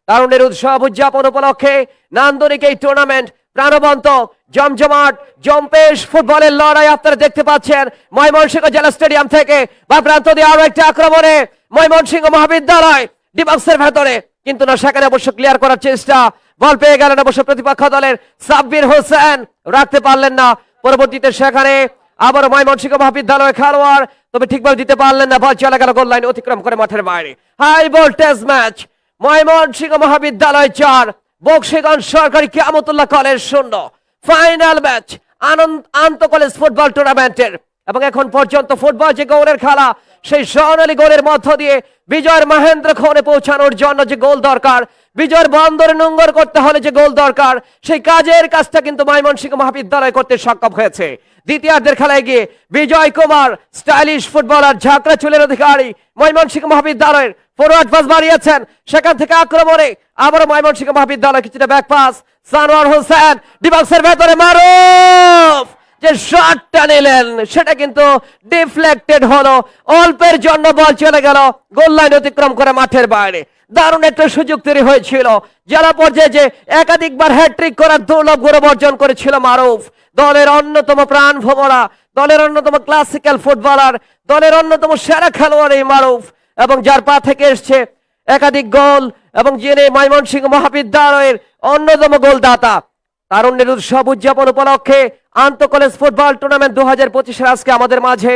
Speaker 1: তারুণ্যের উৎসব উদযাপন উপলক্ষে নান্দনিক এই টুর্নামেন্ট, প্রাণবন্ত জমজমাট জম্পেশ ফুটবলের লড়াই আপনারা দেখতে পাচ্ছেন ময়মনসিংহ জেলা স্টেডিয়াম থেকে। বা প্রান্ত দিয়ে আরো একটা আক্রমণে ময়মনসিংহ মহাবিদ্যালয় ডিবক্সের ভেতরে, কিন্তু না সেখানে অবশ্য ক্লিয়ার করার চেষ্টা, বল পেয়ে গেলেন অবশ্য প্রতিপক্ষ দলের সাব্বির হোসেন, রাখতে পারলেন না। পরবর্তীতে সেখানে আবার ময়মনসিংহ মহাবিদ্যালয় খেলোয়াড়, তবে ঠিকভাবে দিতে পারলেন না, বল চলে গেল গোল লাইন অতিক্রম করে মাঠের বাইরে। হাই ভোল্টেজ ম্যাচ, ময়মনসিংহ মহাবিদ্যালয় 4, বক্সিগঞ্জ সরকারি কিয়ামতুল্লাহ কলেজ 0। ফাইনাল ম্যাচ আন্ত কলেজ ফুটবল টুর্নামেন্টের, এবং এখন পর্যন্ত ফুটবল যে গোলের খেলা, সেই স্বর্ণালী গোলের মধ্য দিয়ে বিজয়ের মহেন্দ্র খনে পৌঁছানোর জন্য যে গোল দরকার, বিজয়ের বন্দরে নোঙ্গর করতে হলে যে গোল দরকার, সেই কাজটা কিন্তু ময়মনসিংহ মহাবিদ্যালয় করতে সক্ষম হয়েছে। দ্বিতীয়ার্ধের খেলায় গিয়ে বিজয় কুমার, স্টাইলিশ ফুটবলার, ঝাঁকড়া চুলের অধিকারী, ময়মনসিংহ মহাবিদ্যালয়ের ফরওয়ার্ড পাস বাড়িয়েছেন, সেখান থেকে আক্রমণে আবারও ময়মনসিংহ মহাবিদ্যালয় কিছুটা ব্যাক পাস, সানোয়ার হোসেন ডিবক্সের ভেতরে মারুফ যে শটটা নিলেন সেটা কিন্তু ডিফ্লেক্টেড হলো, অল্পের জন্য বল চলে গেল গোল লাইন অতিক্রম করে মাঠের বাইরে। দারুণ একটা সুযোগ তৈরি হয়েছিল, জেলা পর্যায়ে যে একাধিকবার হ্যাট্রিক করার দুর্লভ গৌরব অর্জন করেছিল মারুফ, দলের অন্যতম প্রাণ ভোমরা, দলের অন্যতম ক্লাসিক্যাল ফুটবলার, দলের অন্যতম সেরা খেলোয়াড় এই মারুফ, এবং যার পা থেকে এসছে একাধিক গোল, এবং যিনি ময়মনসিংহ মহাবিদ্যালয়ের অন্যতম গোলদাতা। তারুণ্যের উৎসব উদযাপন উপলক্ষে আন্ত কলেজ ফুটবল টুর্নামেন্ট 2025 আজকে আমাদের মাঝে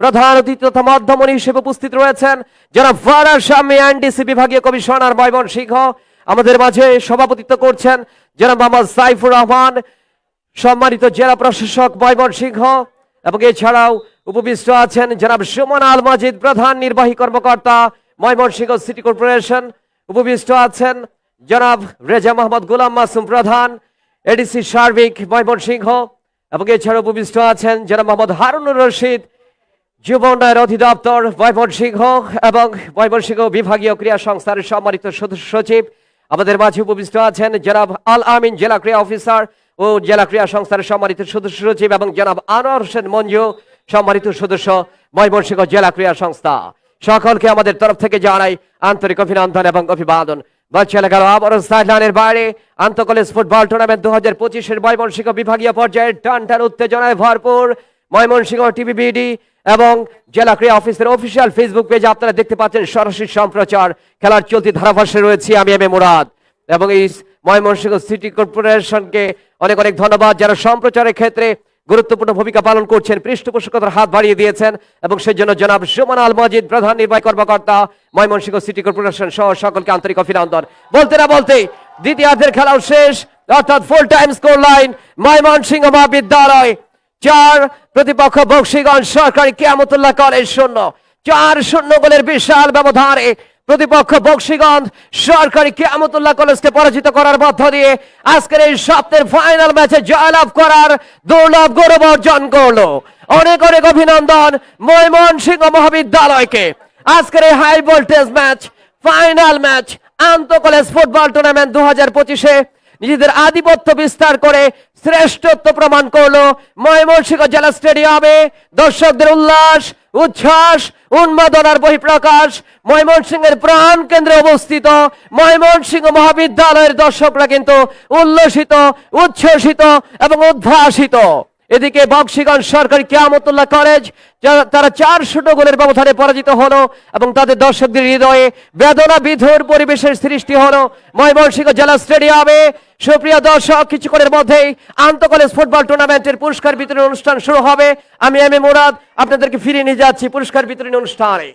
Speaker 1: প্রধান অতিথি তথা মধ্যমণি হিসেবে উপস্থিত রয়েছেন যারা ফারাজ শামী এনডিসি বিভাগীয় কমিশনার ময়মনসিংহ। আমাদের মাঝে সভাপতিত্ব করছেন যারা মোহাম্মদ সাইফুর রহমান, সম্মানিত জেলা প্রশাসক ময়মনসিংহ, এবং এছাড়াও উপবিষ্ট আছেন জনাব সুমন আল মাজিদ, প্রধান নির্বাহী কর্মকর্তা ময়মনসিংহ সিটি কর্পোরেশন। উপবিষ্ট আছেন জনাব রেজা মোহাম্মদ গোলাম মাসুম, প্রধান এডিসি সার্বিক ময়মনসিংহ, এবং এছাড়া উপবিষ্ট আছেন জনাব মোহাম্মদ হারুনুর রশিদ, যুব উন্নয়ন অধিদপ্তর ময়মনসিংহ এবং ময়মনসিংহ বিভাগীয় ক্রীড়া সংস্থার সম্মানিত সদস্য সচিব। আমাদের মাঝে উপবিষ্ট আছেন জনাব আল আমিন, জেলা ক্রীড়া অফিসার ও জেলা ক্রীড়া সংস্থার সম্মানিত সদস্য সচিব, এবং জনাব আনোয়ার হোসেন মঞ্জু, সম্মানিত সদস্য ময়মনসিংহ জেলা ক্রীড়া সংস্থা। সকলকে আমাদের তরফ থেকে জানাই আন্তরিক অভিনন্দন এবং অভিবাদন। বল চলে গেল আবারও সাইডলাইনের বাইরে আন্ত কলেজ ফুটবল টুর্নামেন্ট 2025 ময়মনসিংহ বিভাগীয় পর্যায়ে টান টান উত্তেজনায় ভরপুর। ময়মনসিংহ টিভিবিডি এবং জেলা ক্রীড়া অফিসের অফিসিয়াল ফেসবুক পেজে আপনারা দেখতে পাচ্ছেন সরাসরি সম্প্রচার। খেলার চলতি ধারাভাষ্যে রয়েছি আমি এম এ মুরাদ, এবং এই ময়মনসিংহ সিটি কর্পোরেশনকে অনেক অনেক ধন্যবাদ যারা সম্প্রচারের ক্ষেত্রে গুরুত্বপূর্ণ ভূমিকা পালন করছেন, পৃষ্ঠপোষকতার হাত বাড়িয়ে দিয়েছেন, এবং সেই জন্য জনাব সুমন আল মাজিদ, প্রধান নির্বাহী কর্মকর্তা ময়মনসিংহ সিটি কর্পোরেশন সহ সকলকে আন্তরিক অভিনন্দন। বলতে না বলতেই দ্বিতীয়ার্ধের খেলাও শেষ, অর্থাৎ full time score line Mymensingh মহাবিদ্যালয় 4, প্রতিপক্ষ বক্সিগঞ্জ সরকারি কিয়ামতুল্লাহ কলেজ 0। 4-0 গোলের বিশাল ব্যবধানে প্রতিপক্ষ বক্সিগঞ্জ সরকারি কিয়ামতুল্লাহ কলেজকে পরাজিত করার মধ্য দিয়ে আজকের এই সপ্তাহের ফাইনাল ম্যাচে জয়লাভ করার দুর্লভ গৌরব অর্জন করলো। অনেক অনেক অভিনন্দন ময়মনসিংহ মহাবিদ্যালয়কে। আজকের এই high voltage match, final match আন্ত কলেজ ফুটবল টুর্নামেন্ট 2025-এ নিজেদের আধিপত্য বিস্তার করে শ্রেষ্ঠত্ব প্রমাণ করলো। ময়মনসিংহ জেলা স্টেডিয়ামে দর্শকদের উল্লাস, উচ্ছ্বাস, উন্মাদনার বহিঃপ্রকাশ। ময়মনসিংহের প্রাণ কেন্দ্রে অবস্থিত ময়মনসিংহ মহাবিদ্যালয়ের দর্শকরা কিন্তু উল্লসিত, উচ্ছ্বসিত এবং উদ্ভাসিত। এদিকে বক্সিগঞ্জ সরকারি কিয়ামতুল্লাহ কলেজ তারা 4-0 গোলের ব্যবধানে পরাজিত হলো, এবং তাদের দর্শকদের হৃদয়ে বেদনা বিধুর পরিবেশের সৃষ্টি হলো ময়মনসিংহ জেলা স্টেডিয়ামে। সুপ্রিয় দর্শক, কিছুক্ষণের মধ্যেই আন্ত কলেজ ফুটবল টুর্নামেন্টের পুরস্কার বিতরণ অনুষ্ঠান শুরু হবে। আমি এম এ মুরাদ আপনাদেরকে ফিরিয়ে নিয়ে যাচ্ছি পুরস্কার বিতরণ অনুষ্ঠানে।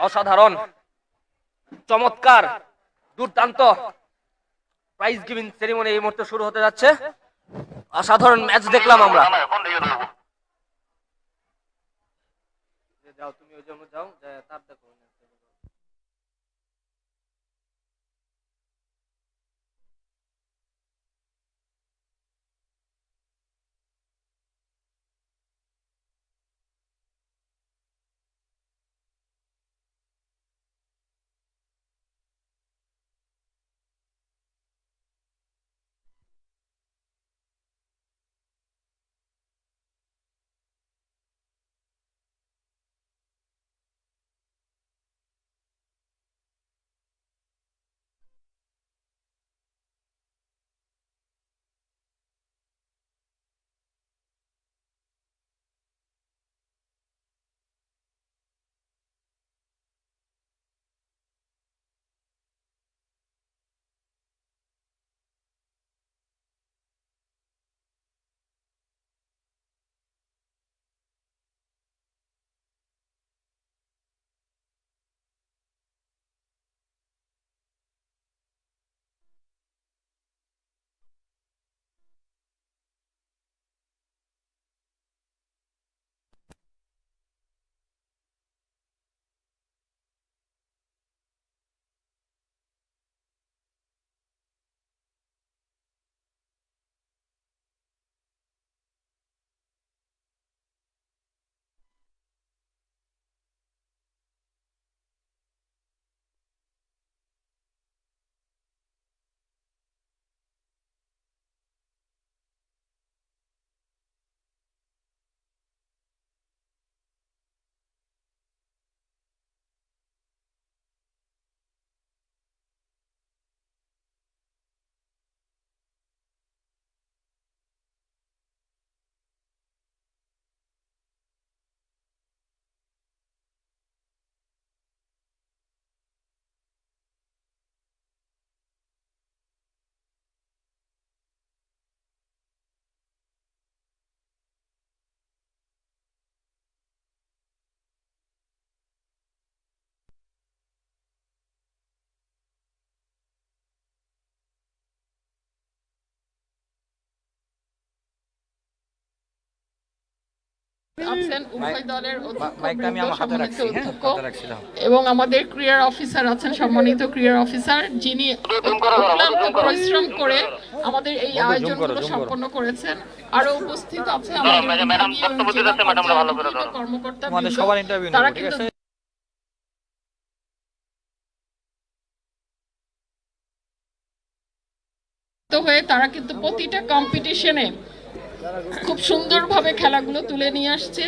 Speaker 4: অসাধারণ, চমৎকার, দুর্দান্ত প্রাইজ গিভিং সেরিমনি এই মুহূর্তে শুরু হতে যাচ্ছে। অসাধারণ ম্যাচ দেখলাম আমরা। যাও তুমি ওই জন্য যাও, তার দেখো।
Speaker 5: আছেন উভয় দলের
Speaker 2: মাইকটা আমি আমার হাতে রাখছি, হ্যাঁ, হাতে রাখছিলাম।
Speaker 5: এবং আমাদের ক্রিয়ার অফিসার আছেন, সম্মানিত ক্রিয়ার অফিসার, যিনি অক্লান্ত পরিশ্রম করে আমাদের এই আয়োজনগুলো সম্পন্ন করেছেন। আরো উপস্থিত আছে আমাদের কর্মকর্তা,
Speaker 2: আমাদের সবার ইন্টারভিউ
Speaker 5: তারা
Speaker 2: নেব, ঠিক
Speaker 5: কিন্তু
Speaker 2: আছে?
Speaker 5: হয়ে তারা কিন্তু প্রতিটা কম্পিটিশনে খুব সুন্দরভাবে খেলাগুলো তুলে নিয়ে আসছে।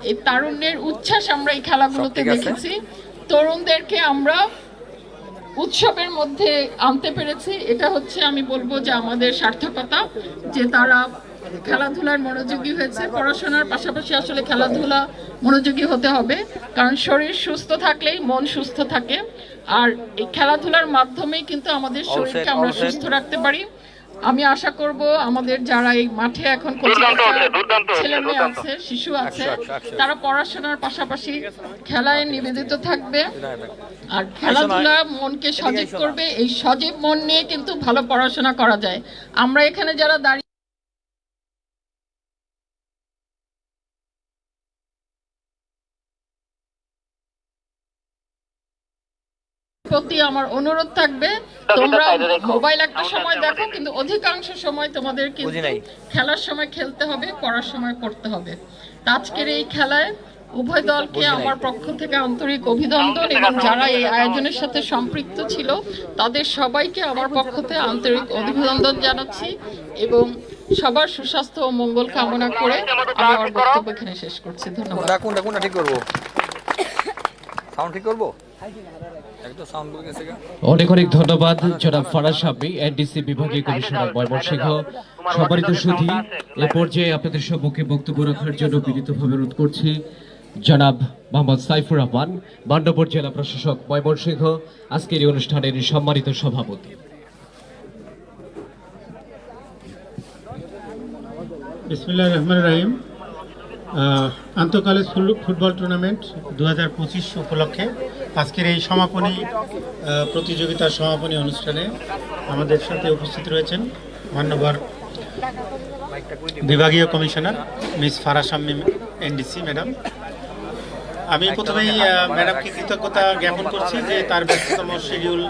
Speaker 5: এই তারুণ্যের উচ্ছ্বাস আমরা এই খেলাগুলোতে দেখেছি। তরুণদেরকে আমরা উৎসবের মধ্যে আনতে পেরেছি, এটা হচ্ছে আমি বলবো যে আমাদের সার্থকতা, যে তারা খেলাধুলার মনোযোগী হয়েছে। পড়াশোনার পাশাপাশি আসলে খেলাধুলা মনোযোগী হতে হবে, কারণ শরীর সুস্থ থাকলেই মন সুস্থ থাকে। আর এই খেলাধুলার মাধ্যমেই কিন্তু আমাদের শরীরকে আমরা সুস্থ রাখতে পারি। আমি আশা করব আমাদের যারা এই মাঠে এখন ছেলে মেয়ে আছে, শিশু আছে, তারা পড়াশোনার পাশাপাশি খেলায় নিবেদিত থাকবে। আর খেলাধুলা মনকে সজীব করবে। এই সজীব মন নিয়ে কিন্তু ভালো পড়াশোনা করা যায়। আমরা এখানে যারা দাঁড়িয়ে প্রতি আমার অনুরোধ থাকবে, তোমরা মোবাইল একটা সময় দেখো, কিন্তু অধিকাংশ সময় তোমাদের কিন্তু খেলার সময় খেলতে হবে, পড়ার সময় পড়তে হবে। আজকের এই খেলায় উভয় দলকে আমার পক্ষ থেকে আন্তরিক অভিনন্দন, এবং যারা এই আয়োজনের সাথে সম্পৃক্ত ছিল তাদের সবাইকে আমার পক্ষ থেকে আন্তরিক অভিনন্দন জানাচ্ছি, এবং সবার সুস্বাস্থ্য ও মঙ্গল কামনা করে আমি আমার বক্তব্য এখানে শেষ করছি। ধন্যবাদ।
Speaker 2: কোনটা ঠিক করবো? সাউন্ড ঠিক করবো?
Speaker 6: অনেক অনেক ধন্যবাদ জনাব ফারাজ সাব্বি, এনডিসি বিভাগীয় কমিশনার ময়মনসিংহ। সম্মানিত সুধী, এ পর্যায়ে আপনাদের সম্মুখে বক্তব্য রাখার জন্য বিনীতভাবে অনুরোধ করছি জনাব মোহাম্মদ সাইফুর রহমান, মান্যবর জেলা প্রশাসক ময়মনসিংহ, আজকের এই অনুষ্ঠানের সম্মানিত সভাপতি।
Speaker 7: বিসমিল্লাহির রহমানির রহিম।
Speaker 3: আন্তঃকলেজ ফুটবল টুর্নামেন্ট 2025 উপলক্ষে আজকের এই সমাপনী প্রতিযোগিতার সমাপনী অনুষ্ঠানে আমাদের সাথে উপস্থিত রয়েছেন মাননীয় বিভাগীয় commissioner miss Farah Shamim N D C madam. আমি প্রথমেই ম্যাডামকে কৃতজ্ঞতা জ্ঞাপন করছি যে তার ব্যস্ততম শিডিউল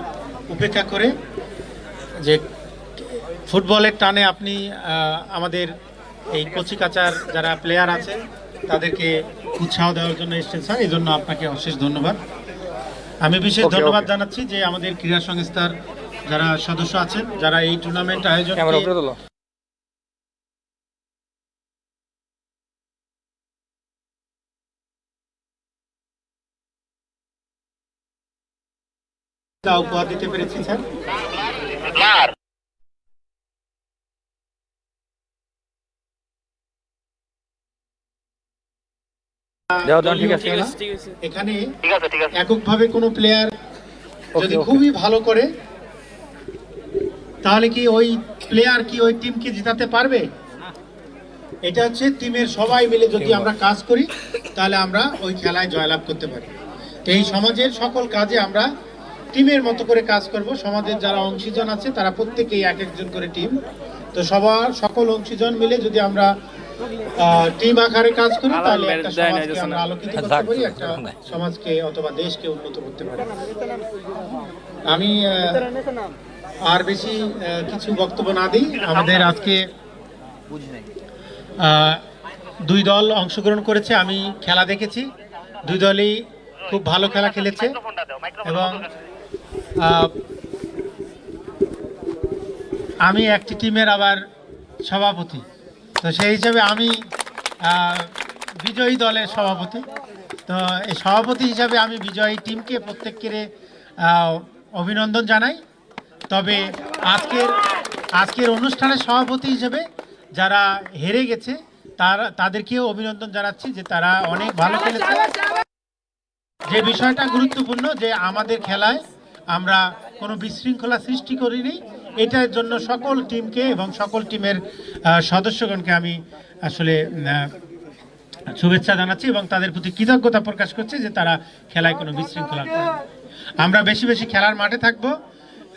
Speaker 3: উপেক্ষা করে যে ফুটবলের টানে আপনি আমাদের এই কচিকাচার যারা প্লেয়ার আছে তাদেরকে উৎসাহ দেওয়ার জন্য এসেছেন স্যার, এই জন্য আপনাকে অশেষ ধন্যবাদ। আমি বিশেষ ধন্যবাদ জানাচ্ছি যে আমাদের ক্রীড়া সংস্থার যারা সদস্য আছেন, যারা এই টুর্নামেন্ট আয়োজন উপহার দিতে পেরেছি স্যার। এখানে এককভাবে কোনো প্লেয়ার যদি খুবই ভালো করে তাহলে কি ওই প্লেয়ার কি ওই টিমকে জিতাতে পারবে? এটা হচ্ছে টিমের সবাই মিলে যদি আমরা কাজ করি তাহলে আমরা ওই খেলায় জয়লাভ করতে পারি। তো এই সমাজের সকল কাজে আমরা টিমের মতো করে কাজ করব। সমাজের যারা অংশীজন আছে তারা প্রত্যেকেই এক একজন করে টিম, তো সকল অংশীজন মিলে যদি আমরা টিম আকারে কাজ করি তাহলে একটা সমাজকে আমরা আলোকিত করতে পারি, একটা সমাজকে অথবা দেশকে উন্নত করতে পারি। আমি আর বেশি কিছু বক্তব্য না দিই। আমাদের আজকে দুই দল অংশগ্রহণ করেছে, আমি খেলা দেখেছি, দুই দলই খুব ভালো খেলা খেলেছে এবং আমি একটি টিমের আবার সভাপতি, তো সেই হিসাবে আমি বিজয়ী দলের সভাপতি। তো এই সভাপতি হিসাবে আমি বিজয়ী টিমকে প্রত্যেকের অভিনন্দন জানাই। তবে আজকের অনুষ্ঠানের সভাপতি হিসেবে যারা হেরে গেছে তাদেরকেও অভিনন্দন জানাচ্ছি যে তারা অনেক ভালো খেলেছে। যে বিষয়টা গুরুত্বপূর্ণ যে আমাদের খেলায় আমরা কোনো বিশৃঙ্খলা সৃষ্টি করিনি, এটার জন্য সকল টিমকে এবং সকল টিমের সদস্যগণকে আমি আসলে শুভেচ্ছা জানাচ্ছি এবং তাদের প্রতি কৃতজ্ঞতা প্রকাশ করছি যে তারা খেলায় কোনো বিশৃঙ্খলা করে। আমরা বেশি বেশি খেলার মাঠে থাকব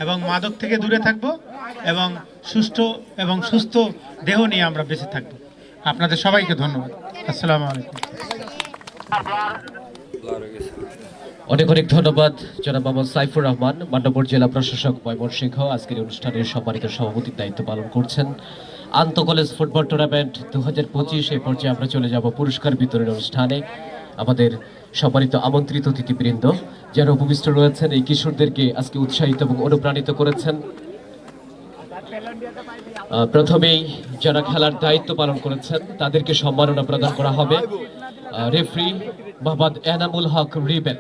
Speaker 3: এবং মাদক থেকে দূরে থাকব এবং সুষ্ঠু এবং সুস্থ দেহ নিয়ে আমরা বেঁচে থাকব। আপনাদের সবাইকে ধন্যবাদ। আসসালামু আলাইকুম।
Speaker 6: অনেক অনেক ধন্যবাদ জনাব মোহাম্মদ সাইফুর রহমান, মান্যবর জেলা প্রশাসক ময়মনসিংহ। আজকের অনুষ্ঠানের সম্মানিত সভাপতির দায়িত্ব পালন করছেন। আন্তঃকলেজ ফুটবল টুর্নামেন্ট 2025 এই পর্যায়ে আমরা চলে যাব পুরস্কার বিতরণ অনুষ্ঠানে। আমাদের সম্মানিত আমন্ত্রিত অতিথিবৃন্দ যারা উপবিষ্ট রয়েছেন এই কিশোরদেরকে আজকে উৎসাহিত এবং অনুপ্রাণিত করেছেন। প্রথমেই যারা খেলার দায়িত্ব পালন করেছেন তাদেরকে সম্মাননা প্রদান করা হবে। রেফারি মোহাম্মদ এনামুল হক রিবেন,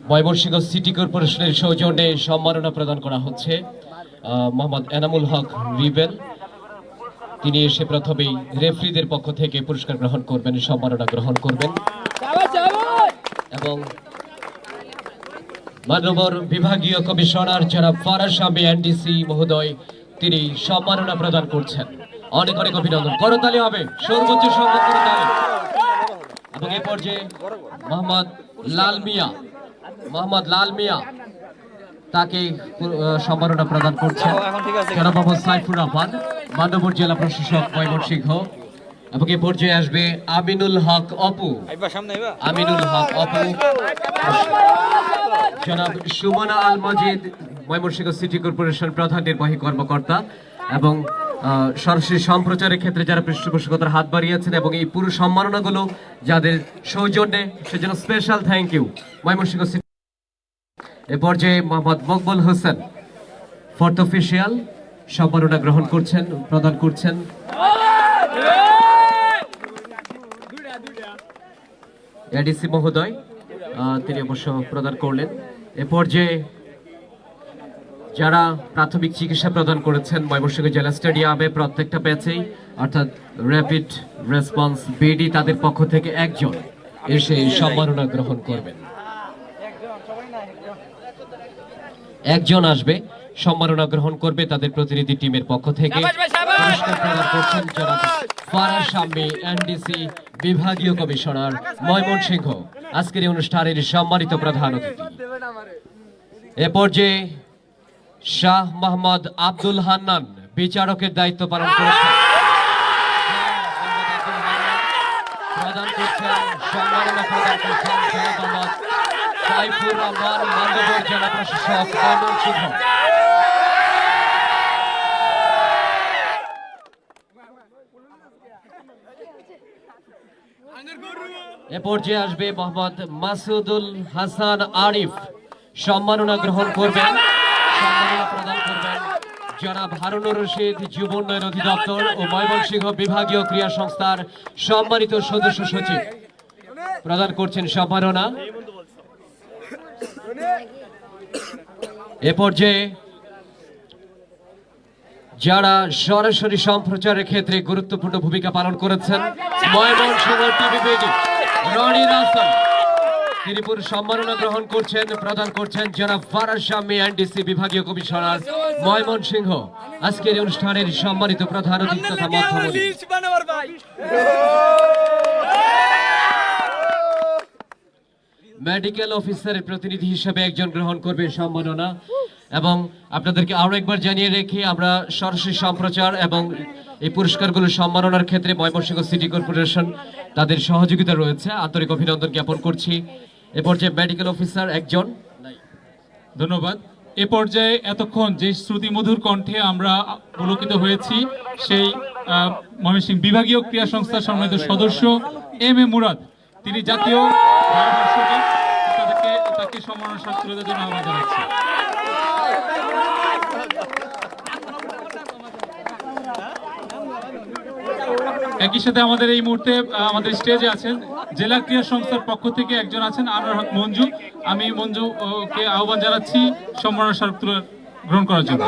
Speaker 6: ময়মনসিংহ সিটি কর্পোরেশনের সৌজন্যে সম্মাননা প্রদান করা হচ্ছে মোহাম্মদ এনামুল হক রিবেন। তিনি এসে প্রথমেই রেফারিদের পক্ষ থেকে পুরস্কার গ্রহণ করবেন, সম্মাননা গ্রহণ করবেন এবং মাননীয় বিভাগীয় কমিশনার জনাব ফারাহ শাম্মীম এনডিসি মহোদয় তিনি সম্মাননা প্রদান করছেন। অনেক অনেক অভিনন্দন, করতালি হবে, সর্বোচ্চ সম্মান করতালি। এবং এই পর্যায়ে মোহাম্মদ লাল মিয়া তাকে সম্মাননা প্রদান করছেন জনাব মোহাম্মদ সাইফুর রহমান, মাননীয় জেলা প্রশাসক ময়মনসিংহ। এবং এই পর্যায়ে আসবে আমিনুল হক অপু, জনাব সুমনা আল মজিদ, ময়মনসিংহ সিটি কর্পোরেশন প্রধান নির্বাহী কর্মকর্তা এবং সরাসরি সম্প্রচারের ক্ষেত্রে যারা পৃষ্ঠপোষকতার হাত বাড়িয়েছেন এবং এই পুরো সম্মাননাগুলো যাদের সৌজন্যে সেজন্য special thank you Mymensingh city. এ পর্যায়ে মোহাম্মদ মকবুল হোসেন ফোর্থ অফিসিয়াল সম্মাননা গ্রহণ করছেন, প্রদান করছেন। এডিসি মহোদয় তিনি অবশ্য প্রদান করলেন। এ পর্যায়ে যারা প্রাথমিক চিকিৎসা প্রদান করেছেন ময়মনসিংহ জেলা স্টেডিয়ামে প্রত্যেকটা ম্যাচেই, অর্থাৎ র্যাপিড রেসপন্স বিডি, তাদের পক্ষ থেকে একজন এসে সম্মাননা গ্রহণ করবেন। একজন আসবে সম্মাননা গ্রহণ করবে তাদের প্রতিনিধি টিমের পক্ষ থেকে পুরস্কার প্রদান করছেন জনাব ফারাজ শাম্মী এনডিসি বিভাগীয় কমিশনার ময়মনসিংহ আজকের এই অনুষ্ঠানের সম্মানিত প্রধান অতিথি। এ পর্যায়ে শাহ মোহাম্মদ আব্দুল হান্নান বিচারকের দায়িত্ব পালন করেছেন। প্রদান করছেন সম্মাননা প্রদান করছেন জনাব মোহাম্মদ সাইফুর রহমান মান্যবর জেলা প্রশাসক ময়মনসিংহ। এ পর্যায়ে আসবে মোহাম্মদ মাসুদুল হাসান আরিফ সম্মাননা গ্রহণ করবেন, সম্মাননা প্রদান করবেন জনাব হারুনুর রশিদ যুব উন্নয়ন অধিদপ্তর ও ময়মনসিংহ বিভাগীয় ক্রীড়া সংস্থার সম্মানিত সদস্য সচিব প্রদান করছেন সম্মাননা। এ পর্যায়ে যারা সরাসরি সম্প্রচারের ক্ষেত্রে গুরুত্বপূর্ণ ভূমিকা পালন করেছেন ময়মনসিংহ টিভি বিডি রনি রাসেল তিনি সম্মাননা গ্রহণ করছেন, প্রদান করছেন জনাব ফারাজ শাম্মী এনডিসি বিভাগীয় কমিশনার ময়মনসিংহ আজকের অনুষ্ঠানের সম্মানিত প্রধান অতিথি তথা মধ্যমণি। মেডিকেল অফিসারের প্রতিনিধি হিসেবে একজন গ্রহণ করবে সম্মাননা। এবং আপনাদেরকে আরো একবার জানিয়ে রেখে আমরা সরাসরি সম্প্রচার এবং এই পুরস্কারগুলো সম্মাননার ক্ষেত্রে ময়মনসিংহ সিটি কর্পোরেশন তাদের সহযোগিতা রয়েছে, আন্তরিক অভিনন্দন জ্ঞাপন করছি। এ পর্যায়ে মেডিকেল অফিসার একজন।
Speaker 7: ধন্যবাদ। এ পর্যায়ে এতক্ষণ যে শ্রুতিমধুর কণ্ঠে আমরা পুলকিত হয়েছি সেই ময়মনসিংহ বিভাগীয় ক্রীড়া সংস্থার সম্মানিত সদস্য এম এ মুরাদ তিনি জাতীয় ধারাভাষ্যকার, তাকে সম্মাননা স্বাক্ষর তুলে দেওয়ার জন্য আহ্বান জানাচ্ছি। একই সাথে আমাদের এই মুহূর্তে আমাদের স্টেজে আছেন জেলা ক্রীড়া সংস্থার পক্ষ থেকে একজন আছেন আনোয়ার হক মঞ্জু। আমি মঞ্জুকে আহ্বান জানাচ্ছি সম্মাননা স্মারক তুলে গ্রহণ করার জন্য।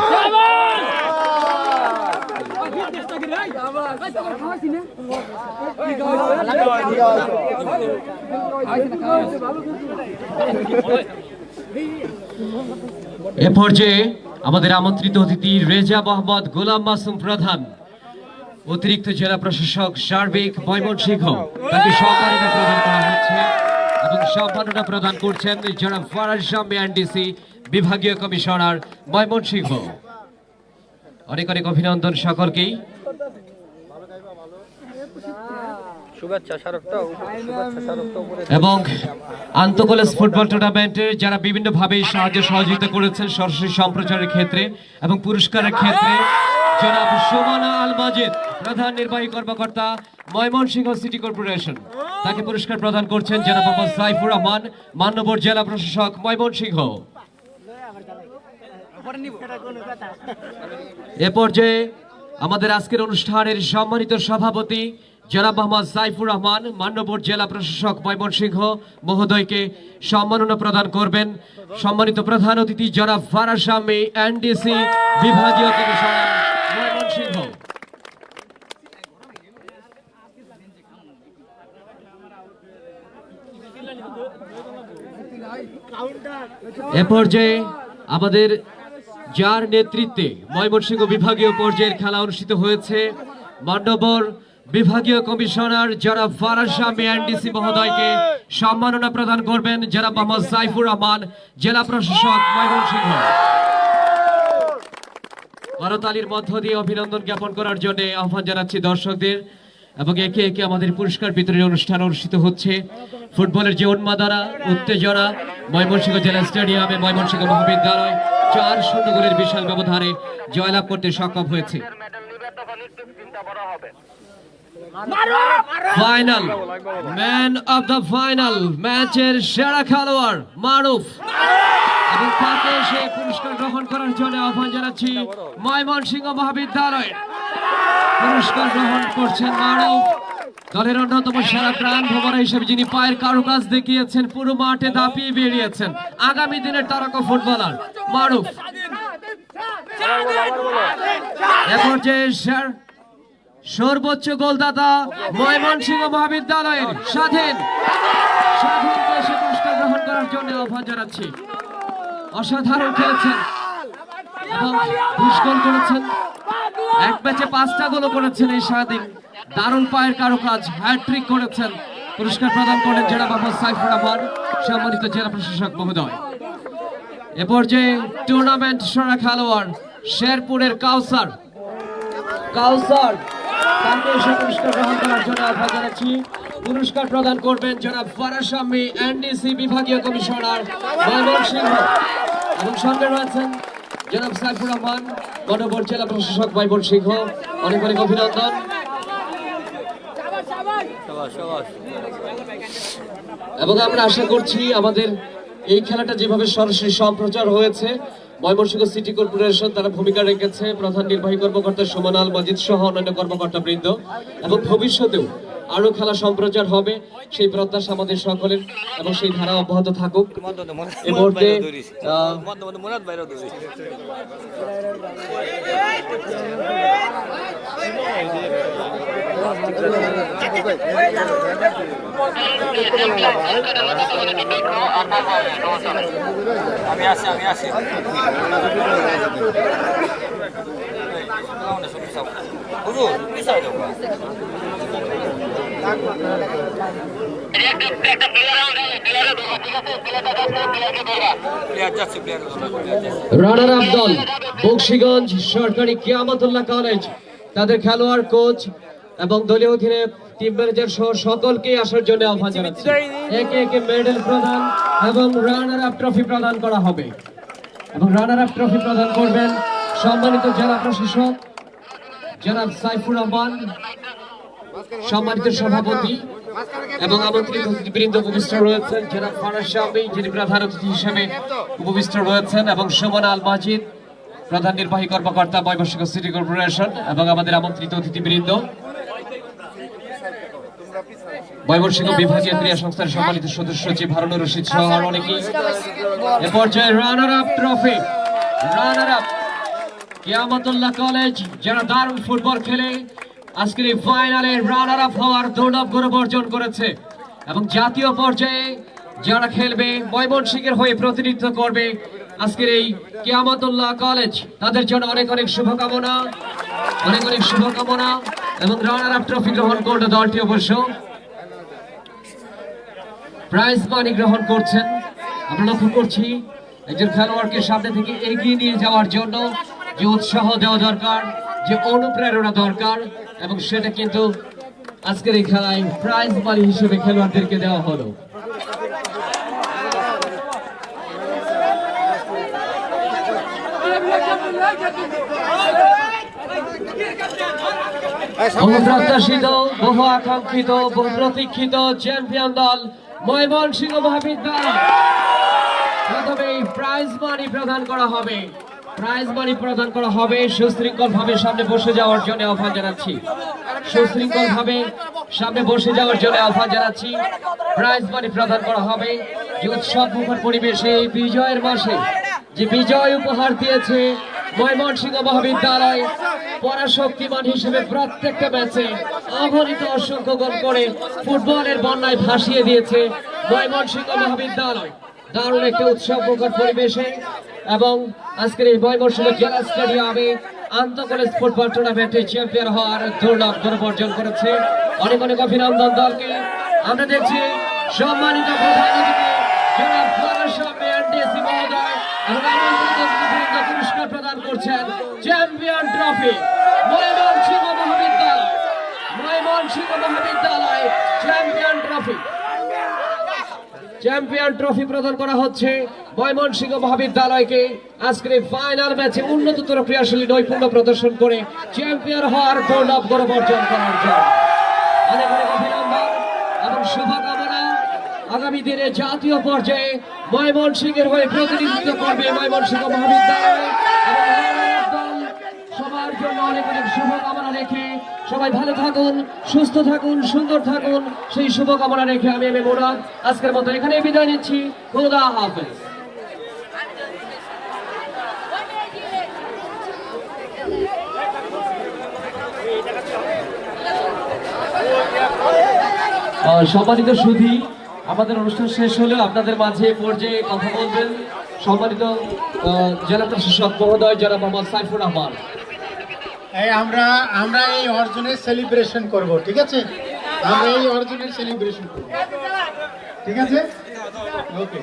Speaker 6: এ পর্যায়ে আমাদের আমন্ত্রিত অতিথি রেজা মোহাম্মদ গোলাম মাসুম প্রধান অতিরিক্ত জেলা প্রশাসক সার্বিক ময়মনসিংহ তাকে সম্মাননা প্রদান করা হচ্ছে এবং সম্মাননা প্রদান করছেন জনাব ফারাজ শাম্মী এনডিসি বিভাগীয় কমিশনার ময়মনসিংহ। অনেক অনেক অভিনন্দন সকলকেই। এবং আন্তঃকলেজ ফুটবল টুর্নামেন্টের যারা বিভিন্নভাবে সাহায্য সহযোগিতা করেছেন সরাসরি সম্প্রচারের ক্ষেত্রে এবং পুরস্কারের ক্ষেত্রে জনাব সুমনা আল মাজিদ প্রধান নির্বাহী কর্মকর্তা ময়মনসিংহ সিটি কর্পোরেশন তাকে পুরস্কার প্রদান করছেন জনাব মোহাম্মদ সাইফুর রহমান মান্যবর জেলা প্রশাসক ময়মনসিংহ। এ পর্যায়ে আমাদের আজকের অনুষ্ঠানের সম্মানিত সভাপতি জনাব মোহাম্মদ সাইফুর রহমান মান্যবর জেলা প্রশাসক ময়মনসিংহ মহোদয়কে সম্মাননা প্রদান করবেন। সম্মানিত প্রধান অতিথি জনাব ফারাজ শাম্মী এনডিসি বিভাগীয় কমিশনার ময়মনসিংহ। এ পর্যায়ে আমাদের যার নেতৃত্বে ময়মনসিংহ বিভাগীয় পর্যায়ের খেলা অনুষ্ঠিত হয়েছে মান্যবর বিভাগীয় কমিশনার জনাব ফারাজ শাম্মী এনডিসি মহোদয়কে সম্মাননা প্রদান করবেন জনাব মোহাম্মদ সাইফুর রহমান জেলা প্রশাসক ময়মনসিংহ। করতালির মধ্য দিয়ে অভিনন্দন জ্ঞাপন করার জন্য আহ্বান জানাচ্ছি দর্শকদের এবং একে একে আমাদের পুরস্কার বিতরণী অনুষ্ঠান অনুষ্ঠিত হচ্ছে। ফুটবলের যে উন্মাদনা উত্তেজনা ময়মনসিংহ জেলা স্টেডিয়ামে ময়মনসিংহ মহাবিদ্যালয় 4-0 গোলের বিশাল ব্যবধানে জয়লাভ করতে সক্ষম হয়েছে। Final man of the final ম্যাচের সেরা খেলোয়াড় মারুফ এবং তাকে সেই পুরস্কার গ্রহণ করার জন্য আহ্বান জানাচ্ছি ময়মনসিংহ মহাবিদ্যালয়। পুরস্কার গ্রহণ করছেন মারুফ, দলের অন্যতম সেরা প্রাণ ভ্রমরা হিসেবে যিনি পায়ের কারুকাজ দেখিয়েছেন, পুরো মাঠে দাপিয়ে বেরিয়েছেন, আগামী দিনের তারকা ফুটবলার মারুফ। এখন যে সর্বোচ্চ গোলদাতা ময়মনসিংহ মহাবিদ্যালয়ের স্বাধীনকে সে পুরস্কার গ্রহণ করার জন্য আহ্বান জানাচ্ছি। অসাধারণ খেলেছেন এবং 20 গোল করেছেন, এক ম্যাচে 5টা গোল করেছেন এই সারাদিন। দারুণ পায়ের কারুকাজ, হ্যাট্রিক করেছেন। পুরস্কার প্রদান করলেন জনাব মোহাম্মদ সাইফুর রহমান, সম্মানিত জেলা প্রশাসক মহোদয়। এ পর্যায়ে টুর্নামেন্ট সেরা খেলোয়াড় শেরপুরের কাউসার তাকে এসে পুরস্কার গ্রহণ করার জন্য আহ্বান জানাচ্ছি। পুরস্কার প্রদান করবেন জনাব ফারাজ শামী, এনডিসি বিভাগীয় কমিশনার ময়মনসিংহ, এবং সঙ্গে রয়েছেন জনাব সাইফুর রহমান, গণভোট জেলা প্রশাসক ময়মনসিংহ। অনেক অনেক অভিনন্দন। এবং আমরা আশা করছি আমাদের এই খেলাটা যেভাবে সরাসরি সম্প্রচার হয়েছে, ময়মনসিংহ সিটি কর্পোরেশন তারা ভূমিকা রেখেছে, প্রধান নির্বাহী কর্মকর্তা সুমন আল মাজিদ সহ অন্যান্য কর্মকর্তা বৃন্দ, এবং ভবিষ্যতেও আরো খেলা সম্প্রচার হবে সেই প্রত্যাশা আমাদের সকলের, এবং সেই ধারা অব্যাহত থাকুক। এই মুহূর্তে
Speaker 2: আমি আসি হুজুর পিছাই দাও
Speaker 6: রানার আপ দল বকশীগঞ্জ সরকারি কিয়ামতুল্লাহ কলেজ, তাদের খেলোয়াড়, কোচ এবং দলীয় অধিনায়ক, টিম ম্যানেজার সহ সকলকে আসার জন্য আহ্বান জানাচ্ছি। একে একে মেডেল প্রদান এবং রানার আপ ট্রফি প্রদান করা হবে, এবং রানার আপ ট্রফি প্রদান করবেন সম্মানিত জেলা প্রশাসক জনাব সাইফুর রহমান, সম্মানিত সভাপতি, এবং আমন্ত্রিত অতিথিবৃন্দ উপবিষ্ট রয়েছেন জনাব ফারাজ শামী, যিনি প্রধান অতিথি হিসেবে উপবিষ্ট রয়েছেন, এবং সুমন আল মাজিদ, প্রধান নির্বাহী কর্মকর্তা ময়মনসিংহ সিটি কর্পোরেশন, এবং আমাদের আমন্ত্রিত অতিথিবৃন্দ, ময়মনসিংহ বিভাগীয় ক্রীড়া সংস্থার সম্মানিত সদস্য সচিব হারুনুর রশিদ সহ আরো অনেকেই। এ পর্যায়ে runner up trophy, runner up Kiyamatullah college যারা দারুণ ফুটবল খেলে আজকের এই ফাইনালে রানার আপ হওয়ার দুর্লভ গৌরব অর্জন করেছে, এবং জাতীয় পর্যায়ে যারা খেলবে, ময়মনসিংহের হয়ে প্রতিনিধিত্ব করবে আজকের এই কিয়ামতুল্লাহ কলেজ, তাদের জন্য অনেক অনেক শুভকামনা, অনেক অনেক শুভকামনা। এবং রানার আপ ট্রফি গ্রহণ করলে দলটি অবশ্য প্রাইজ মানি গ্রহণ করছেন। আমরা লক্ষ্য করছি একজন খেলোয়াড়কে সামনে থেকে এগিয়ে নিয়ে যাওয়ার জন্য যে উৎসাহ দেওয়া দরকার, যে অনুপ্রেরণা দরকার, এবং সেটা কিন্তু আজকের এই খেলায় প্রাইজ মানি হিসেবে খেলোয়াড়দেরকে দেওয়া হলো। বহুপ্রত্যাশিত, বহু আকাঙ্ক্ষিত, বহু প্রতীক্ষিত চ্যাম্পিয়ন দল ময়মনসিংহ মহাবিদ্যালয়, প্রথমে প্রাইজ মানি প্রদান করা হবে, প্রাইজ মানি প্রদান করা হবে। সুশৃঙ্খল ভাবে সামনে বসে যাওয়ার জন্য আহ্বান জানাচ্ছি, সুশৃঙ্খল ভাবে সামনে বসে যাওয়ার জন্য আহ্বান জানাচ্ছি। প্রাইজ মানি প্রদান করা হবে। যে উৎসব মুখর পরিবেশে এই বিজয়ের মাসে যে বিজয় উপহার দিয়েছে ময়মনসিংহ মহাবিদ্যালয়, পরাশক্তিমান হিসেবে প্রত্যেকটা ম্যাচে অগণিত অসংখ্য গোল করে ফুটবলের বন্যায় ভাসিয়ে দিয়েছে ময়মনসিংহ মহাবিদ্যালয়। দারুণ একটা উৎসব মুখর পরিবেশে এবং আজকের এই ময়মনসিংহ জেলা স্টেডিয়ামে আন্তঃ কলেজ ফুটবল টুর্নামেন্টে চ্যাম্পিয়ন হওয়ার দুর্লভ গৌরব অর্জন করেছে। অনেক অনেক অভিনন্দন দলকে। আমরা দেখছি সম্মানিত প্রধান অতিথি জনাব ফারাজ শামী এনডিসি মহোদয় এবং আমন্ত্রিত অতিথিবৃন্দ পুরস্কার প্রদান করছেন চ্যাম্পিয়ন ট্রফি ময়মনসিংহ মহাবিদ্যালয়, ময়মনসিংহ মহাবিদ্যালয় চ্যাম্পিয়ন ট্রফি, চ্যাম্পিয়ন ট্রফি প্রদান করা হচ্ছে ময়মনসিংহ মহাবিদ্যালয়কে আজকের এই ফাইনাল ম্যাচে উন্নততর ক্রীড়াশৈলী নৈপুণ্য প্রদর্শন করে চ্যাম্পিয়ন হওয়ার দুর্লভ গৌরব অর্জন করার জন্য অনেক অনেক অভিনন্দন এবং শুভকামনা। আগামী দিনে জাতীয় পর্যায়ে ময়মনসিংহের হয়ে প্রতিনিধিত্ব করবে ময়মনসিংহ মহাবিদ্যালয় এবং সবার জন্য অনেক অনেক শুভকামনা রেখে সবাই ভালো থাকুন, সুস্থ থাকুন, সুন্দর থাকুন, সেই শুভকামনা রেখে আমি এম এ মুরাদ আজকের মতো এখানে বিদায় নিচ্ছি। খোদা হাফেজ। সম্মানিত সুধী, আমাদের অনুষ্ঠান শেষ হলেও আপনাদের মাঝে পর্যায়ে কথা বলবেন সম্মানিত জেলা প্রশাসক মহোদয় জনাব মোহাম্মদ সাইফুর রহমান।
Speaker 3: এই আমরা এই অর্জনের সেলিব্রেশন করব, ঠিক আছে? আমরা এই অর্জনের সেলিব্রেশন করব, ঠিক আছে? ওকে।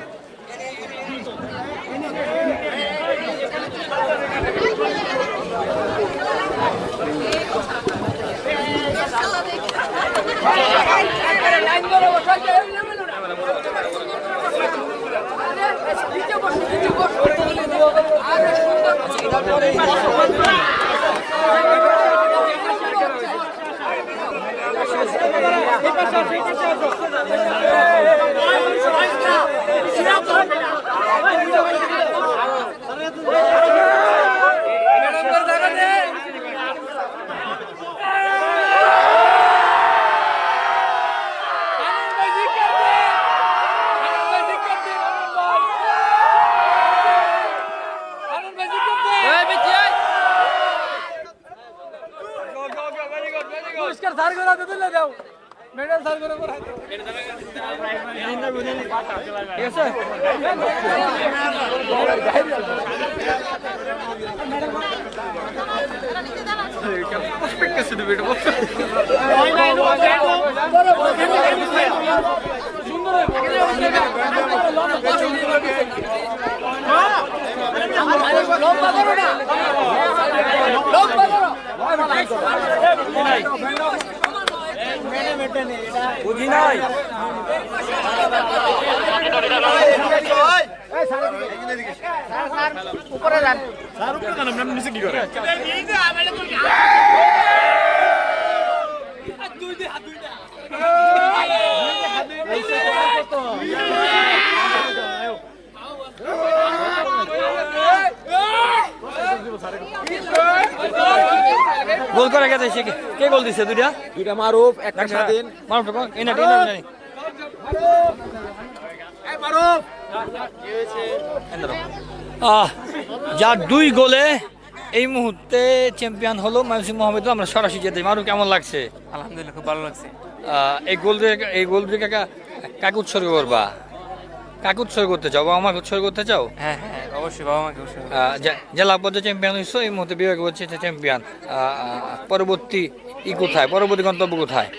Speaker 2: বুঝি নাই গোল করে গেছে সে কে গোল দিছে দুইটা মারুফ একটা স্বাধীন মারুফ এই না জানি যার 2 গোলে এই মুহূর্তে চ্যাম্পিয়ন হলো ময়মনসিংহ মোহাম্মদ। আমরা সরাসরি যেতে মারুফ কেমন লাগছে?
Speaker 8: আলহামদুলিল্লাহ খুব ভালো লাগছে।
Speaker 2: এই গোল দিয়ে কাকে উৎসর্গ করবা? কাকে উৎসর্গ করতে চাও? বাবা মাকে উৎসর্গ করতে চাও?
Speaker 8: হ্যাঁ হ্যাঁ অবশ্যই বাবা মাকে উৎসর্গ।
Speaker 2: জেলা পর্যায়ে চ্যাম্পিয়ন হয়েছো, এই মুহূর্তে বিভাগ হচ্ছে চ্যাম্পিয়ন। পরবর্তী কোথায়, পরবর্তী গন্তব্য কোথায়?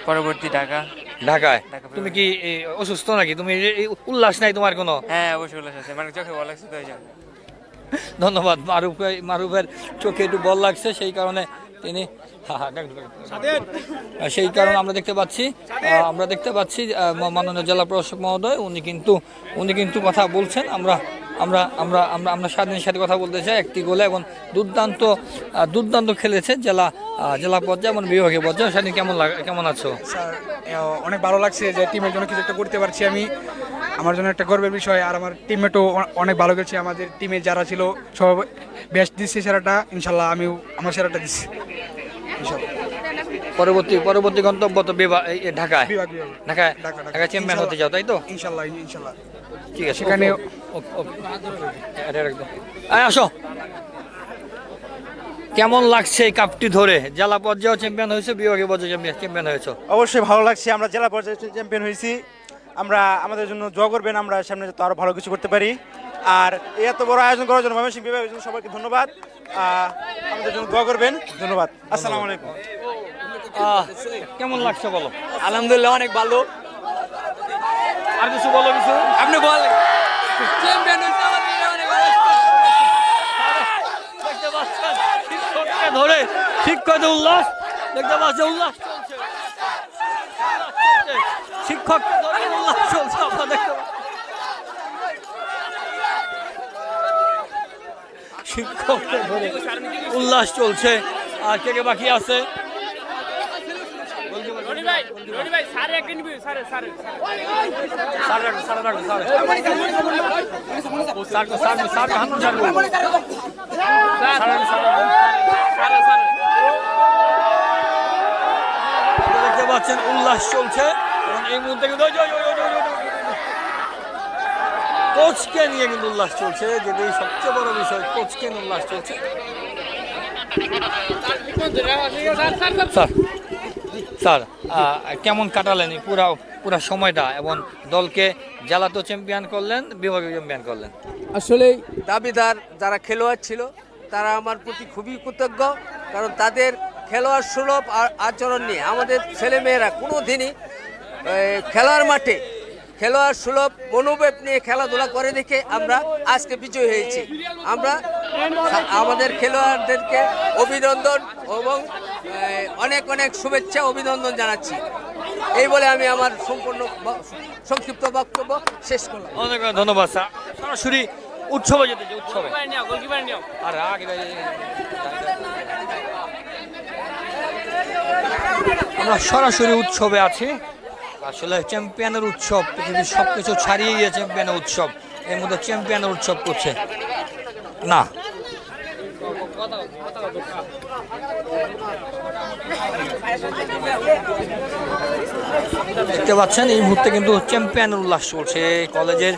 Speaker 8: পরবর্তী ঢাকা।
Speaker 2: ঢাকায়। তুমি কি অসুস্থ নাকি? তুমি উল্লাস নাই তোমার কোনো?
Speaker 8: হ্যাঁ অবশ্যই উল্লাস আছে, মানে চোখে ভালো লাগছে তো এই জন্য।
Speaker 2: ধন্যবাদ। মারুফের চোখে একটু বল লাগছে, সেই কারণে তিনি সেই কারণে আমরা দেখতে পাচ্ছি মাননীয় জেলা প্রশাসক মহোদয় উনি কিন্তু কথা বলছেন। আমরা স্বাধীনের সাথে কথা বলতে চাই। একটি গোলে এবং দুর্দান্ত খেলেছে জেলা পর্যায়ে এবং বিভাগীয় পর্যায়ে। স্বাধীন কেমন আছো?
Speaker 9: স্যার অনেক ভালো লাগছে যে টিমের জন্য কিছু একটা করতে পারছি আমি, আমার জন্য একটা গর্বের বিষয়। আর আমার টিমমেটও অনেক ভালো খেলছে, আমাদের টিমে যারা ছিল সব বেস্ট দিচ্ছে সেরাটা। ইনশাল্লাহ আমিও আমার সেরাটা দিচ্ছি ইনশাল্লাহ।
Speaker 2: পরবর্তী গন্তব্য তো ঢাকায়।
Speaker 9: ঢাকা
Speaker 2: ঢাকা চ্যাম্পিয়ন হতে যাও, তাই তো?
Speaker 9: ইনশাল্লাহ
Speaker 2: ঠিক আছে,
Speaker 9: সেখানে
Speaker 2: আসো। কেমন লাগছে এই কাপটি ধরে? জেলা পর্যায়ে চ্যাম্পিয়ন হয়েছে, বিভাগীয় পর্যায়ে চ্যাম্পিয়ন হয়েছে।
Speaker 10: অবশ্যই ভালো লাগছে, আমরা জেলা পর্যায়ে চ্যাম্পিয়ন হয়েছি। আমরা আমাদের জন্য দোয়া করবেন, আমরা সামনে তো আরো ভালো কিছু করতে পারি। আর এই এত বড় আয়োজন করার জন্য ময়মনসিংহ বিভাগের জন্য সবাইকে ধন্যবাদ। আমাদের জন্য দোয়া করবেন, ধন্যবাদ। আসসালামু আলাইকুম।
Speaker 2: কেমন লাগছে বলো?
Speaker 8: আলহামদুলিল্লাহ অনেক ভালো।
Speaker 2: আর কিছু বলো, কিছু
Speaker 8: আপনি বলেন।
Speaker 2: দেখতে পাচ্ছেন শিক্ষককে ধরে শিক্ষকদের উল্লাস, দেখতে পাচ্ছেন উল্লাস চলছে, শিক্ষককে ধরে উল্লাস চলছে। আপনারা দেখতে শিক্ষককে ধরে উল্লাস চলছে। আর কে বাকি আছে? দেখতে পাচ্ছেন উল্লাস চলছে এবং এই মুহূর্তে কোচকে নিয়ে কিন্তু উল্লাস চলছে, যেটি সবচেয়ে বড় বিষয়। কোচকে নিয়ে উল্লাস চলছে। স্যার কেমন কাটালেন পুরা পুরো সময়টা এবং দলকে জেলাতেও চ্যাম্পিয়ন করলেন, বিভাগীয় চ্যাম্পিয়ন করলেন।
Speaker 11: আসলে দাবিদার যারা খেলোয়াড় ছিল তারা আমার প্রতি খুবই কৃতজ্ঞ, কারণ তাদের খেলোয়াড় সুলভ আচরণ নিয়ে আমাদের ছেলেমেয়েরা কোনো দিনই খেলার মাঠে খেলোয়াড় সুলভ মনোভাব নিয়ে খেলাধুলা করে দেখে আমরা আজকে বিজয়ী হয়েছি। আমরা আমাদের খেলোয়াড়দেরকে অভিনন্দন এবং অনেক অনেক শুভেচ্ছা অভিনন্দন জানাচ্ছি। এই বলে আমি আমার সম্পূর্ণ সংক্ষিপ্ত বক্তব্য শেষ করলাম।
Speaker 2: অনেক অনেক ধন্যবাদ স্যার। সরাসরি উৎসবে যেতে উৎসবে আর আগে আমরা সরাসরি উৎসবে আছি। আসলে চ্যাম্পিয়নের উৎসব, পৃথিবীর সবকিছু ছাড়িয়ে গিয়ে চ্যাম্পিয়নের উৎসব, এর মধ্যে চ্যাম্পিয়নের উৎসব করছে না। দেখতে পাচ্ছেন এই মুহূর্তে কিন্তু চ্যাম্পিয়নের উল্লাস চলছে। কলেজের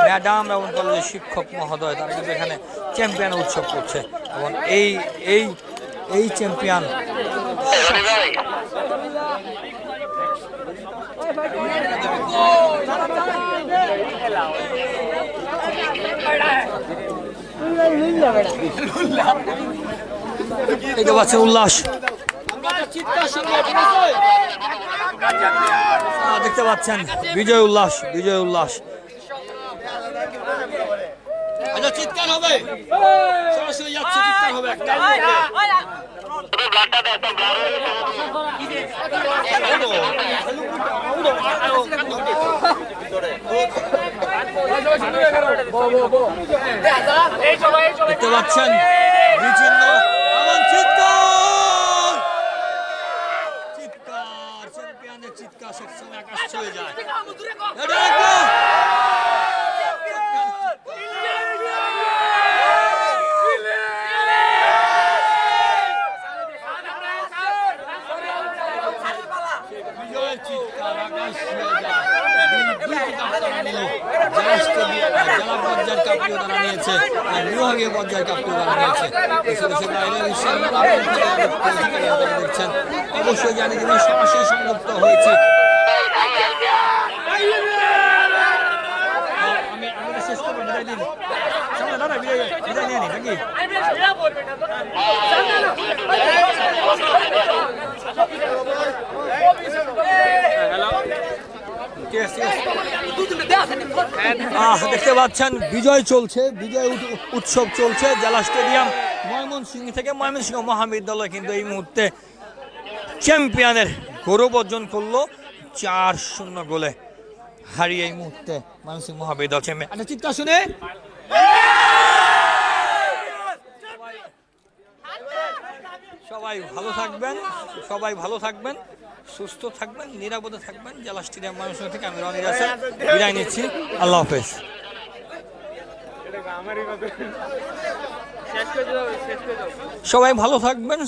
Speaker 2: ম্যাডাম এবং কলেজের শিক্ষক মহোদয় তারা কিন্তু এখানে চ্যাম্পিয়নের উৎসব করছে এবং এই চ্যাম্পিয়ন দেখতে পাচ্ছেন উল্লাস, দেখতে পাচ্ছেন বিজয় উল্লাস, বিজয় উল্লাস। আচ্ছা চিৎকার হবে, সরাসরি যাচ্ছে, চিৎকার হবে একটা। দেখতে পাচ্ছেন বিচ্ছিন্ন এবং চিৎকার, চিৎকার, চ্যাম্পিয়নের চিৎকার সবসময় আকাশ ছুঁয়ে যায়। বিজয়ের চিৎকার আকাশ ছুঁয়ে যায়। জেলা পর্যায়ের কাপটিও তারা নিয়েছে, বিভাগীয় পর্যায়ের কাপটিও তারা নিয়েছে। দেখছেন অবশ্যই জানি তিনি সরাসরি সংযুক্ত হয়েছে। আমি শেষ করবো, বিদায় দিন দাদা, বিদায় নিয়ে নি নাকি? দেখতে পাচ্ছেন বিজয় চলছে, বিজয় উৎসব চলছে জেলা স্টেডিয়াম ময়মনসিংহ থেকে। ময়মনসিংহ মহাবিদ্যালয় কিন্তু এই মুহূর্তে চ্যাম্পিয়নের গৌরব অর্জন করলো 4-0 গোলে হারিয়ে এই মুহূর্তে ময়মনসিংহ মহাবিদ্যালয় চ্যাম্পিয়ন। আচ্ছা চিৎকার শুনে সবাই ভালো থাকবেন, সবাই ভালো থাকবেন, সুস্থ থাকবেন, নিরাপদে থাকবেন। জেলা স্টেডিয়াম ময়মনসিংহ থেকে আমি রনি রাসেল বিদায় নিচ্ছি। আল্লাহ হাফেজ। সবাই ভালো থাকবেন।